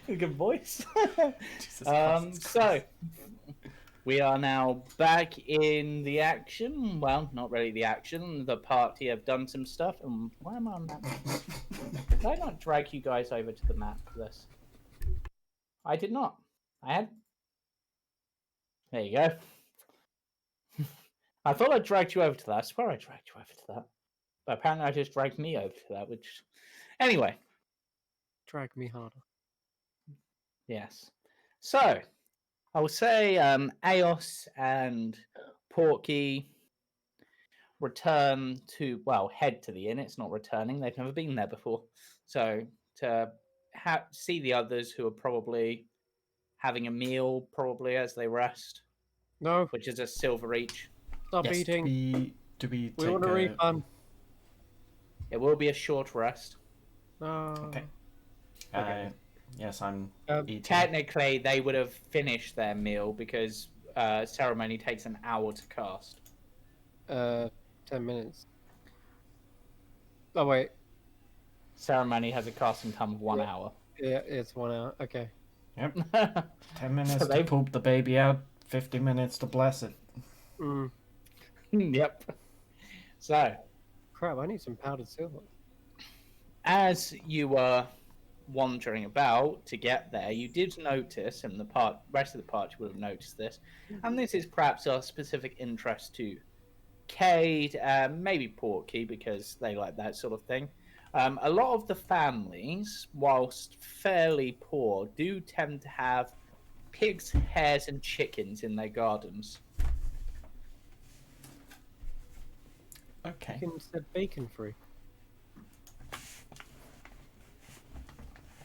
S1: Good voice.
S6: Jesus Christ.
S1: So we are now back in the action. Well, not really the action. The party have done some stuff. And why am I on that? Did I not drag you guys over to the map for this? I did not. I had. There you go. I thought I dragged you over to that. I swear I dragged you over to that. But apparently I just dragged me over to that, which... Anyway.
S2: Drag me harder.
S1: Yes. So, I will say Aos and Porky return to... Well, head to the inn. It's not returning. They've never been there before. So, to see the others who are probably having a meal, probably, as they rest.
S2: No,
S1: Which is a silver each.
S2: stop
S6: Yes,
S2: eating.
S6: do we
S2: We
S6: take
S2: want a refund.
S1: It will be a short rest.
S2: No.
S6: Okay.
S2: Okay.
S6: Yes, I'm eating.
S1: Technically, they would have finished their meal because ceremony takes an hour to cast.
S2: 10 minutes. Oh, wait.
S1: Ceremony has a casting time of 1 hour.
S2: Yeah, it's 1 hour. Okay.
S6: Yep. 10 minutes
S1: So
S6: to
S1: they-
S6: poop the baby out, 50 minutes to bless it.
S2: Mm.
S1: Yep. So,
S2: Crap, I need some powdered silver.
S1: as you were wandering about to get there, you did notice, and the rest of the party would have noticed this, and this is perhaps of specific interest to Cade, maybe Porky, because they like that sort of thing. A lot of the families, whilst fairly poor, do tend to have pigs, hares, and chickens in their gardens.
S6: Okay.
S2: You can set bacon free.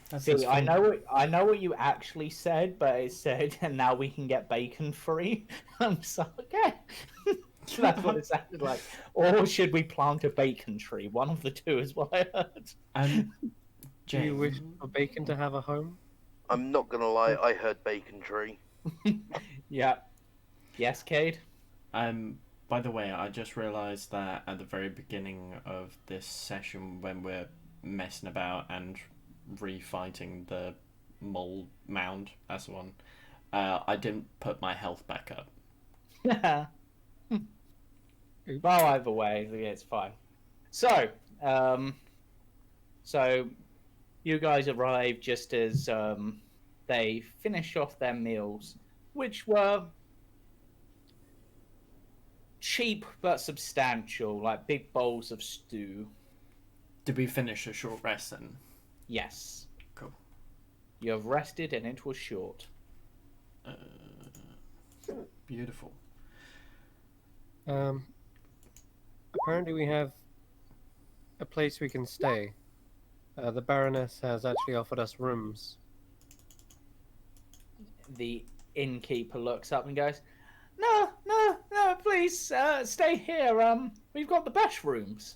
S6: That's
S1: See,
S6: just
S1: I
S6: fun.
S1: know what you actually said, but it said, and now we can get bacon free. I'm so okay. That's what it sounded like. Or should we plant a bacon tree? One of the two is what I heard.
S2: Do you wish
S6: Jane,
S2: for bacon to have a home?
S5: I'm not gonna lie, I heard bacon tree.
S1: Yeah. Yes, Cade?
S6: by the way, I just realised that at the very beginning of this session, when we're messing about and refighting the mole mound, that's the one, I didn't put my health back up.
S1: Well, either way, it's fine. So, you guys arrive just as they finish off their meals, which were cheap but substantial, like big bowls of stew.
S6: Did we finish a short rest then?
S1: Yes.
S6: Cool.
S1: You have rested and it was short.
S6: Beautiful.
S2: Apparently we have a place we can stay. The Baroness has actually offered us rooms.
S1: The innkeeper looks up and goes, No, please, stay here. We've got the best rooms.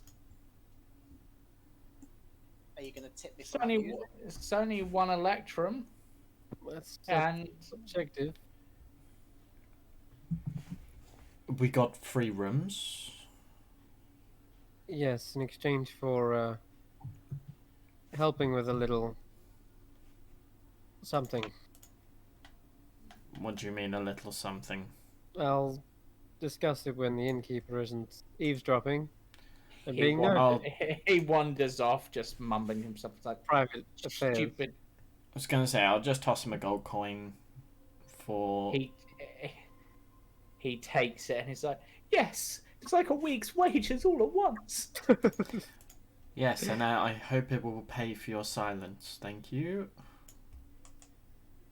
S3: Are you going to tip me
S1: It's
S3: for
S1: only, it's only one electrum,
S2: That's
S1: and
S2: subjective.
S6: We got 3 rooms.
S2: Yes, in exchange for helping with a little something.
S6: What do you mean, a little something?
S2: I'll discuss it when the innkeeper isn't eavesdropping. And
S1: he,
S2: being
S1: wanders,
S2: no
S1: he wanders off, just mumbling to himself. It's like,
S2: private affairs.
S1: stupid.
S6: I was gonna say, I'll just toss him a gold coin for...
S1: He takes it and he's like, yes, it's like a week's wages all at once.
S6: Yes, and I hope it will pay for your silence. Thank you.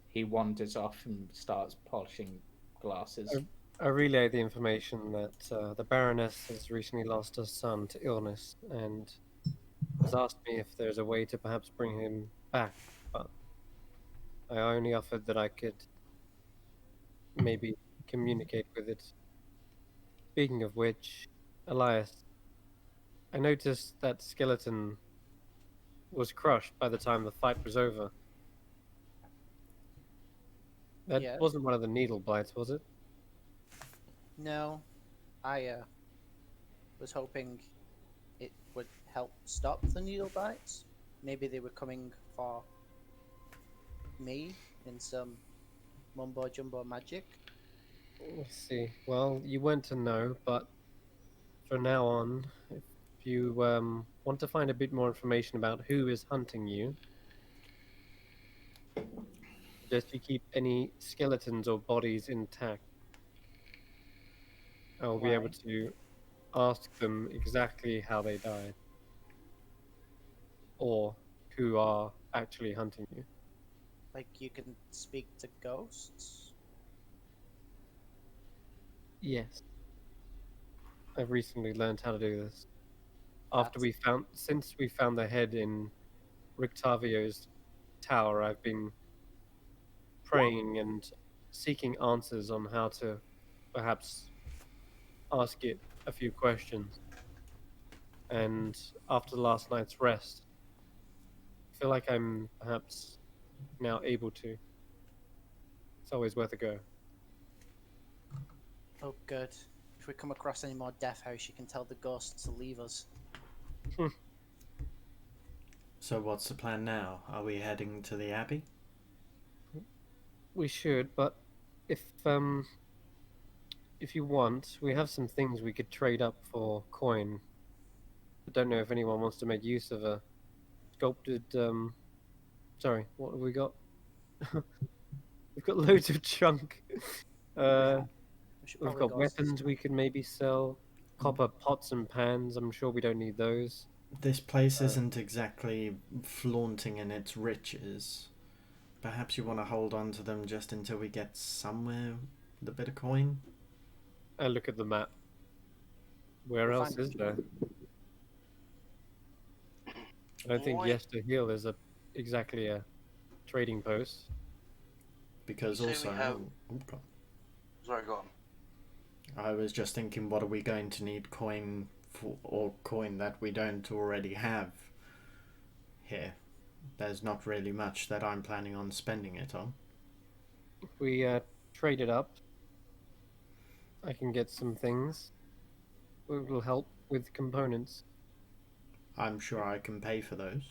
S1: He wanders off and starts polishing glasses.
S2: I relay the information that the Baroness has recently lost her son to illness and has asked me if there's a way to perhaps bring him back, but I only offered that I could maybe communicate with it. Speaking of which, Elias, I noticed that skeleton was crushed by the time the fight was over. That
S3: Yes.
S2: wasn't one of the needle blights, was it?
S3: No, I was hoping it would help stop the needle bites. Maybe they were coming for me in some mumbo jumbo magic.
S2: Let's see. Well, you weren't to know, but from now on, if you want to find a bit more information about who is hunting you, suggest you keep any skeletons or bodies intact. I'll be able
S3: Why?
S2: to ask them exactly how they died, or who are actually hunting you.
S3: Like you can speak to ghosts.
S2: Yes, I've recently learned how to do this.
S3: That's
S2: Since we found the head in Rictavio's tower, I've been praying and seeking answers on how to perhaps ask it a few questions. And after last night's rest, I feel like I'm perhaps now able to. It's always worth a go.
S3: oh good. If we come across any more Death House, you can tell the ghosts to leave us.
S6: So what's the plan now? Are we heading to the Abbey?
S2: We should, but if if you want, we have some things we could trade up for coin. I don't know if anyone wants to make use of a sculpted. Sorry, what have we got? We've got loads of junk.
S3: We should
S2: We've
S3: probably
S2: got
S3: go.
S2: weapons we can maybe sell. Copper pots and pans. I'm sure we don't need those.
S6: This place isn't exactly flaunting in its riches. Perhaps you want to hold on to them just until we get somewhere with a bit of coin?
S2: I look at the map. Where
S3: We'll
S2: else
S3: find
S2: is there? I don't think
S5: Why-
S2: Yester Hill is exactly a trading post.
S6: Because
S5: You say
S6: also...
S5: we have-
S6: Oh, God.
S5: Sorry, go on.
S6: I was just thinking, what are we going to need coin for, or coin that we don't already have here? There's not really much that I'm planning on spending it on.
S2: If we trade it up, I can get some things. It will help with components.
S6: I'm sure I can pay for those.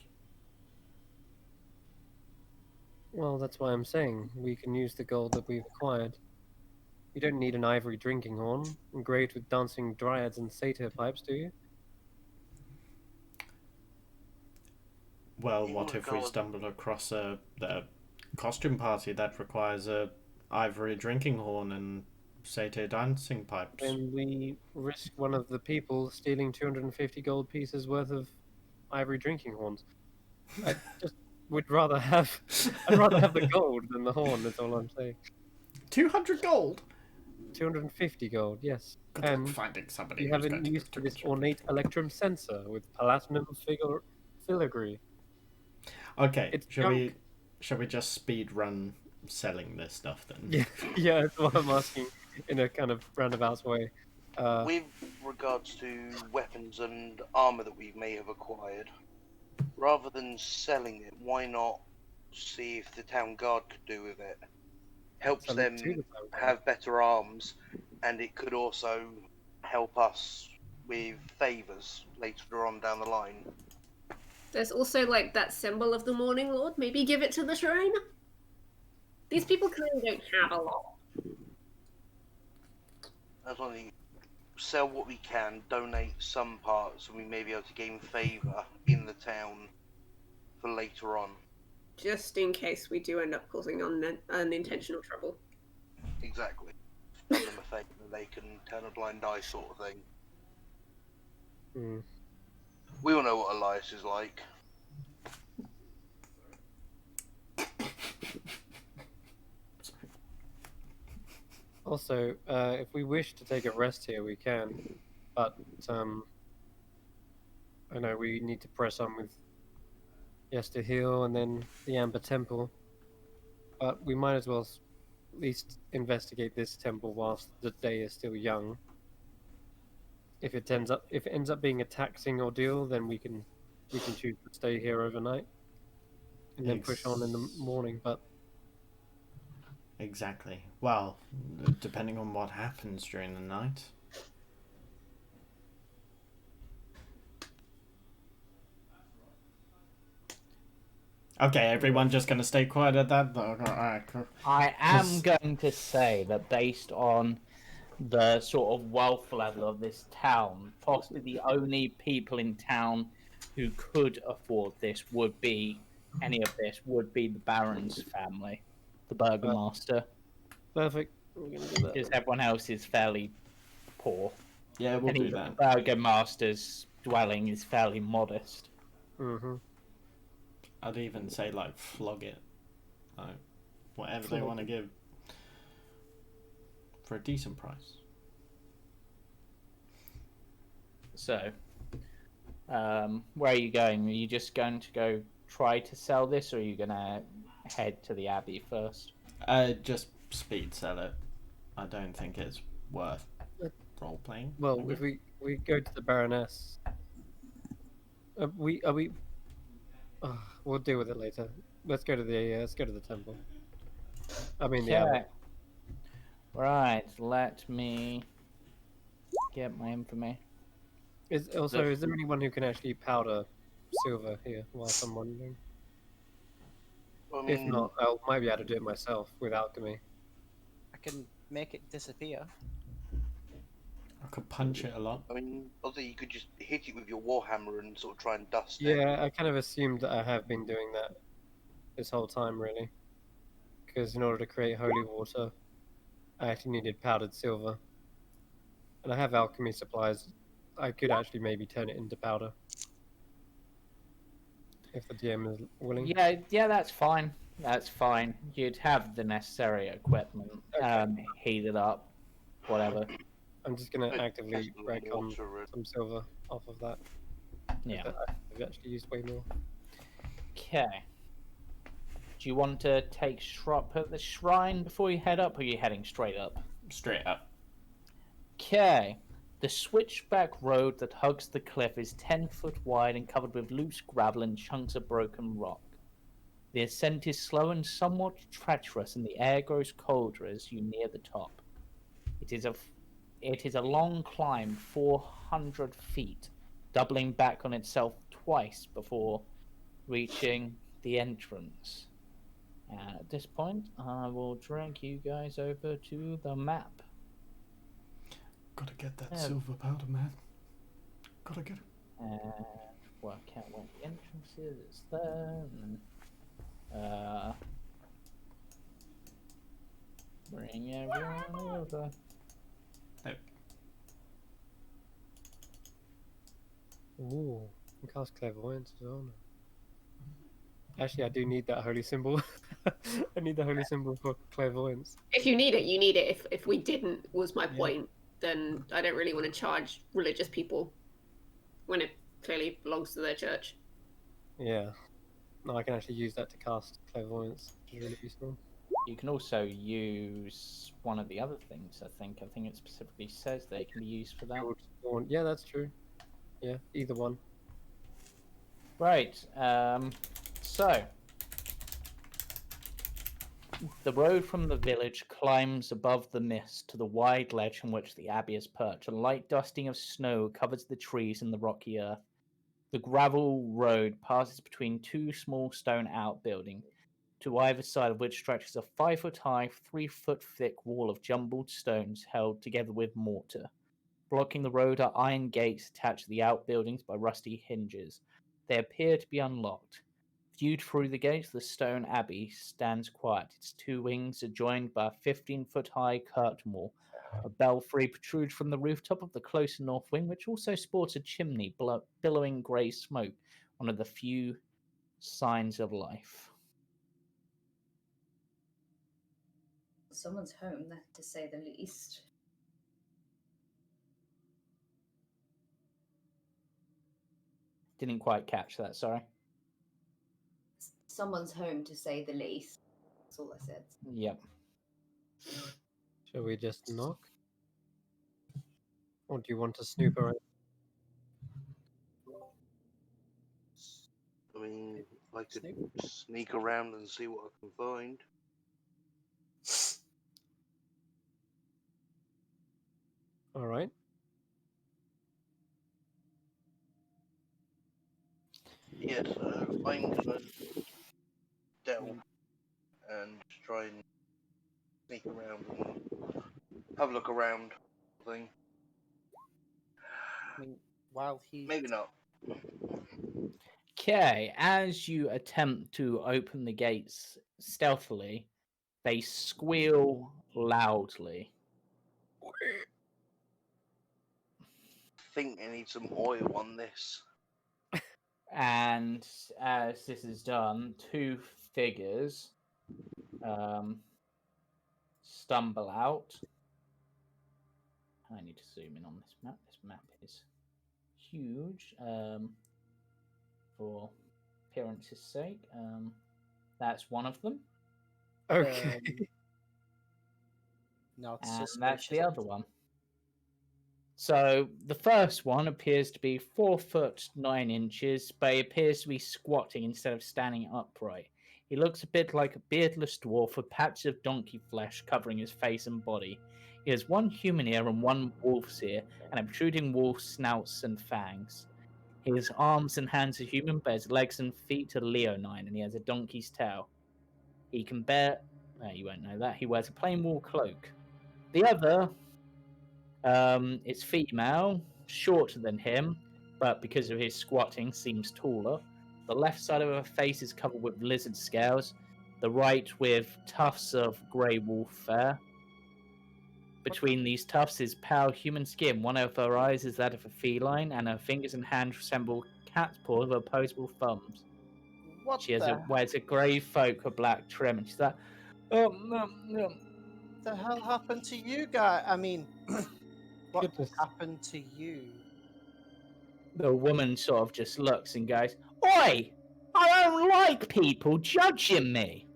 S2: Well, that's why I'm saying we can use the gold that we've acquired. You don't need an ivory drinking horn engraved with dancing dryads and satyr pipes, do you?
S6: Well,
S5: You
S6: what
S5: wanna
S6: if we
S5: go-
S6: stumble across a costume party that requires a ivory drinking horn and satyr dancing pipes?
S2: Then we risk one of the people stealing 250 gold pieces worth of ivory drinking horns. I just would rather have I'd rather have the gold than the horn, that's all I'm saying.
S6: 200 gold?
S2: 250 gold, yes.
S6: Good luck
S2: And
S6: finding somebody
S2: we
S6: who's
S2: have
S6: going
S2: an
S6: to
S2: use
S6: give
S2: for this
S6: 250.
S2: ornate electrum sensor with platinum filigree.
S6: Okay,
S2: It's
S6: shall we
S2: junk.
S6: just speed run selling this stuff then?
S2: Yeah, yeah, that's what I'm asking in a kind of roundabout way.
S5: With regards to weapons and armor that we may have acquired, rather than selling it, why not see if the town guard could do with it? Helps
S2: sell it
S5: them
S2: to the town guard.
S5: have better arms, and it could also help us with favours later on down the line.
S7: There's also like that symbol of the Morning Lord. Maybe give it to the shrine. These people clearly don't have a lot.
S5: That's one thing. Sell what we can, donate some parts, and we may be able to gain favour in the town for later on.
S7: Just in case we do end up causing unintentional trouble.
S5: Exactly. Done them a favour, they can turn a blind eye, sort of thing.
S2: Hmm.
S5: We all know what Elias is like.
S2: Also, if we wish to take a rest here, we can. But I know we need to press on with Yester Hill and then the Amber Temple. But we might as well at least investigate this temple whilst the day is still young. If it ends up being a taxing ordeal, then we can choose to stay here overnight and then push on in the morning. But
S6: Exactly. Well, depending on what happens during the night. Okay, everyone just gonna stay quiet at that. Alright, cool.
S1: I am
S6: 'Cause-
S1: going to say that based on the sort of wealth level of this town, possibly the only people in town who could afford this would be the Baron's family, the Burgomaster,
S2: Perfect. We're gonna do
S1: because
S2: that.
S1: everyone else is fairly poor.
S6: Yeah, we'll
S1: And
S6: do
S1: even
S6: that.
S1: the Burgomaster's dwelling is fairly modest.
S2: Mm-hmm.
S6: I'd even say like flog it, like whatever they
S2: Flog
S6: want to give for a decent price.
S1: So, where are you going? Are you just going to go try to sell this, or are you going to head to the Abbey first?
S6: Just speed sell it. I don't think it's worth role playing.
S2: Well, if we go to the Baroness, are we? We'll deal with it later. Let's go to the temple. I mean the Abbey.
S1: Okay. Right, let me get my information.
S2: Is there anyone who can actually powder silver here whilst I'm wandering?
S5: I
S2: If
S5: mean,
S2: not, I might be able to do it myself with alchemy.
S3: I can make it disappear.
S6: I could punch it a lot.
S5: also you could just hit it with your warhammer and sort of try and dust it.
S2: Yeah, I kind of assumed that I have been doing that this whole time, really. Because in order to create holy water, I actually needed powdered silver. And I have alchemy supplies. I could actually maybe turn it into powder. If the DM is willing.
S1: Yeah, that's fine. That's fine. You'd have the necessary equipment, heat it up, whatever.
S2: I'm just going to
S5: But
S2: actively
S5: test the
S2: rake on
S5: water and-
S2: some silver off of that.
S1: Yeah.
S2: I've actually used way more.
S1: Okay. Do you want to take Shrop at the shrine before you head up, or are you heading straight up?
S6: Straight up.
S1: Okay. The switchback road that hugs the cliff is 10 foot wide and covered with loose gravel and chunks of broken rock. The ascent is slow and somewhat treacherous, and the air grows colder as you near the top. It is a long climb, 400 feet, doubling back on itself twice before reaching the entrance. And at this point, I will drag you guys over to the map.
S6: Gotta get that
S1: Yeah.
S6: silver powder, man. Gotta get it.
S1: And work out where the entrance is. It's there. And bring everyone over.
S6: There.
S2: Ooh, I can cast clairvoyance as well now. Actually, I do need that holy symbol. I need the holy symbol for clairvoyance.
S7: If you need it, you need it. If we didn't, was my
S2: Yeah.
S7: point, then I don't really want to charge religious people when it clearly belongs to their church.
S2: Yeah. No, I can actually use that to cast clairvoyance, which is really useful.
S1: You can also use one of the other things, I think. I think it specifically says they can be used for that.
S2: Yeah, that's true. Yeah, either one.
S1: Right, so the road from the village climbs above the mist to the wide ledge on which the abbey is perched. A light dusting of snow covers the trees and the rocky earth. The gravel road passes between two small stone outbuildings, to either side of which stretches a 5-foot-high, 3-foot-thick wall of jumbled stones held together with mortar. Blocking the road are iron gates attached to the outbuildings by rusty hinges. They appear to be unlocked. Viewed through the gates, the stone abbey stands quiet. Its two wings are joined by a 15-foot-high curtain wall. A belfry protrudes from the rooftop of the closer north wing, which also sports a chimney billowing grey smoke, one of the few signs of life.
S8: Someone's home, to say the least.
S1: Didn't quite catch that, sorry.
S8: Someone's home, to say the least. That's all I said.
S1: Yep.
S2: Shall we just knock? Or do you want to snoop around?
S5: I mean, I could sneak around and see what I can find.
S2: Alright.
S5: Yes, I'm gonna stealth and try and sneak around and have a look around. Thing.
S3: I mean, while he
S5: Maybe not.
S1: Okay, as you attempt to open the gates stealthily, they squeal loudly.
S5: Think I need some oil on this.
S1: And as this is done, two figures stumble out. I need to zoom in on this map. This map is huge for appearance's sake. That's one of them.
S2: Okay.
S3: not
S1: And
S3: suspicious.
S1: that's the other one. So the first one appears to be 4'9", but he appears to be squatting instead of standing upright. He looks a bit like a beardless dwarf with patches of donkey flesh covering his face and body. He has one human ear and one wolf's ear, and obtruding wolf snouts and fangs. His arms and hands are human, but his legs and feet are leonine, and he has a donkey's tail. He can bear... you won't know that. He wears a plain wool cloak. The other... it's female, shorter than him, but because of his squatting, seems taller. The left side of her face is covered with lizard scales, the right with tufts of grey wolf fur. Between these tufts is pale human skin. One of her eyes is that of a feline, and her fingers and hands resemble cat's paws with opposable thumbs.
S3: What
S1: She has
S3: the,
S1: wears a grey folk with black trim, and she's like,
S3: the hell happened to you guys? I mean, what
S2: Goodness.
S3: happened to you?
S1: The woman sort of just looks and goes, "Oi! I don't like people judging me."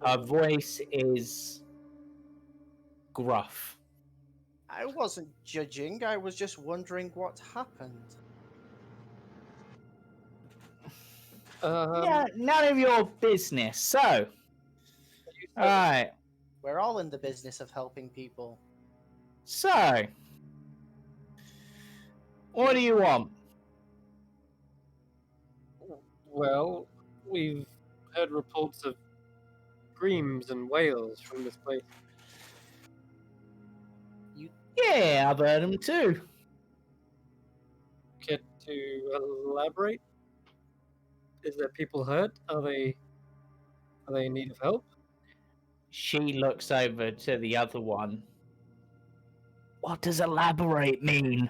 S1: Her voice is gruff.
S3: I wasn't judging. I was just wondering what happened.
S1: Yeah, none of your business. So, alright.
S3: We're all in the business of helping people.
S1: So, what do you want?
S2: Well, we've heard reports of screams and wails from this place.
S1: Yeah, I've heard them too.
S2: Care to elaborate? Is there people hurt? Are they in need of help?
S1: She looks over to the other one. What does elaborate mean?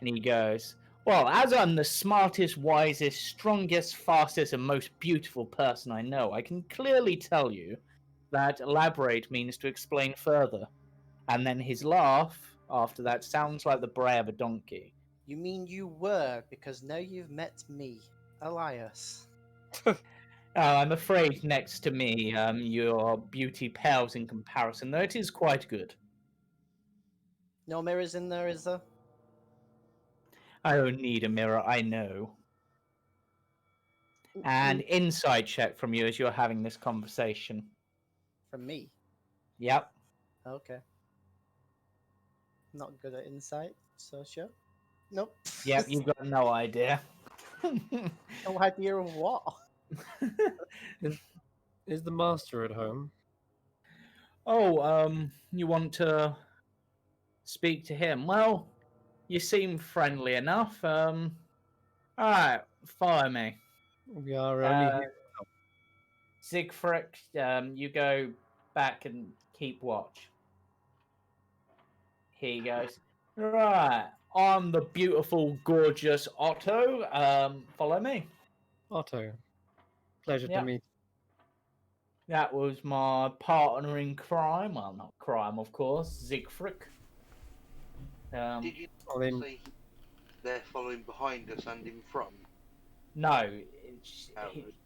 S1: And he goes, well, as I'm the smartest, wisest, strongest, fastest, and most beautiful person I know, I can clearly tell you that elaborate means to explain further. And then his laugh after that sounds like the bray of a donkey.
S3: You mean you were, because now you've met me, Elias.
S1: I'm afraid next to me, your beauty pales in comparison, though it is quite good.
S3: No mirrors in there, is there?
S1: I don't need a mirror, I know. And insight check from you as you're having this conversation.
S3: From me?
S1: Yep.
S3: Okay. Not good at insight, so sure. Nope.
S1: Yep, you've got no idea.
S3: No idea of what?
S2: Is the master at home?
S1: Oh, you want to speak to him? Well, you seem friendly enough. Alright, follow me.
S2: We are only here.
S1: Siegfried, you go back and keep watch. He goes, right, I'm the beautiful, gorgeous Otto. Follow me.
S2: Otto. Pleasure to
S1: Yep.
S2: meet.
S1: That was my partner in crime. Well, not crime, of course. Siegfried.
S5: Did you
S2: then-
S5: say they're following behind us and in front?
S1: No,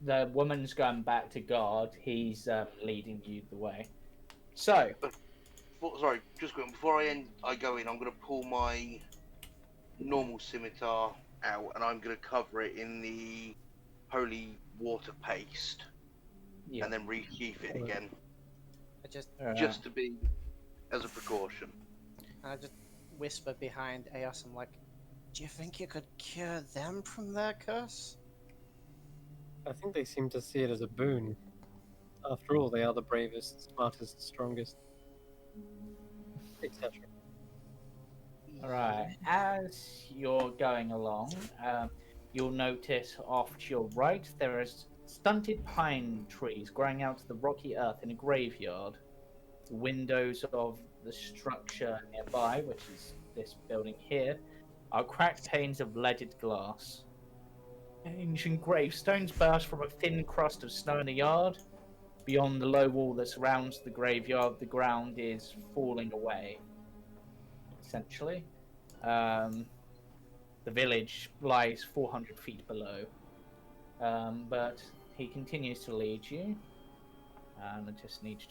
S1: the woman's going back to guard. He's leading you the way. So,
S5: Sorry, just going before I go in. I'm going to pull my normal scimitar out, and I'm going to cover it in the holy water paste,
S1: yeah.
S5: and then resheath it again,
S3: I
S5: just to be as a precaution.
S3: I just whisper behind Eos. I'm like, do you think you could cure them from their curse?
S2: I think they seem to see it as a boon. After all, they are the bravest, smartest, strongest, etc.
S1: Alright, as you're going along, you'll notice off to your right there is stunted pine trees growing out of the rocky earth in a graveyard. The windows of the structure nearby, which is this building here, are cracked panes of leaded glass. Ancient gravestones burst from a thin crust of snow in the yard. Beyond the low wall that surrounds the graveyard, the ground is falling away, essentially. The village lies 400 feet below. But he continues to lead you. I just need to...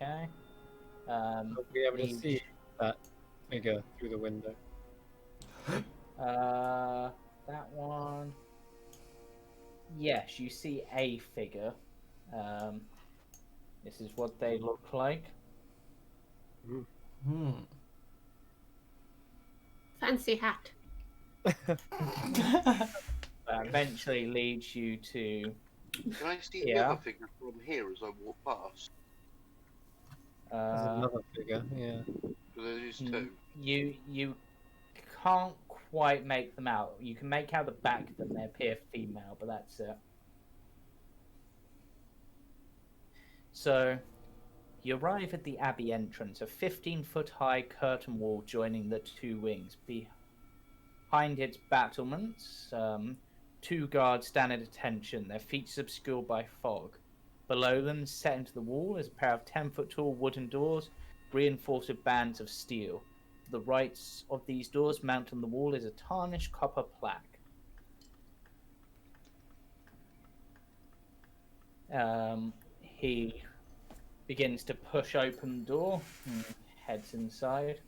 S1: Okay.
S2: We'll be able to see that figure through the window.
S1: That one. Yes, you see a figure. This is what they look like.
S7: Fancy hat.
S1: Eventually leads you to.
S5: Can I see the other figure from here as I walk past?
S2: There's another figure, yeah.
S5: So there's two.
S1: You can't quite make them out. You can make out the back of them. They appear female, but that's it. So, you arrive at the abbey entrance, a 15-foot-high curtain wall joining the two wings. Behind its battlements, two guards stand at attention, their features obscured by fog. Below them, set into the wall, is a pair of 10-foot-tall wooden doors, reinforced with bands of steel. To the right of these doors, mounted on the wall, is a tarnished copper plaque. He begins to push open the door and heads inside.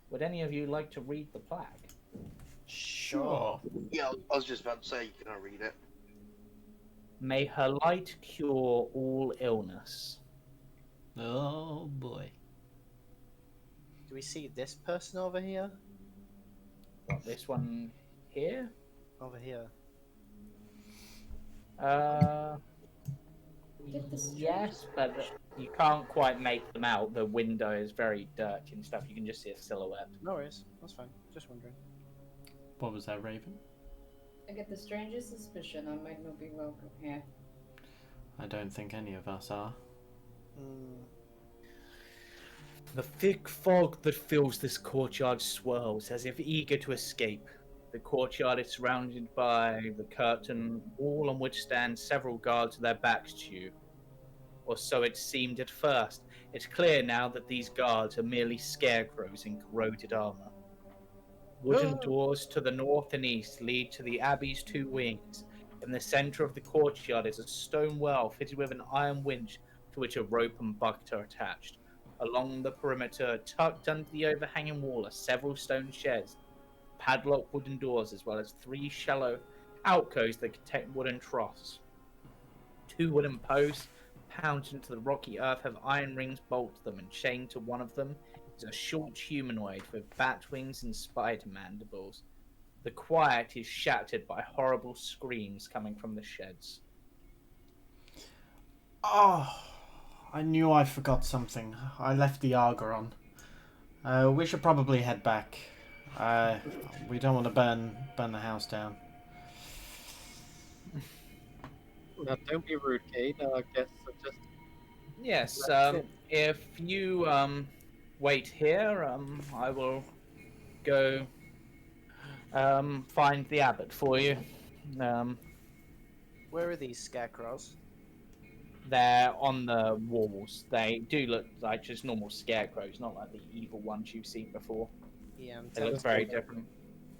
S1: Would any of you like to read the plaque?
S6: Sure.
S5: Yeah, I was just about to say, can I read it?
S1: May her light cure all illness.
S6: Oh boy.
S3: Do we see this person over here?
S1: What, this one here?
S3: Over here.
S1: Yes, but you can't quite make them out. The window is very dirty and stuff. You can just see a silhouette.
S3: No worries. That's fine. Just wondering.
S6: What was that, Raven?
S8: I get the strangest suspicion I might not be welcome here.
S6: I don't think any of us are.
S1: The thick fog that fills this courtyard swirls as if eager to escape. The courtyard is surrounded by the curtain wall on which stand several guards with their backs to you. Or so it seemed at first. It's clear now that these guards are merely scarecrows in corroded armor. Wooden doors to the north and east lead to the abbey's two wings. In the center of the courtyard is a stone well fitted with an iron winch to which a rope and bucket are attached. Along the perimeter, tucked under the overhanging wall, are several stone sheds, padlocked wooden doors, as well as 3 shallow alcoves that contain wooden troughs. 2 wooden posts, pounded into the rocky earth, have iron rings bolted to them, and chained to one of them is a short humanoid with bat wings and spider mandibles. The quiet is shattered by horrible screams coming from the sheds.
S6: Oh, I knew I forgot something. I left the Arger on. We should probably head back. We don't want to burn the house down.
S2: Now, don't be rude, Kate. Our guests are just...
S1: Yes, if you wait here, I will go find the abbot for you.
S3: Where are these scarecrows?
S1: They're on the walls. They do look like just normal scarecrows, not like the evil ones you've seen before.
S3: Yeah,
S1: They look very different.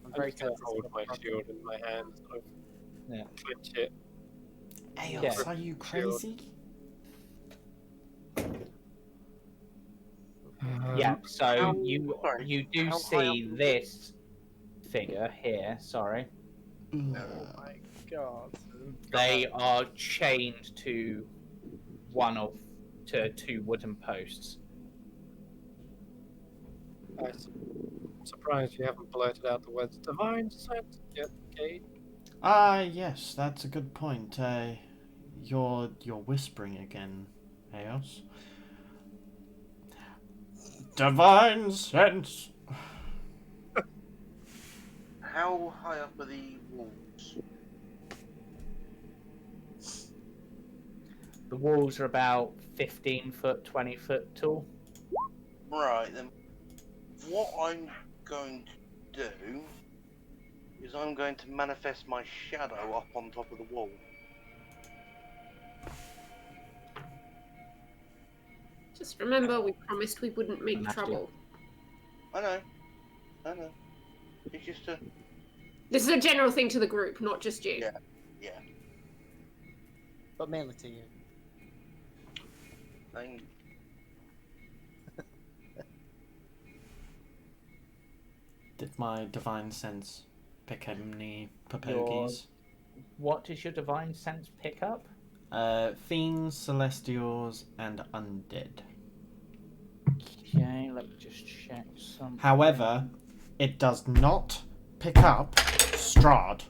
S3: I'm very
S2: going to
S3: tempted
S2: hold my shield in my hand, sort of
S1: Yeah.
S2: clench it.
S6: Aeos,
S1: Yeah.
S6: are you crazy?
S1: Yeah, so
S5: sorry,
S1: you do
S5: how high
S1: see
S5: up is
S1: this figure here, sorry.
S3: Oh my god.
S1: They are chained to two wooden posts.
S2: Nice. surprised you haven't blurted out the words divine sense yet, Kate.
S6: Yes, that's a good point. You're whispering again, Eos. Divine sense.
S5: How high up are the walls?
S1: The walls are about 15 foot, 20 foot tall.
S5: Right, then what I'm going to do is I'm going to manifest my shadow up on top of the wall.
S7: Just remember, we promised we wouldn't make
S1: Nasty.
S7: trouble.
S5: I know. It's just a...
S7: This is a general thing to the group, not just you.
S5: Yeah.
S3: But mainly to you.
S5: Thing.
S6: Did my divine sense pick any papogies?
S1: What does your divine sense pick up?
S6: Fiends, celestials, and undead.
S1: Okay, let me just check something.
S6: However, it does not pick up Strahd.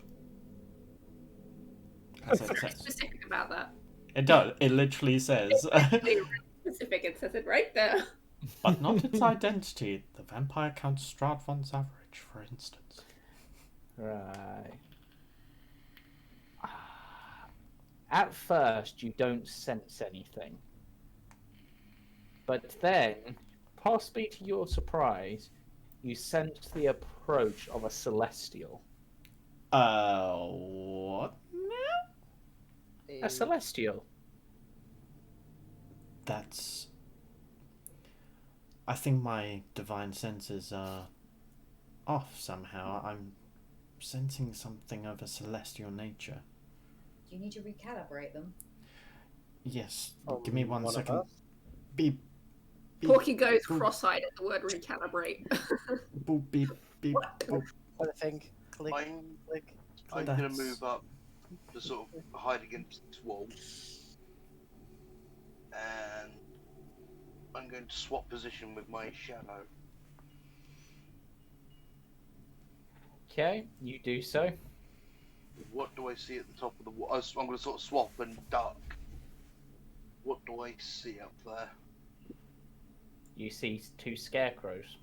S6: As it
S7: Very
S6: says.
S7: specific about that.
S6: It does. It literally says.
S7: Really specific. It says it right there.
S6: But not its identity. The vampire counts Strahd von average, for instance.
S1: Right. At first, you don't sense anything. But then, possibly to your surprise, you sense the approach of a celestial.
S6: What?
S1: A celestial.
S6: That's... I think my divine senses are off somehow. I'm sensing something of a celestial nature.
S8: Do you need to recalibrate them?
S6: Yes, give me one
S2: of
S6: second.
S2: us?
S6: Beep. Beep.
S7: Porky goes
S6: boop,
S7: cross-eyed at the word recalibrate.
S6: boop, beep, beep, boop.
S3: What I think. Click,
S5: I'm
S3: click.
S5: going
S6: That's-
S5: to move up to sort of hide against this wall. And I'm going to swap position with my shadow.
S1: Okay, you do so.
S5: What do I see at the top of the wall? I'm going to sort of swap and duck. What do I see up there?
S1: You see two scarecrows.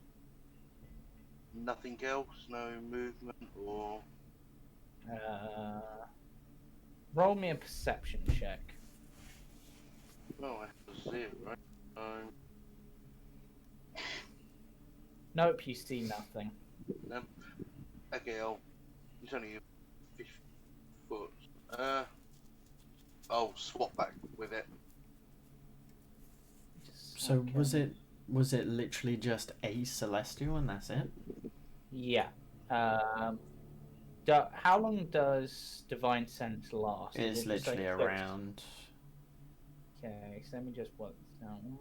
S5: Nothing else? No movement or...
S1: Roll me a perception check.
S5: Oh, I have to see it, right?
S1: Nope, you see nothing.
S5: No. Okay, it's only 50 foot. I'll swap back with it.
S6: So was it literally just a celestial and that's it?
S1: Yeah. How long does divine sense last?
S6: It's
S1: Did you say
S6: literally
S1: 30?
S6: around.
S1: Okay, so let me just work this out. 1,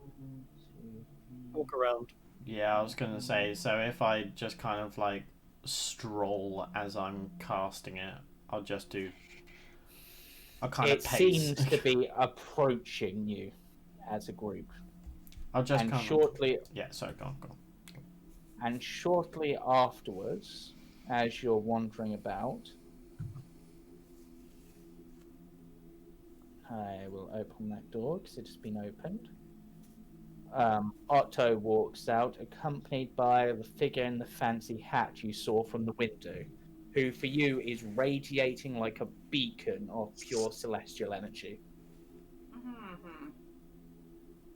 S1: 2, 3.
S2: Walk around.
S6: Yeah, I was gonna say. So if I just kind of like stroll as I'm casting it, I'll just do. I'll kind
S1: It
S6: of pace.
S1: seems to be approaching you as a group.
S6: I'll just
S1: And
S6: kind
S1: shortly,
S6: Yeah, sorry, go on.
S1: and shortly afterwards, as you're wandering about, I will open that door because it has been opened. Otto walks out, accompanied by the figure in the fancy hat you saw from the window, who for you is radiating like a beacon of pure celestial energy.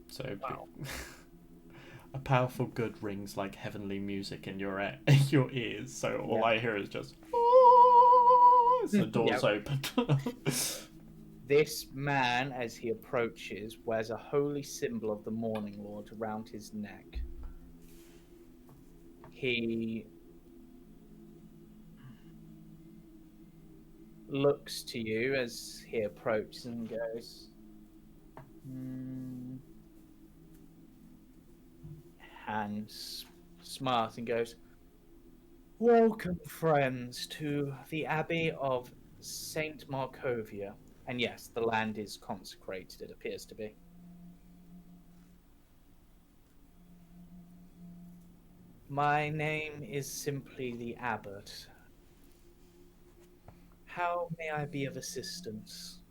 S6: So a powerful good rings like heavenly music in your your ears. So all I hear is just as the door's open.
S1: This man, as he approaches, wears a holy symbol of the Morning Lord around his neck. He looks to you as he approaches and goes, and smiles and goes, "Welcome, friends, to the Abbey of Saint Markovia." And yes, the land is consecrated, it appears to be. My name is simply the Abbot. How may I be of assistance?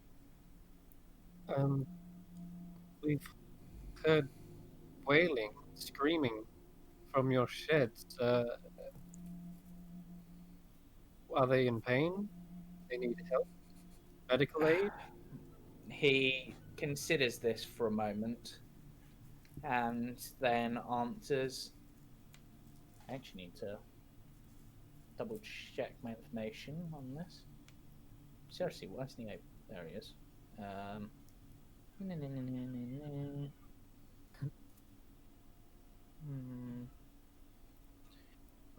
S2: We've heard wailing, screaming from your sheds. Are they in pain? They need help? Medical aid?
S1: He considers this for a moment and then answers. I actually need to double check my information on this. Seriously, where's the ape? There he is.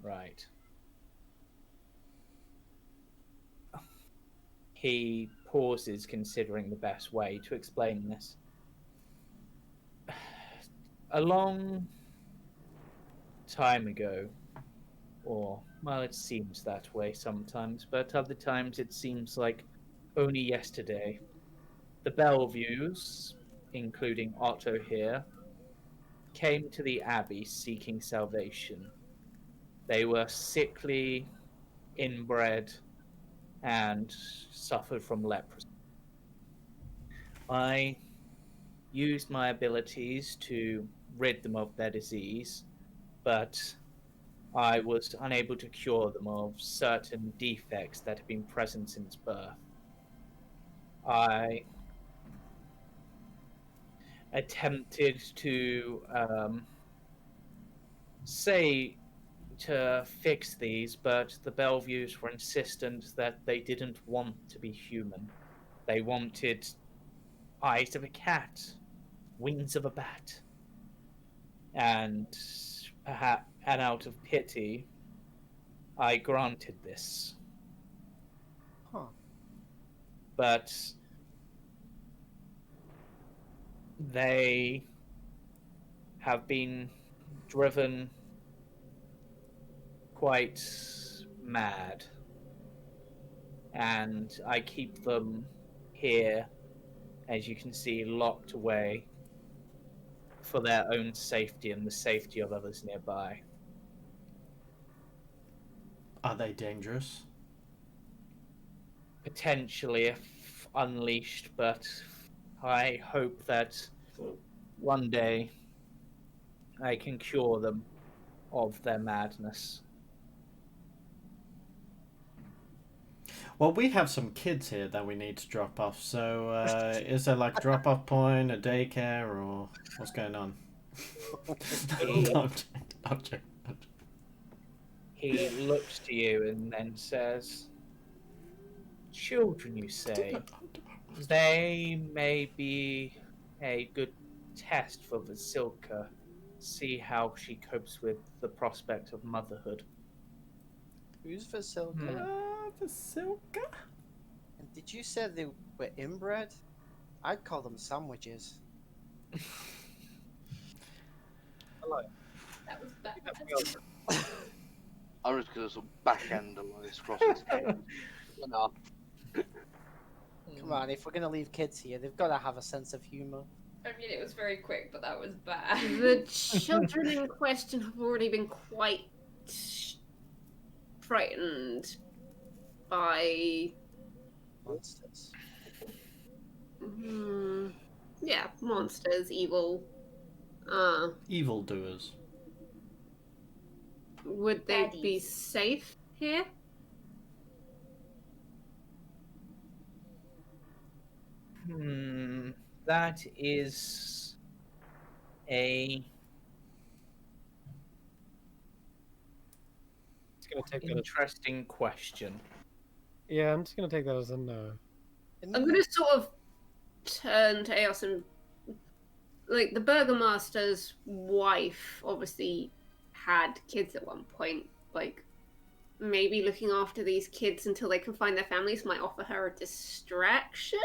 S1: Right. He pauses, considering the best way to explain this. A long time ago, or, well, it seems that way sometimes, but other times it seems like only yesterday, the Bellevues, including Otto here, came to the Abbey seeking salvation. They were sickly, inbred, and suffered from leprosy. I used my abilities to rid them of their disease, but I was unable to cure them of certain defects that had been present since birth. I attempted to say to fix these, but the Bellevues were insistent that they didn't want to be human. They wanted eyes of a cat, wings of a bat, and perhaps, and out of pity, I granted this.
S3: Huh.
S1: But they have been driven quite mad, and I keep them here, as you can see, locked away for their own safety and the safety of others nearby.
S6: Are they dangerous?
S1: Potentially, if unleashed, but I hope that one day I can cure them of their madness.
S6: Well, we have some kids here that we need to drop off. So, is there like a drop-off point, a daycare, or what's going on? I'm joking.
S1: He looks to you and then says, "Children, you say? They may be a good test for Vasilka. See how she copes with the prospect of motherhood."
S3: Who's Vasilka?
S6: Vasilka?
S3: And did you say they were inbred? I'd call them sandwiches.
S2: Hello.
S8: That was bad.
S5: I'm just gonna sort of backhand Elias across his head. Enough.
S3: Come on, if we're gonna leave kids here, they've got to have a sense of humor.
S8: I mean, it was very quick, but that was bad.
S7: The children in question have already been quite frightened by
S3: Monsters.
S7: yeah, monsters, evil.
S6: Evildoers.
S7: Would they be
S8: Baddies.
S7: safe here?
S1: That is a
S2: It's gonna take that as,
S1: interesting question.
S2: yeah, I'm just gonna take that as a no.
S3: In
S7: I'm
S3: the-
S7: gonna sort of turn to Eos and, like, the Burgomaster's wife obviously had kids at one point. Like, maybe looking after these kids until they can find their families might offer her a distraction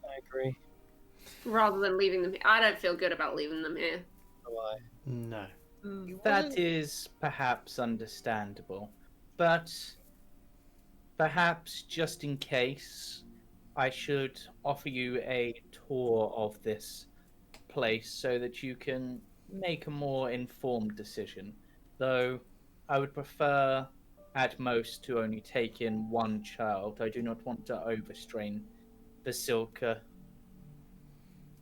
S2: I agree.
S7: rather than leaving them here. I don't feel good about leaving them here.
S2: So I.
S6: No.
S1: That
S3: wouldn't-
S1: is perhaps understandable, but perhaps just in case, I should offer you a tour of this place so that you can make a more informed decision. Though I would prefer, at most, to only take in one child. I do not want to overstrain the Silka.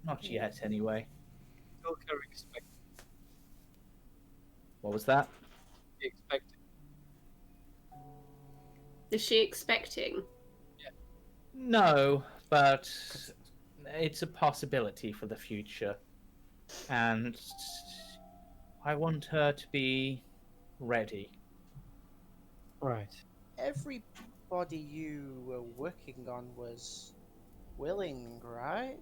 S1: Not yet, anyway.
S2: Still can expect
S1: What was that?
S7: Is she expecting?
S1: No, but it's a possibility for the future. And I want her to be ready.
S2: Right.
S3: Everybody you were working on was willing, right?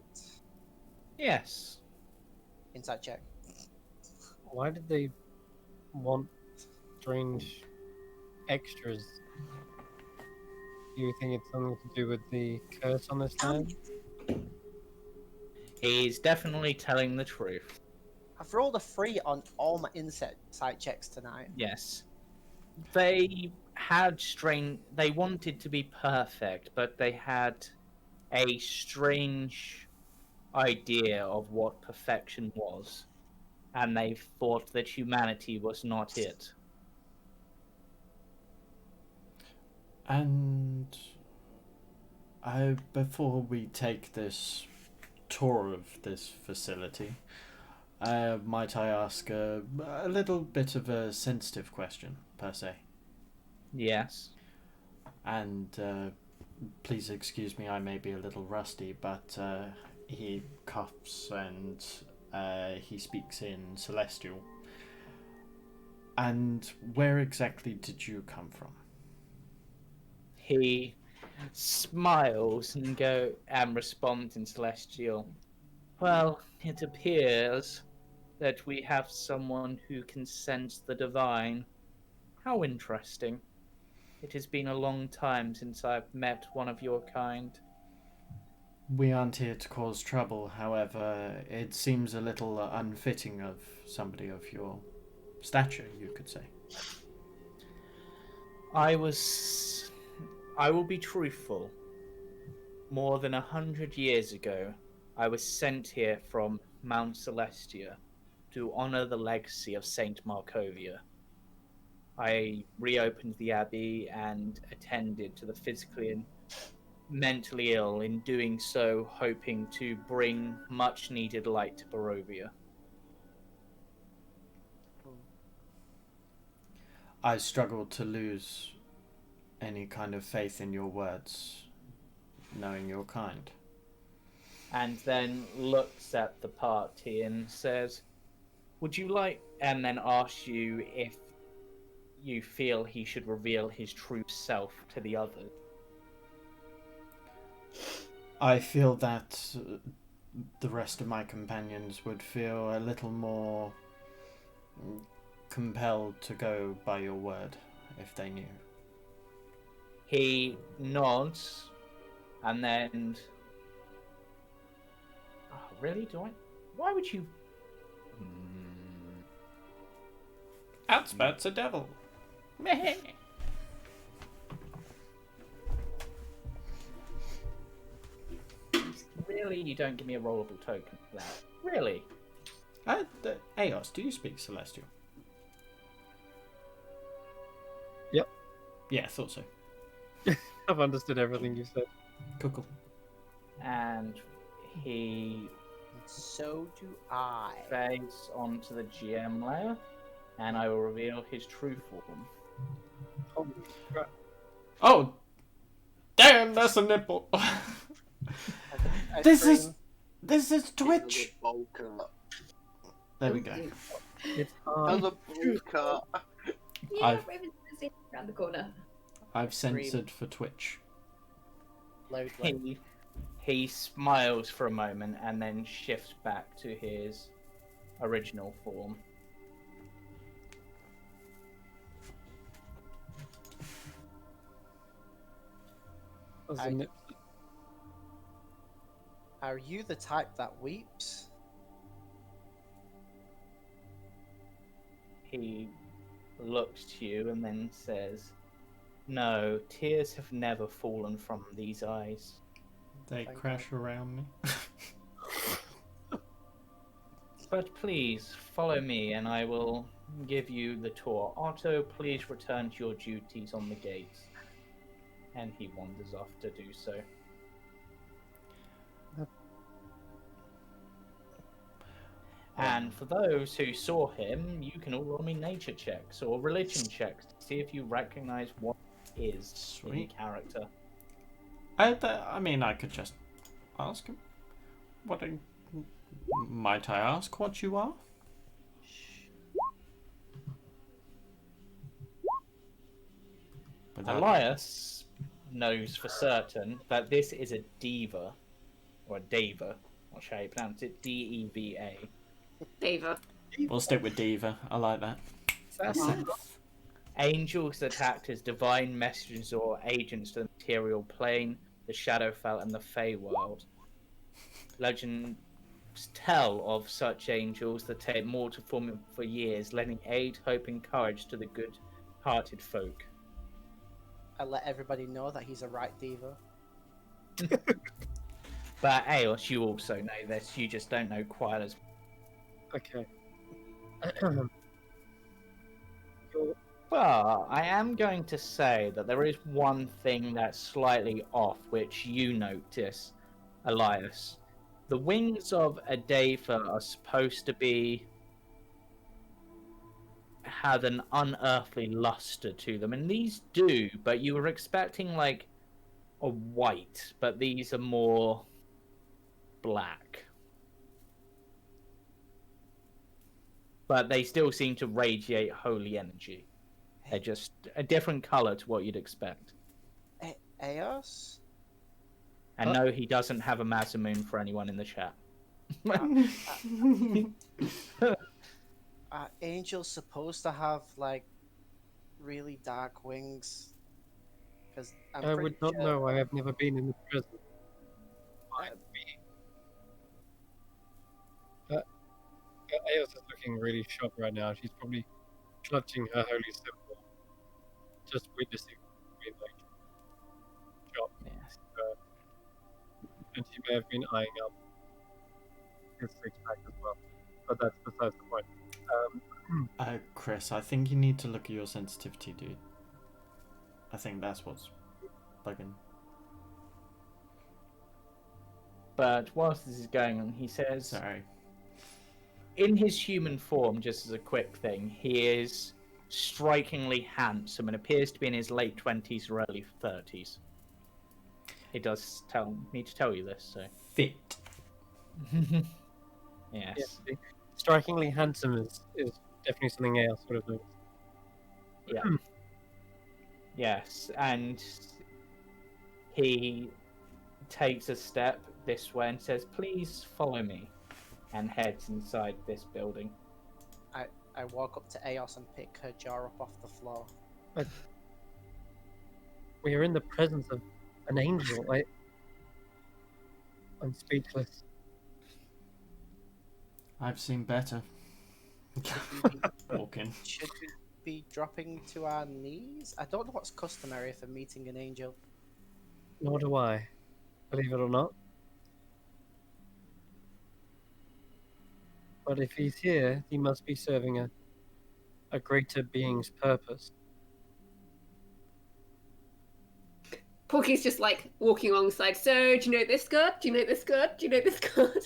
S1: Yes.
S3: Insight check.
S2: Why did they want strange extras? Do you think it's something to do with the curse on this land?
S1: He's definitely telling the truth.
S3: I've rolled a 3 on all my insight checks tonight.
S1: Yes. They wanted to be perfect, but they had a strange idea of what perfection was. And they thought that humanity was not it.
S6: And before we take this tour of this facility, might I ask a little bit of a sensitive question, per se?
S1: Yes.
S6: And please excuse me, I may be a little rusty, but he coughs and he speaks in Celestial. And where exactly did you come from?
S1: He smiles and responds in Celestial. Well, it appears that we have someone who can sense the divine. How interesting. It has been a long time since I've met one of your kind.
S6: We aren't here to cause trouble, however, it seems a little unfitting of somebody of your stature, you could say.
S1: I will be truthful. More than 100 years ago, I was sent here from Mount Celestia to honor the legacy of Saint Markovia. I reopened the abbey and attended to the physically and mentally ill, in doing so hoping to bring much needed light to Barovia.
S6: I struggle to lose any kind of faith in your words, knowing your kind.
S1: And then looks at the party and says, would you like, and then asks you if you feel he should reveal his true self to the others.
S6: I feel that the rest of my companions would feel a little more compelled to go by your word if they knew.
S1: He nods, and then... Oh, really? Why would you...
S6: Outspouts a devil.
S1: Really? You don't give me a rollable token for that? Really?
S6: Eos, do you speak Celestial?
S2: Yep.
S6: Yeah, I thought so.
S2: I've understood everything you said.
S6: Cool.
S1: And he
S3: So do I.
S1: fades onto the GM layer, and I will reveal his true form.
S2: Holy crap.
S6: Oh, damn! That's a nipple. This is Twitch. There we go.
S2: It's
S5: As a booker.
S8: Yeah,
S6: I've-
S8: Raven's around the corner.
S6: I've censored for Twitch.
S3: Load.
S1: He smiles for a moment and then shifts back to his original form.
S3: Are you the type that weeps?
S1: He looks to you and then says, no, tears have never fallen from these eyes.
S6: They
S3: Thank
S6: crash around me.
S1: But please follow me, and I will give you the tour. Otto, please return to your duties on the gates. And he wanders off to do so. And for those who saw him, you can all roll me nature checks or religion checks to see if you recognize what is in
S6: Sweet.
S1: character.
S6: I mean, I could just ask him. Might I ask what you are? Without-
S1: Elias knows for certain that this is a diva, or a deva, what shall I pronounce it? D-E-V-A.
S7: Favor.
S6: We'll stick with Diva. I like that.
S1: Angels that act as divine messengers or agents to the material plane, the Shadowfell, and the Feywild. Legends tell of such angels that take mortal form for years, lending aid, hope, and courage to the good-hearted folk.
S3: I let everybody know that he's a right diva.
S1: But Aos, you also know this. You just don't know quite as.
S2: Okay.
S1: But I am going to say that there is one thing that's slightly off, which you notice, Elias. The wings of a Deva are supposed to have an unearthly luster to them, and these do, but you were expecting like a white, but these are more black. But they still seem to radiate holy energy. They're just a different color to what you'd expect.
S3: Eos?
S1: And no, he doesn't have a Masamune for anyone in the chat.
S3: Are angels supposed to have, like, really dark wings? Because
S2: I would not know. I have never been in the prison. Eos is looking really shocked right now. She's probably clutching her holy symbol, just witnessing me like shocked.
S1: Yes.
S2: And she may have been eyeing up his six-pack as well. But that's besides the point.
S6: Chris, I think you need to look at your sensitivity, dude. I think that's what's bugging.
S1: But whilst this is going on, he says,
S6: Sorry.
S1: in his human form, just as a quick thing, he is strikingly handsome and appears to be in his late 20s or early 30s. He does need to tell you this, so.
S6: Fit.
S1: Yes.
S2: Yes, strikingly handsome is definitely something else would have noticed.
S1: Yeah. Yes, and he takes a step this way and says, please follow me, and heads inside this building.
S3: I walk up to Eos and pick her jar up off the floor.
S2: We are in the presence of an angel. I'm speechless.
S6: I've seen better. Walk in.
S3: Should we be dropping to our knees? I don't know what's customary for meeting an angel.
S2: Nor do I, believe it or not. But if he's here, he must be serving a greater being's purpose.
S7: Porky's just like walking alongside. So, do you know this god? Do you know this god? Do you know this god?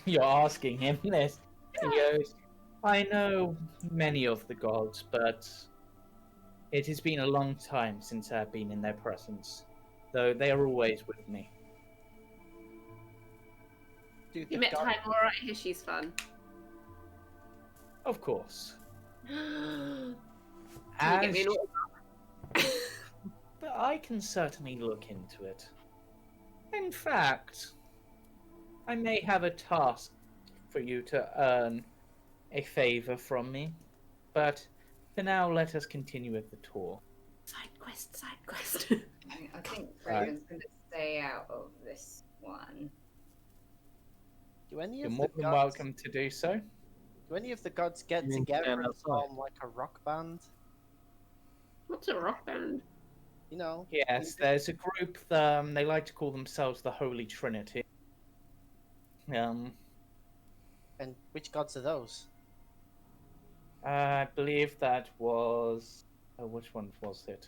S1: You're asking him this. He goes, I know many of the gods, but it has been a long time since I've been in their presence, though they are always with me.
S3: Do the
S7: You met
S3: god-
S7: Time Laura. I hear she's fun.
S1: Of course.
S7: Can you get me an autograph?
S1: But I can certainly look into it. In fact, I may have a task for you to earn a favor from me. But for now, let us continue with the tour.
S7: Side quest, side quest.
S8: I think Raven's going to stay out of this one.
S3: Do any
S1: You're
S3: of
S1: more
S3: the
S1: than
S3: gods,
S1: welcome to do so.
S3: do any of the gods get
S2: You mean
S3: together
S2: stand
S3: and
S2: outside?
S3: form like a rock band?
S7: What's a rock band?
S3: You know.
S1: Yes, there's a group. They like to call themselves the Holy Trinity. Um,
S3: And which gods are those?
S1: I believe that was. Oh, which one was it?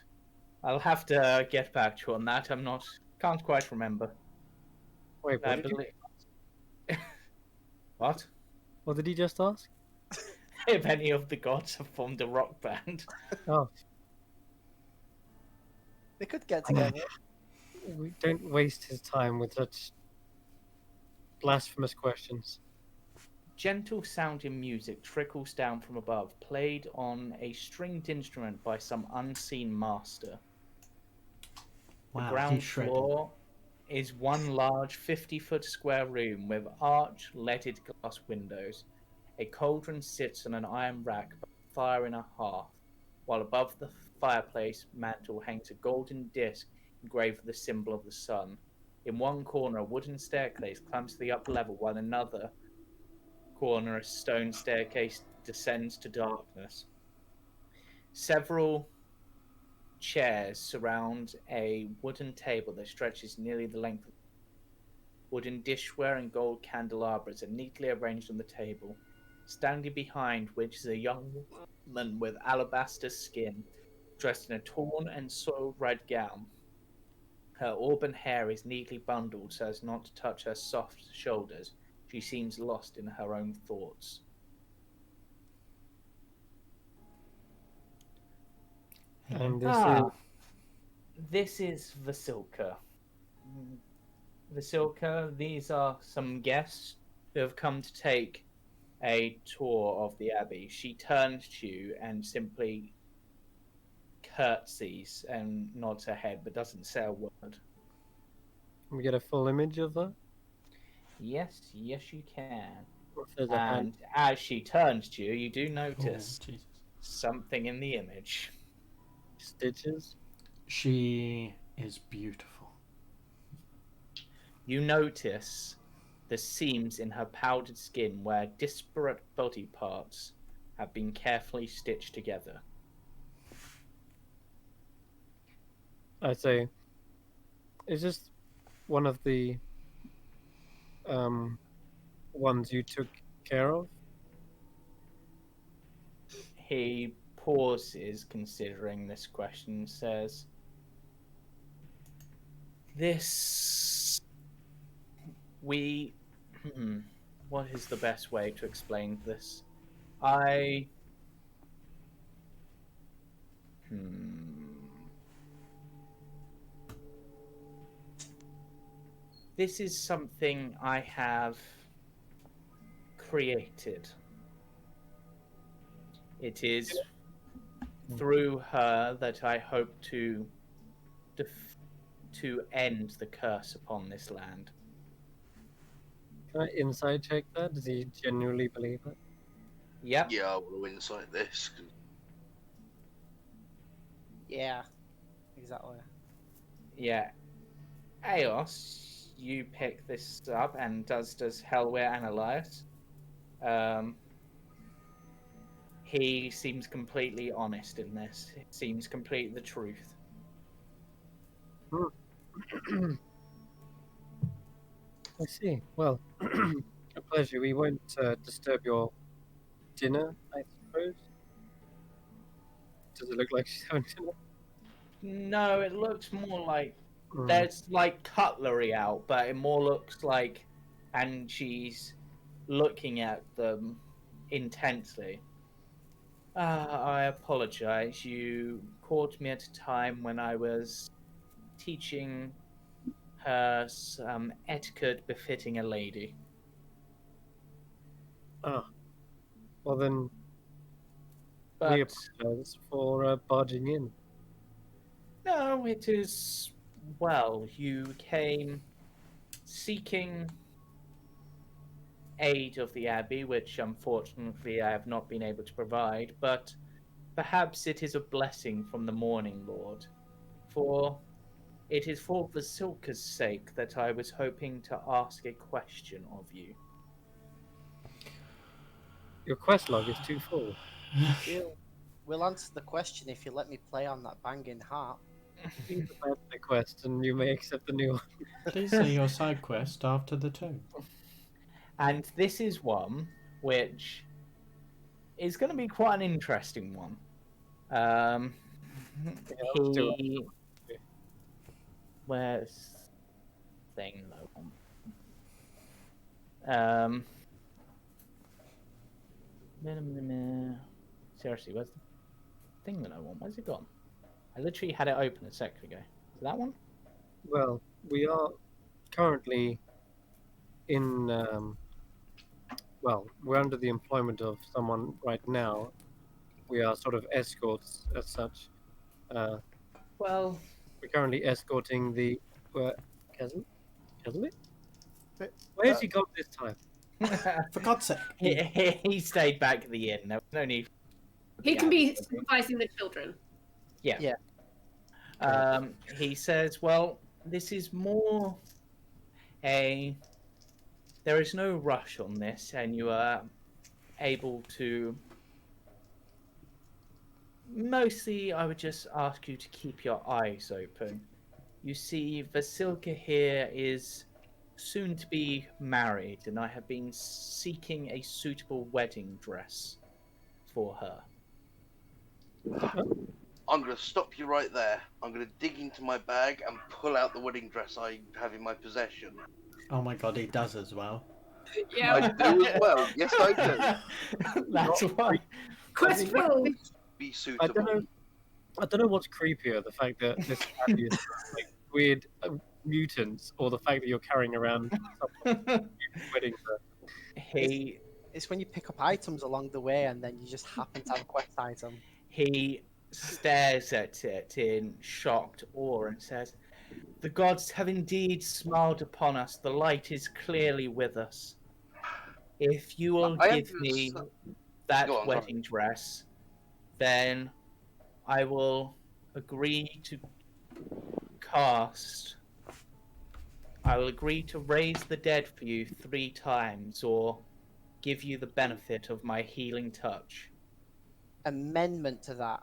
S1: I'll have to get back to you on that. I'm not. Can't quite remember.
S2: Wait,
S1: I
S2: what did you?
S1: believe. What?
S2: What did he just ask?
S1: If any of the gods have formed a rock band.
S2: Oh,
S3: They could get together.
S2: we don't waste his time with such blasphemous questions.
S1: Gentle sounding music trickles down from above, played on a stringed instrument by some unseen master. The
S6: Wow,
S1: ground
S6: he's shredded.
S1: floor is one large 50-foot square room with arched, leaded glass windows. A cauldron sits on an iron rack by a fire in a hearth, while above the fireplace mantel hangs a golden disc engraved with the symbol of the sun. In one corner, a wooden staircase climbs to the upper level, while in another corner, a stone staircase descends to darkness. Several chairs surround a wooden table that stretches nearly the length of wooden dishware and gold candelabras are neatly arranged on the table. Standing behind which is a young woman with alabaster skin, dressed in a torn and soiled red gown. Her auburn hair is neatly bundled so as not to touch her soft shoulders. She seems lost in her own thoughts.
S2: And this is
S1: Ah, this is Vasilka. Vasilka, these are some guests who have come to take a tour of the abbey. She turns to you and simply curtsies and nods her head, but doesn't say a word.
S2: we get a full image of that.
S1: Yes, yes, you can.
S2: Or if there's a hand.
S1: And as she turns to you, you do
S6: Oh,
S1: notice
S6: Jesus.
S1: something in the image.
S2: Stitches.
S6: She is beautiful.
S1: You notice the seams in her powdered skin where disparate body parts have been carefully stitched together.
S2: I'd say, is this one of the ones you took care of?
S1: He pauses, considering this question, and says, This. We. What is the best way to explain this? I. This is something I have created. It is through her that I hope to end the curse upon this land.
S2: Can I inside check that? Does he genuinely believe it?
S1: Yep.
S5: Yeah, I want to insight this. 'Cause
S3: Yeah, exactly.
S1: Yeah. Aos, you pick this up, and does Hellware Annihilation. He seems completely honest in this. It seems completely the truth.
S2: I see. Well, a pleasure. We won't disturb your dinner, I suppose. Does it look like she's having dinner?
S1: No, it looks more like
S2: Hmm.
S1: there's like cutlery out, but it more looks like, and she's looking at them intensely. I apologize. You caught me at a time when I was teaching her some etiquette befitting a lady.
S2: Ah. Well then,
S1: But
S2: we apologize for barging in.
S1: no, it is well. You came seeking aid of the Abbey, which unfortunately I have not been able to provide, but perhaps it is a blessing from the Morning Lord. For it is for Vasilka's sake that I was hoping to ask a question of you.
S2: Your quest log is too full.
S3: We'll answer the question if you let me play on that banging harp.
S2: Please abandon the quest, and you may accept the new one.
S6: Please say your side quest after the tone.
S1: And this is one which is going to be quite an interesting one.
S2: let's do
S1: He. Where's thing that I want? Seriously, where's the thing that I want? Where's it gone? I literally had it open a second ago. Is that one?
S2: Well, we are currently in. Well, we're under the employment of someone right now. We are sort of escorts as such.
S1: Well,
S2: We're currently escorting the. Hasn't it? Where's he gone this time?
S6: For God's sake.
S1: he stayed back at the inn. There was no need.
S7: He can be supervising the children.
S1: Yeah.
S3: Yeah.
S1: He says, well, this is more a. There is no rush on this, and you are able to. Mostly, I would just ask you to keep your eyes open. You see, Vasilka here is soon to be married, and I have been seeking a suitable wedding dress for her.
S5: I'm going to stop you right there. I'm going to dig into my bag and pull out the wedding dress I have in my possession.
S6: Oh my god, he does as well.
S7: Yeah.
S5: I do as well. Yes, I do.
S1: That's why.
S7: Quest full.
S5: Be suitable.
S2: I don't know what's creepier, the fact that this family is like weird mutants, or the fact that you're carrying around some wedding dress.
S3: It's when you pick up items along the way and then you just happen to have a quest item.
S1: He stares at it in shocked awe and says, "The gods have indeed smiled upon us. The light is clearly with us. If you will give me that wedding dress, then I will agree to I will agree to raise the dead for you 3 times, or give you the benefit of my healing touch."
S3: Amendment to that.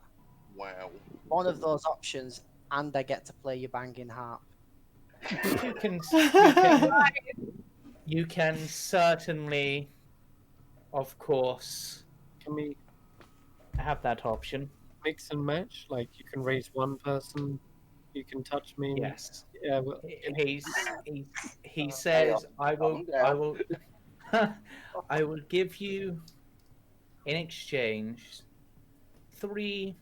S5: Wow.
S3: One of those options, and I get to play your banging harp.
S1: You can certainly, of course,
S2: Can we
S1: have that option.
S2: mix and match? Like, you can raise one person, you can touch me.
S1: Yes.
S2: Yeah. Well,
S1: He says, I will I will give you in exchange 3,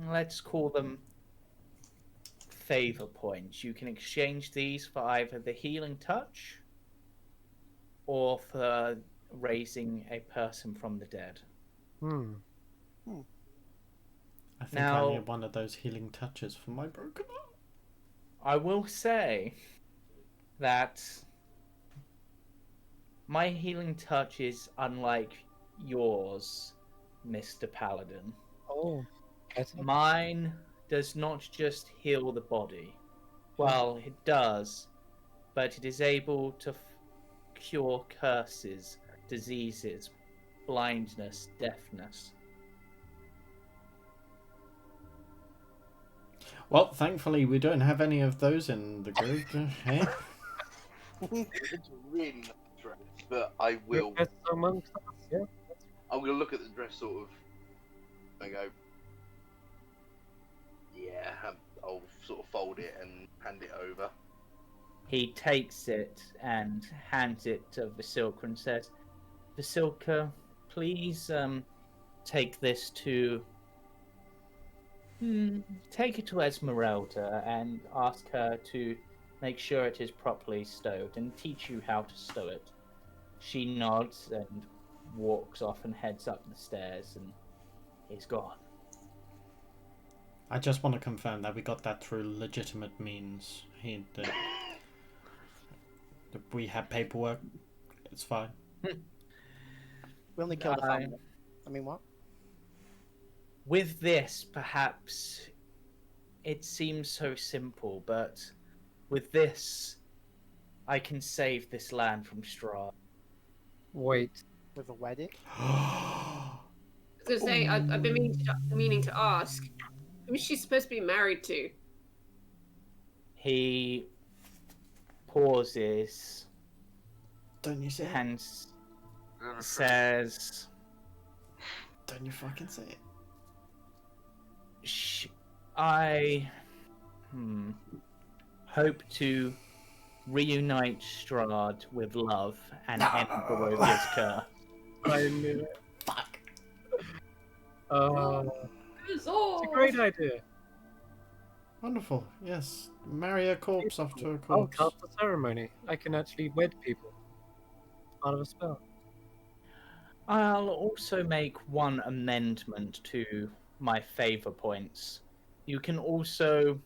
S1: let's call them favor points. You can exchange these for either the healing touch or for raising a person from the dead.
S6: I think
S1: Now-
S6: I need one of those healing touches for my broken arm.
S1: I will say that my healing touch is unlike yours, Mr. Paladin.
S2: oh,
S1: Mine does not just heal the body. Well, it does, but it is able to cure curses, diseases, blindness, deafness.
S6: Well, thankfully we don't have any of those in the group. Hey?
S5: It's really not a dress, but I will.
S2: Best amongst us, yeah.
S5: I'm going to look at the dress sort of and go, yeah, I'll sort of fold it and hand it over.
S1: He takes it and hands it to Vasilka and says, "Vasilka, please take this to take it to Esmeralda and ask her to make sure it is properly stowed and teach you how to stow it." She nods and walks off and heads up the stairs and is gone.
S6: I just want to confirm that we got that through legitimate means. We have paperwork. It's fine.
S3: We only killed a family. I mean, what?
S1: With this, perhaps it seems so simple, but with this, I can save this land from Strahd.
S2: Wait.
S3: With a wedding?
S7: I was going to say, I've been meaning to ask, who is she supposed to be married to?
S1: He pauses
S6: Don't you say it?
S1: and says,
S6: Don't you fucking say it?
S1: I hope to reunite Strahd with love and end Barovia's curse.
S2: I knew it.
S6: Fuck.
S2: It's a great idea.
S6: Wonderful. Yes. Marry a corpse after a
S2: I'll
S6: corpse.
S2: cast the ceremony. I can actually wed people. Part of a spell.
S1: I'll also make one amendment to my favor points. You can also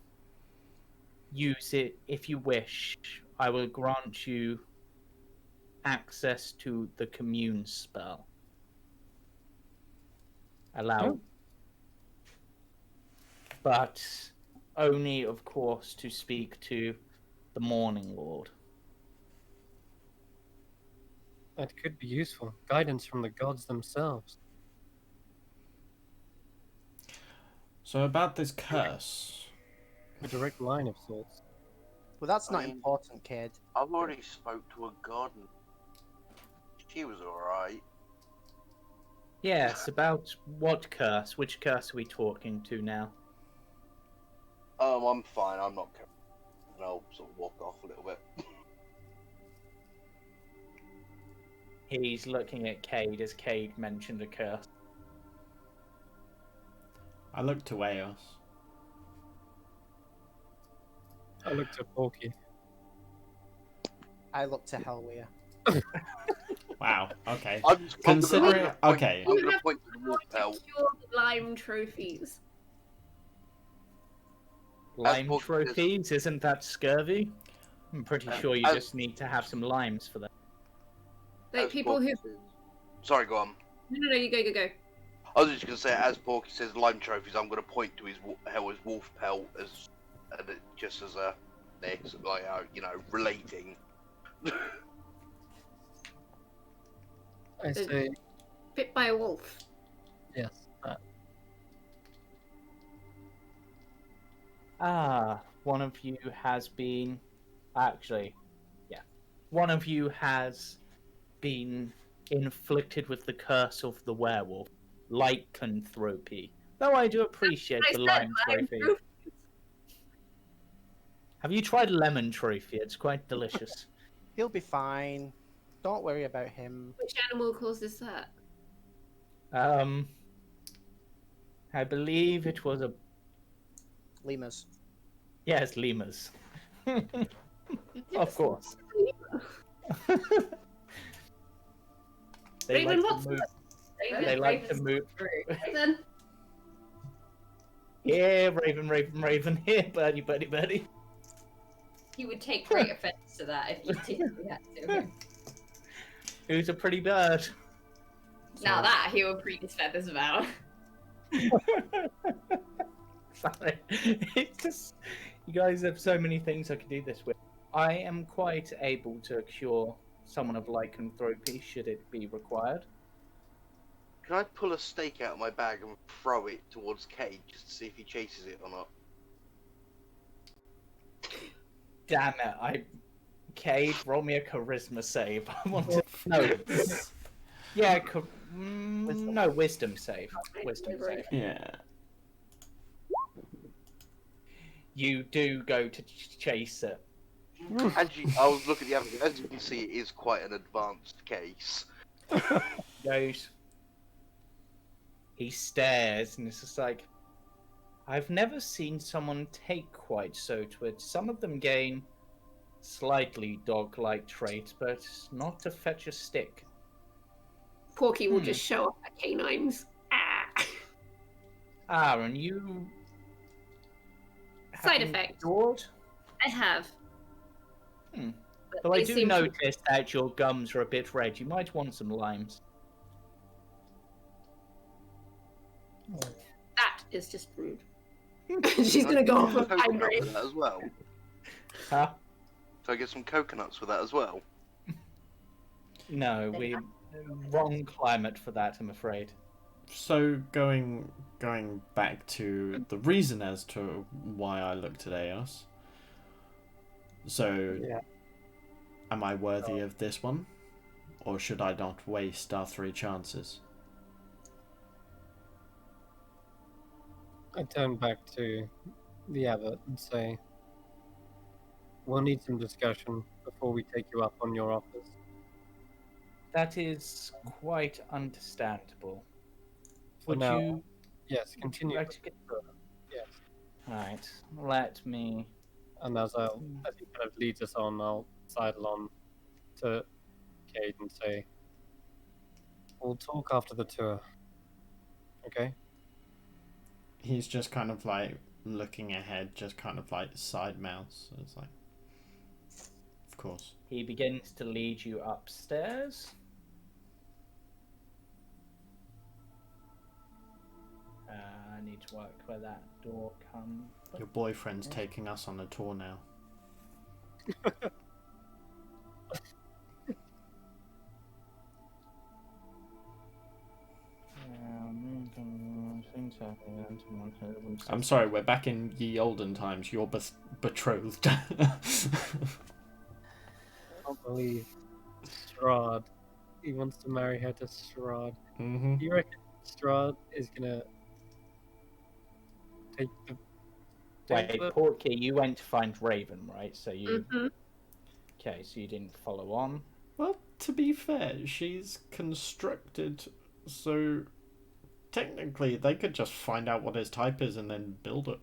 S1: use it if you wish. I will grant you access to the commune spell. Allow. But only, of course, to speak to the Morning Lord.
S2: That could be useful. Guidance from the gods themselves.
S6: So about this curse.
S2: A direct line of sorts.
S3: Well, that's
S5: I
S3: not
S5: mean-
S3: important, kid.
S5: I've already spoke to a garden. She was alright.
S1: Yes, about what curse? Which curse are we talking to now?
S5: I'm fine. I'm not. And I'll sort of walk off a little bit.
S1: He's looking at Cade as Cade mentioned a curse.
S6: I look to Eos.
S2: I looked at Porky.
S3: I look to Helweir.
S6: Wow. Okay.
S5: I'm
S6: Considering. Okay.
S5: I'm gonna point to the wolf pelt.
S7: Secure the lime trophies.
S1: Lime
S5: Porky says-
S1: trophies? Isn't that scurvy? I'm pretty sure you
S5: as-
S1: just need to have some limes for that.
S7: Like
S5: As
S7: people who.
S5: Porky says- Sorry, go on.
S7: No, you go.
S5: I was just gonna say, as Porky says, lime trophies. I'm gonna point to his wolf pelt as, just as a this, like relating.
S2: I say
S7: Bit by a wolf.
S2: yes.
S1: One of you has been... Actually, yeah. One of you has been inflicted with the curse of the werewolf. Lycanthropy. Though I do appreciate
S7: I
S1: the
S7: said
S1: lime
S7: lime
S1: trophy.
S7: trophy.
S1: Have you tried lemon trophy? It's quite delicious.
S3: He'll be fine. Don't worry about him.
S7: Which animal causes that?
S1: I believe it was a...
S3: Lemurs.
S1: Yes, lemurs. Of course. They
S7: Raven,
S1: like
S7: what's
S1: to move.
S8: Raven-
S1: They like to
S8: Raven's
S1: move.
S8: through.
S7: Then
S1: Here, Raven. Here, birdie.
S8: He would take great offence to that if you did react to him.
S1: Who's a pretty bird?
S8: Now that he will breathe his feathers about.
S1: Sorry. It's just... You guys have so many things I could do this with. I am quite able to cure someone of lycanthropy should it be required.
S5: Can I pull a stake out of my bag and throw it towards Cade just to see if he chases it or not?
S1: Damn it, Cade, roll me a charisma save. I want to know. Yeah, no, wisdom save. Wisdom save.
S6: Yeah. You
S1: do go to chase it.
S5: I was looking at the other. As you can see, it is quite an advanced case.
S1: Goes. He stares and it's just like, I've never seen someone take quite so to it. Some of them gain slightly dog-like traits, but not to fetch a stick.
S7: Porky will just show up at canines.
S1: And you...
S7: Side
S1: haven't
S7: effect.
S1: adored?
S7: I have.
S1: But I
S7: they
S1: do
S7: seem to-
S1: notice that your gums are a bit red. You might want some limes.
S7: That is just rude. She's gonna go off with
S5: Coconut
S7: angry.
S5: for that as well.
S1: Huh?
S5: So I get some coconuts for that as well.
S1: No, we... Wrong climate for that, I'm afraid.
S6: So going back to the reason as to why I looked at Eos, So,
S2: Yeah.
S6: am I worthy of this one? Or should I not waste our 3 chances?
S2: I turn back to the abbot and say, we'll need some discussion before we take you up on your offers.
S1: That is quite understandable.
S2: For
S1: Would
S2: now,
S1: you
S2: yes, continue.
S1: like
S2: with
S1: to get...
S2: the tour. Yes.
S1: Right, let me...
S2: And as he kind of leads us on, I'll sidle on to Cade and say, we'll talk after the tour. Okay?
S6: He's just kind of like looking ahead, just kind of like side mouse. So it's like, of course.
S1: He begins to lead you upstairs. I need to work where that door comes.
S6: Your boyfriend's taking us on a tour now. I'm sorry, we're back in ye olden times. You're betrothed.
S2: I can't believe Strahd. He wants to marry her to Strahd.
S6: Mm-hmm.
S2: Do you reckon Strahd is gonna take the...
S1: Wait, Portkey, you went to find Raven, right? So you...
S7: Mhm.
S1: Okay, so you didn't follow on.
S6: Well, to be fair, she's constructed, so technically they could just find out what his type is and then build it.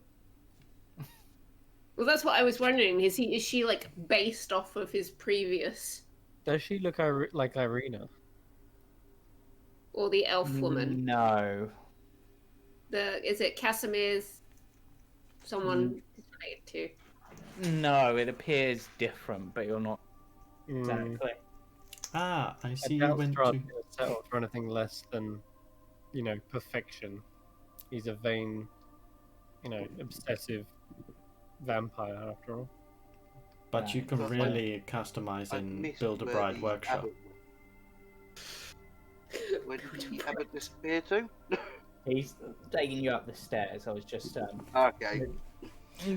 S7: Well, that's what I was wondering. Is she like based off of his previous,
S2: Does she look like Irina?
S7: or the elf woman?
S1: No.
S7: Is it Casimir's someone related to?
S1: No, it appears different, but you're not
S2: Mm.
S1: exactly.
S6: Ah, I
S2: I
S6: see you
S2: doubt
S6: went
S2: Strahd's
S6: to...
S2: gonna settle for anything less than, perfection. He's a vain, obsessive vampire after all.
S6: But you can
S5: That's
S6: really customize
S5: I
S6: in
S5: missed
S6: Build a
S5: where
S6: Bride
S5: the
S6: Workshop.
S5: abbot was. Where did the abbot disappear to?
S1: He's taking you up the stairs. I was just
S5: Okay.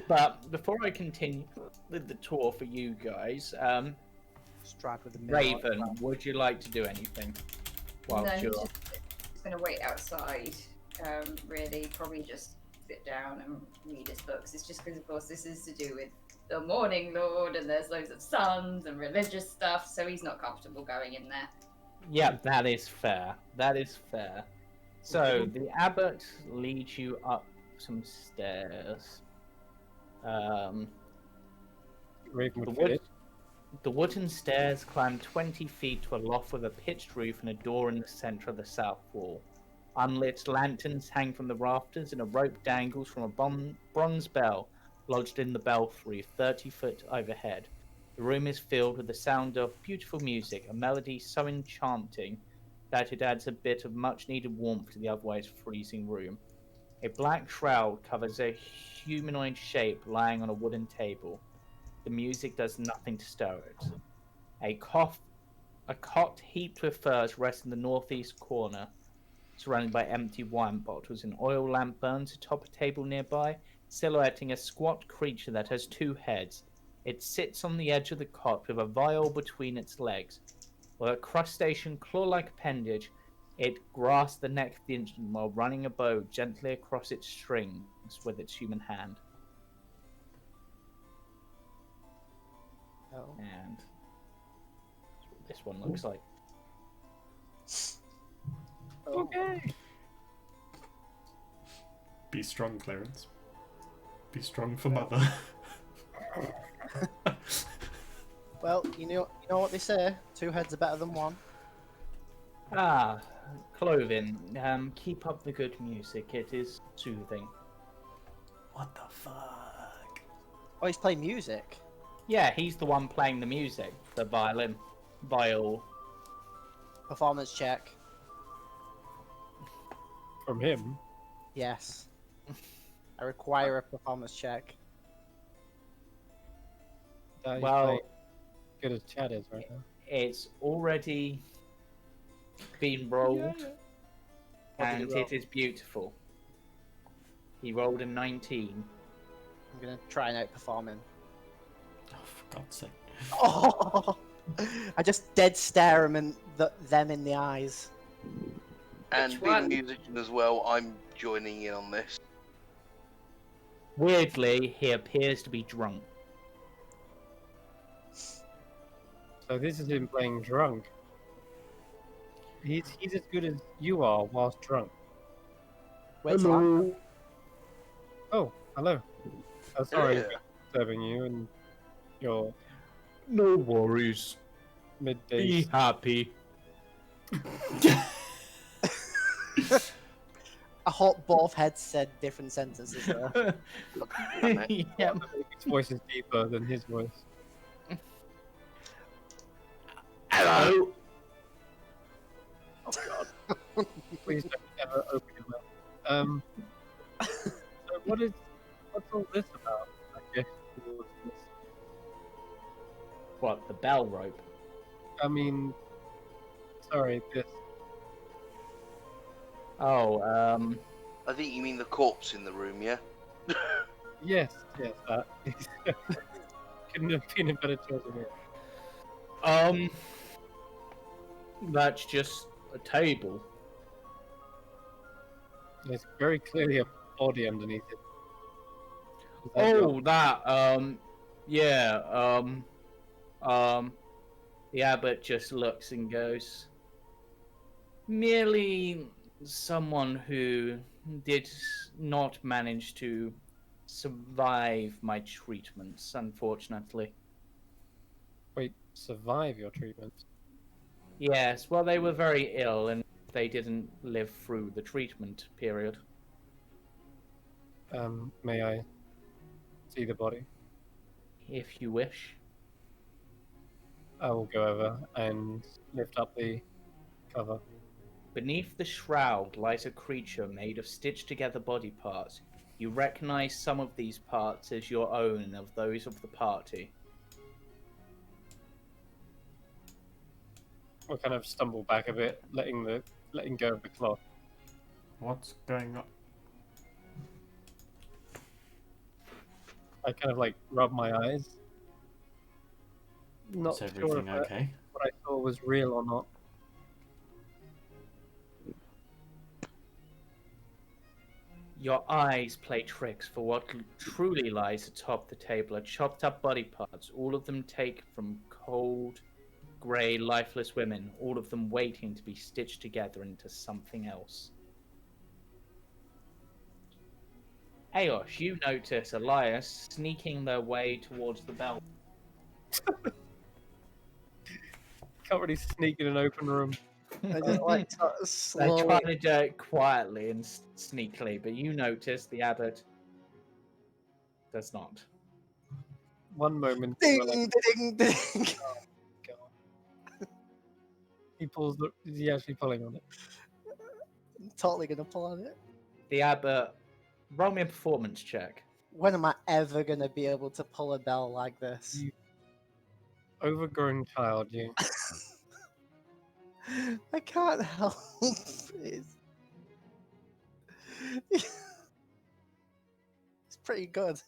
S1: But before I continue with the tour for you guys,
S3: Strahd with the
S1: Raven, would you like to do anything? While
S8: No,
S1: you're...
S8: he's going to wait outside. Really, probably just sit down and read his books. It's just because, of course, this is to do with the Morning Lord, and there's loads of suns and religious stuff, so he's not comfortable going in there.
S1: Yeah, that is fair. That is fair. So the abbot leads you up some stairs.
S2: Raven
S1: The
S2: would
S1: wood,
S2: fit
S1: the wooden stairs climb 20 feet to a loft with a pitched roof and a door in the center of the south wall. Unlit lanterns hang from the rafters and a rope dangles from a bronze bell lodged in the belfry 30 foot overhead. The room is filled with the sound of beautiful music, a melody so enchanting that it adds a bit of much-needed warmth to the otherwise freezing room. A black shroud covers a humanoid shape lying on a wooden table. The music does nothing to stir it. A cot heaped with furs rests in the northeast corner, surrounded by empty wine bottles. An oil lamp burns atop a table nearby, silhouetting a squat creature that has 2 heads. It sits on the edge of the cot with a vial between its legs. With a crustacean claw-like appendage, it grasps the neck of the instrument while running a bow gently across its strings with its human hand.
S3: Oh.
S1: And that's what this one looks like.
S2: Okay.
S6: Be strong, Clarence. Be strong for mother.
S3: Well, you know what they say. 2 heads are better than 1.
S1: Ah, Cloven, keep up the good music. It is soothing.
S6: What the fuck?
S3: Oh, he's playing music.
S1: Yeah, he's the one playing the music. The viol.
S3: Performance check.
S2: From him.
S3: Yes. I require a performance check.
S2: He's
S1: Well,
S2: playing good as Chad is right now.
S1: it's already been rolled,
S3: What did
S1: and
S3: he roll?
S1: it is beautiful. He rolled a 19.
S3: I'm gonna try and outperform him.
S6: Oh, for God's sake.
S3: Oh, I just dead stare them in the eyes.
S5: And
S7: Which
S5: being a
S7: one?
S5: musician as well, I'm joining in on this.
S1: Weirdly, he appears to be drunk.
S2: So this is him playing drunk. He's as good as you are whilst drunk.
S3: Wait till I'm
S2: Oh, hello. Sorry,
S5: Yeah.
S2: for disturbing you and your
S1: No worries.
S2: midday.
S1: Be happy.
S3: I hope both heads said different sentences there.
S1: Yeah.
S2: His voice is deeper than his voice.
S1: Hello.
S2: Oh God! Please don't ever open your mouth. So what's all this about? I guess towards this.
S1: What, the bell rope?
S2: I mean, sorry, this.
S1: Oh,
S5: I think you mean the corpse in the room, yeah?
S2: Yes, that. Couldn't have been a better choice of it.
S1: that's just a table.
S2: There's very clearly a body underneath it. Is that your-
S1: Oh, that, yeah, the abbot just looks and goes, merely someone who did not manage to survive my treatments, unfortunately.
S2: Wait, survive your treatment?
S1: Yes, well, they were very ill and they didn't live through the treatment period.
S2: May I see the body?
S1: If you wish.
S2: I will go over and lift up the cover.
S1: Beneath the shroud lies a creature made of stitched together body parts. You recognize some of these parts as your own and of those of the party.
S2: We'll kind of stumble back a bit, letting go of the cloth.
S6: What's going on?
S2: I kind of like rub my eyes. Not
S6: Is
S2: sure
S6: everything
S2: if
S6: okay?
S2: what I saw was real or not.
S1: Your eyes play tricks for what truly lies atop the table are chopped up body parts, all of them taken from cold, grey, lifeless women, all of them waiting to be stitched together into something else. Ayosh, you notice Elias sneaking their way towards the bell.
S2: Can't really sneak in an open room.
S3: I just like sort of
S1: They're
S3: slowly.
S1: trying to do it quietly and sneakily, but you notice the abbot does not.
S2: One moment,
S3: Ding,
S2: we're like,
S3: ding, ding.
S2: God. Is he actually pulling on it?
S3: Totally gonna pull on it.
S1: The abbot, roll me a performance check.
S3: When am I ever gonna be able to pull a bell like this?
S2: You overgrown child, you.
S3: I can't help it. It's pretty good.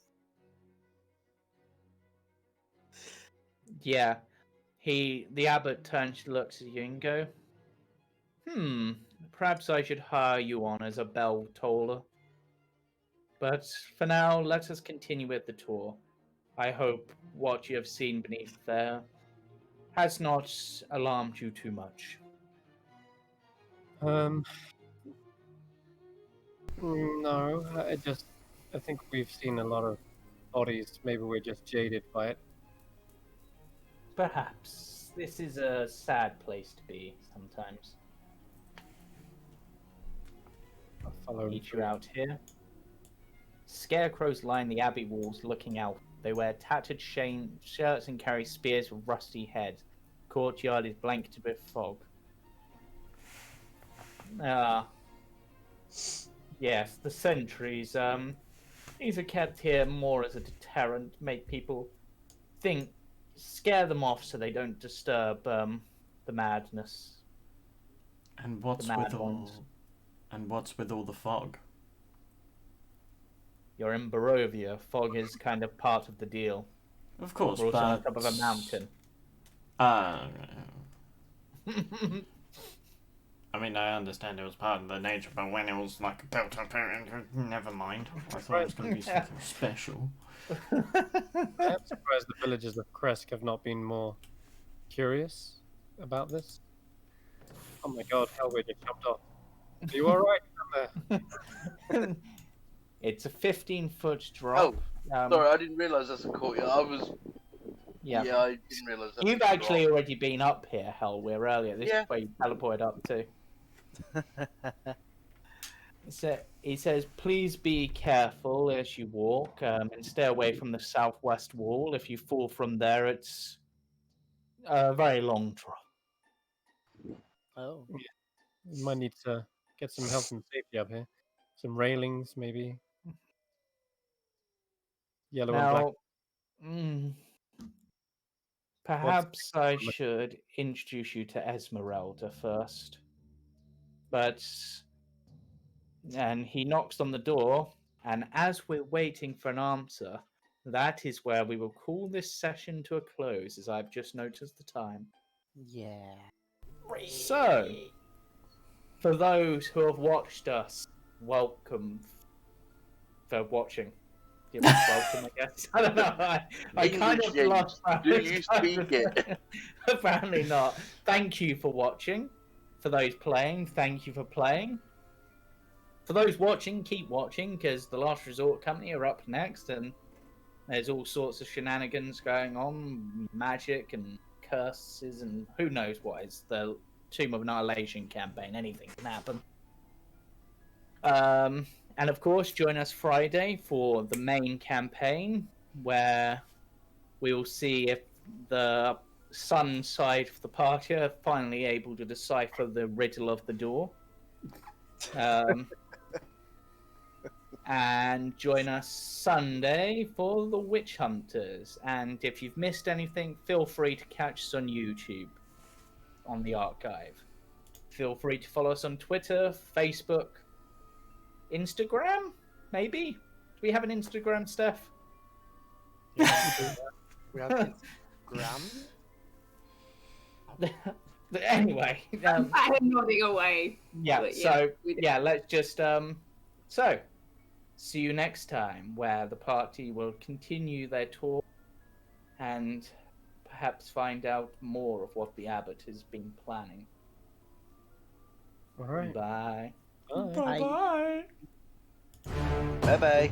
S1: Yeah, the abbot turns, looks at you and go, perhaps I should hire you on as a bell toller. But for now, let us continue with the tour. I hope what you have seen beneath there has not alarmed you too much.
S2: No, I think we've seen a lot of bodies. Maybe we're just jaded by it.
S1: Perhaps. This is a sad place to be sometimes.
S2: I'll follow
S1: Meet you out here. Scarecrows line the abbey walls looking out. They wear tattered shirts and carry spears with rusty heads. Courtyard is blanketed with fog. Yes, the sentries. These are kept here more as a deterrent, make people think, scare them off so they don't disturb the madness.
S6: And what's
S1: The mad
S6: with all?
S1: ones.
S6: And what's with all the fog?
S1: You're in Barovia. Fog is kind of part of the deal.
S6: Of course,
S1: We're also on
S6: but
S1: top of a mountain.
S6: I mean, I understand it was part of the nature, but when it was like built up, never mind. I thought it was going to be something special.
S2: I am surprised the villagers of Kresk have not been more curious about this. Oh my god, Hellway just jumped off. Are you alright down there?
S1: It's a 15-foot drop.
S5: Sorry, I didn't realise that's a courtyard. I was.
S1: Yeah.
S5: I didn't realise that's
S1: You've
S5: a
S1: actually
S5: drop.
S1: already been up here, Hellweir, earlier. This
S5: Yeah.
S1: is where you teleported up to. So he says, please be careful as you walk and stay away from the southwest wall. If you fall from there, it's a very long drop.
S3: Oh.
S2: You might need to get some health and safety up here. Some railings, maybe. Yellow and black.
S1: Now, perhaps I should introduce you to Esmeralda first. And he knocks on the door, and as we're waiting for an answer, that is where we will call this session to a close, as I've just noticed the time.
S3: Yeah.
S1: So, for those who have watched us, welcome for watching. Welcome, I guess. I don't know. I kind of
S5: English,
S1: lost
S5: do you speak it?
S1: Apparently not. Thank you for watching. For those playing, thank you for playing. For those watching, keep watching, because the Last Resort Company are up next, and there's all sorts of shenanigans going on, magic and curses, and who knows what is the Tomb of Annihilation campaign. Anything can happen. And of course, join us Friday for the main campaign, where we will see if the Sun side of the party are finally able to decipher the riddle of the door. And join us Sunday for the Witch Hunters. And if you've missed anything, feel free to catch us on YouTube on the archive. Feel free to follow us on Twitter, Facebook, Instagram, maybe? Do we have an Instagram, Steph?
S3: Yeah, we have Instagram.
S1: Anyway,
S7: I'm nodding away.
S1: yeah.
S7: But
S1: So
S7: we do.
S1: yeah, let's just So, see you next time, where the party will continue their tour and perhaps find out more of what the abbot has been planning.
S2: Alright.
S1: Bye.
S2: Bye.
S6: Bye bye.
S5: Bye bye.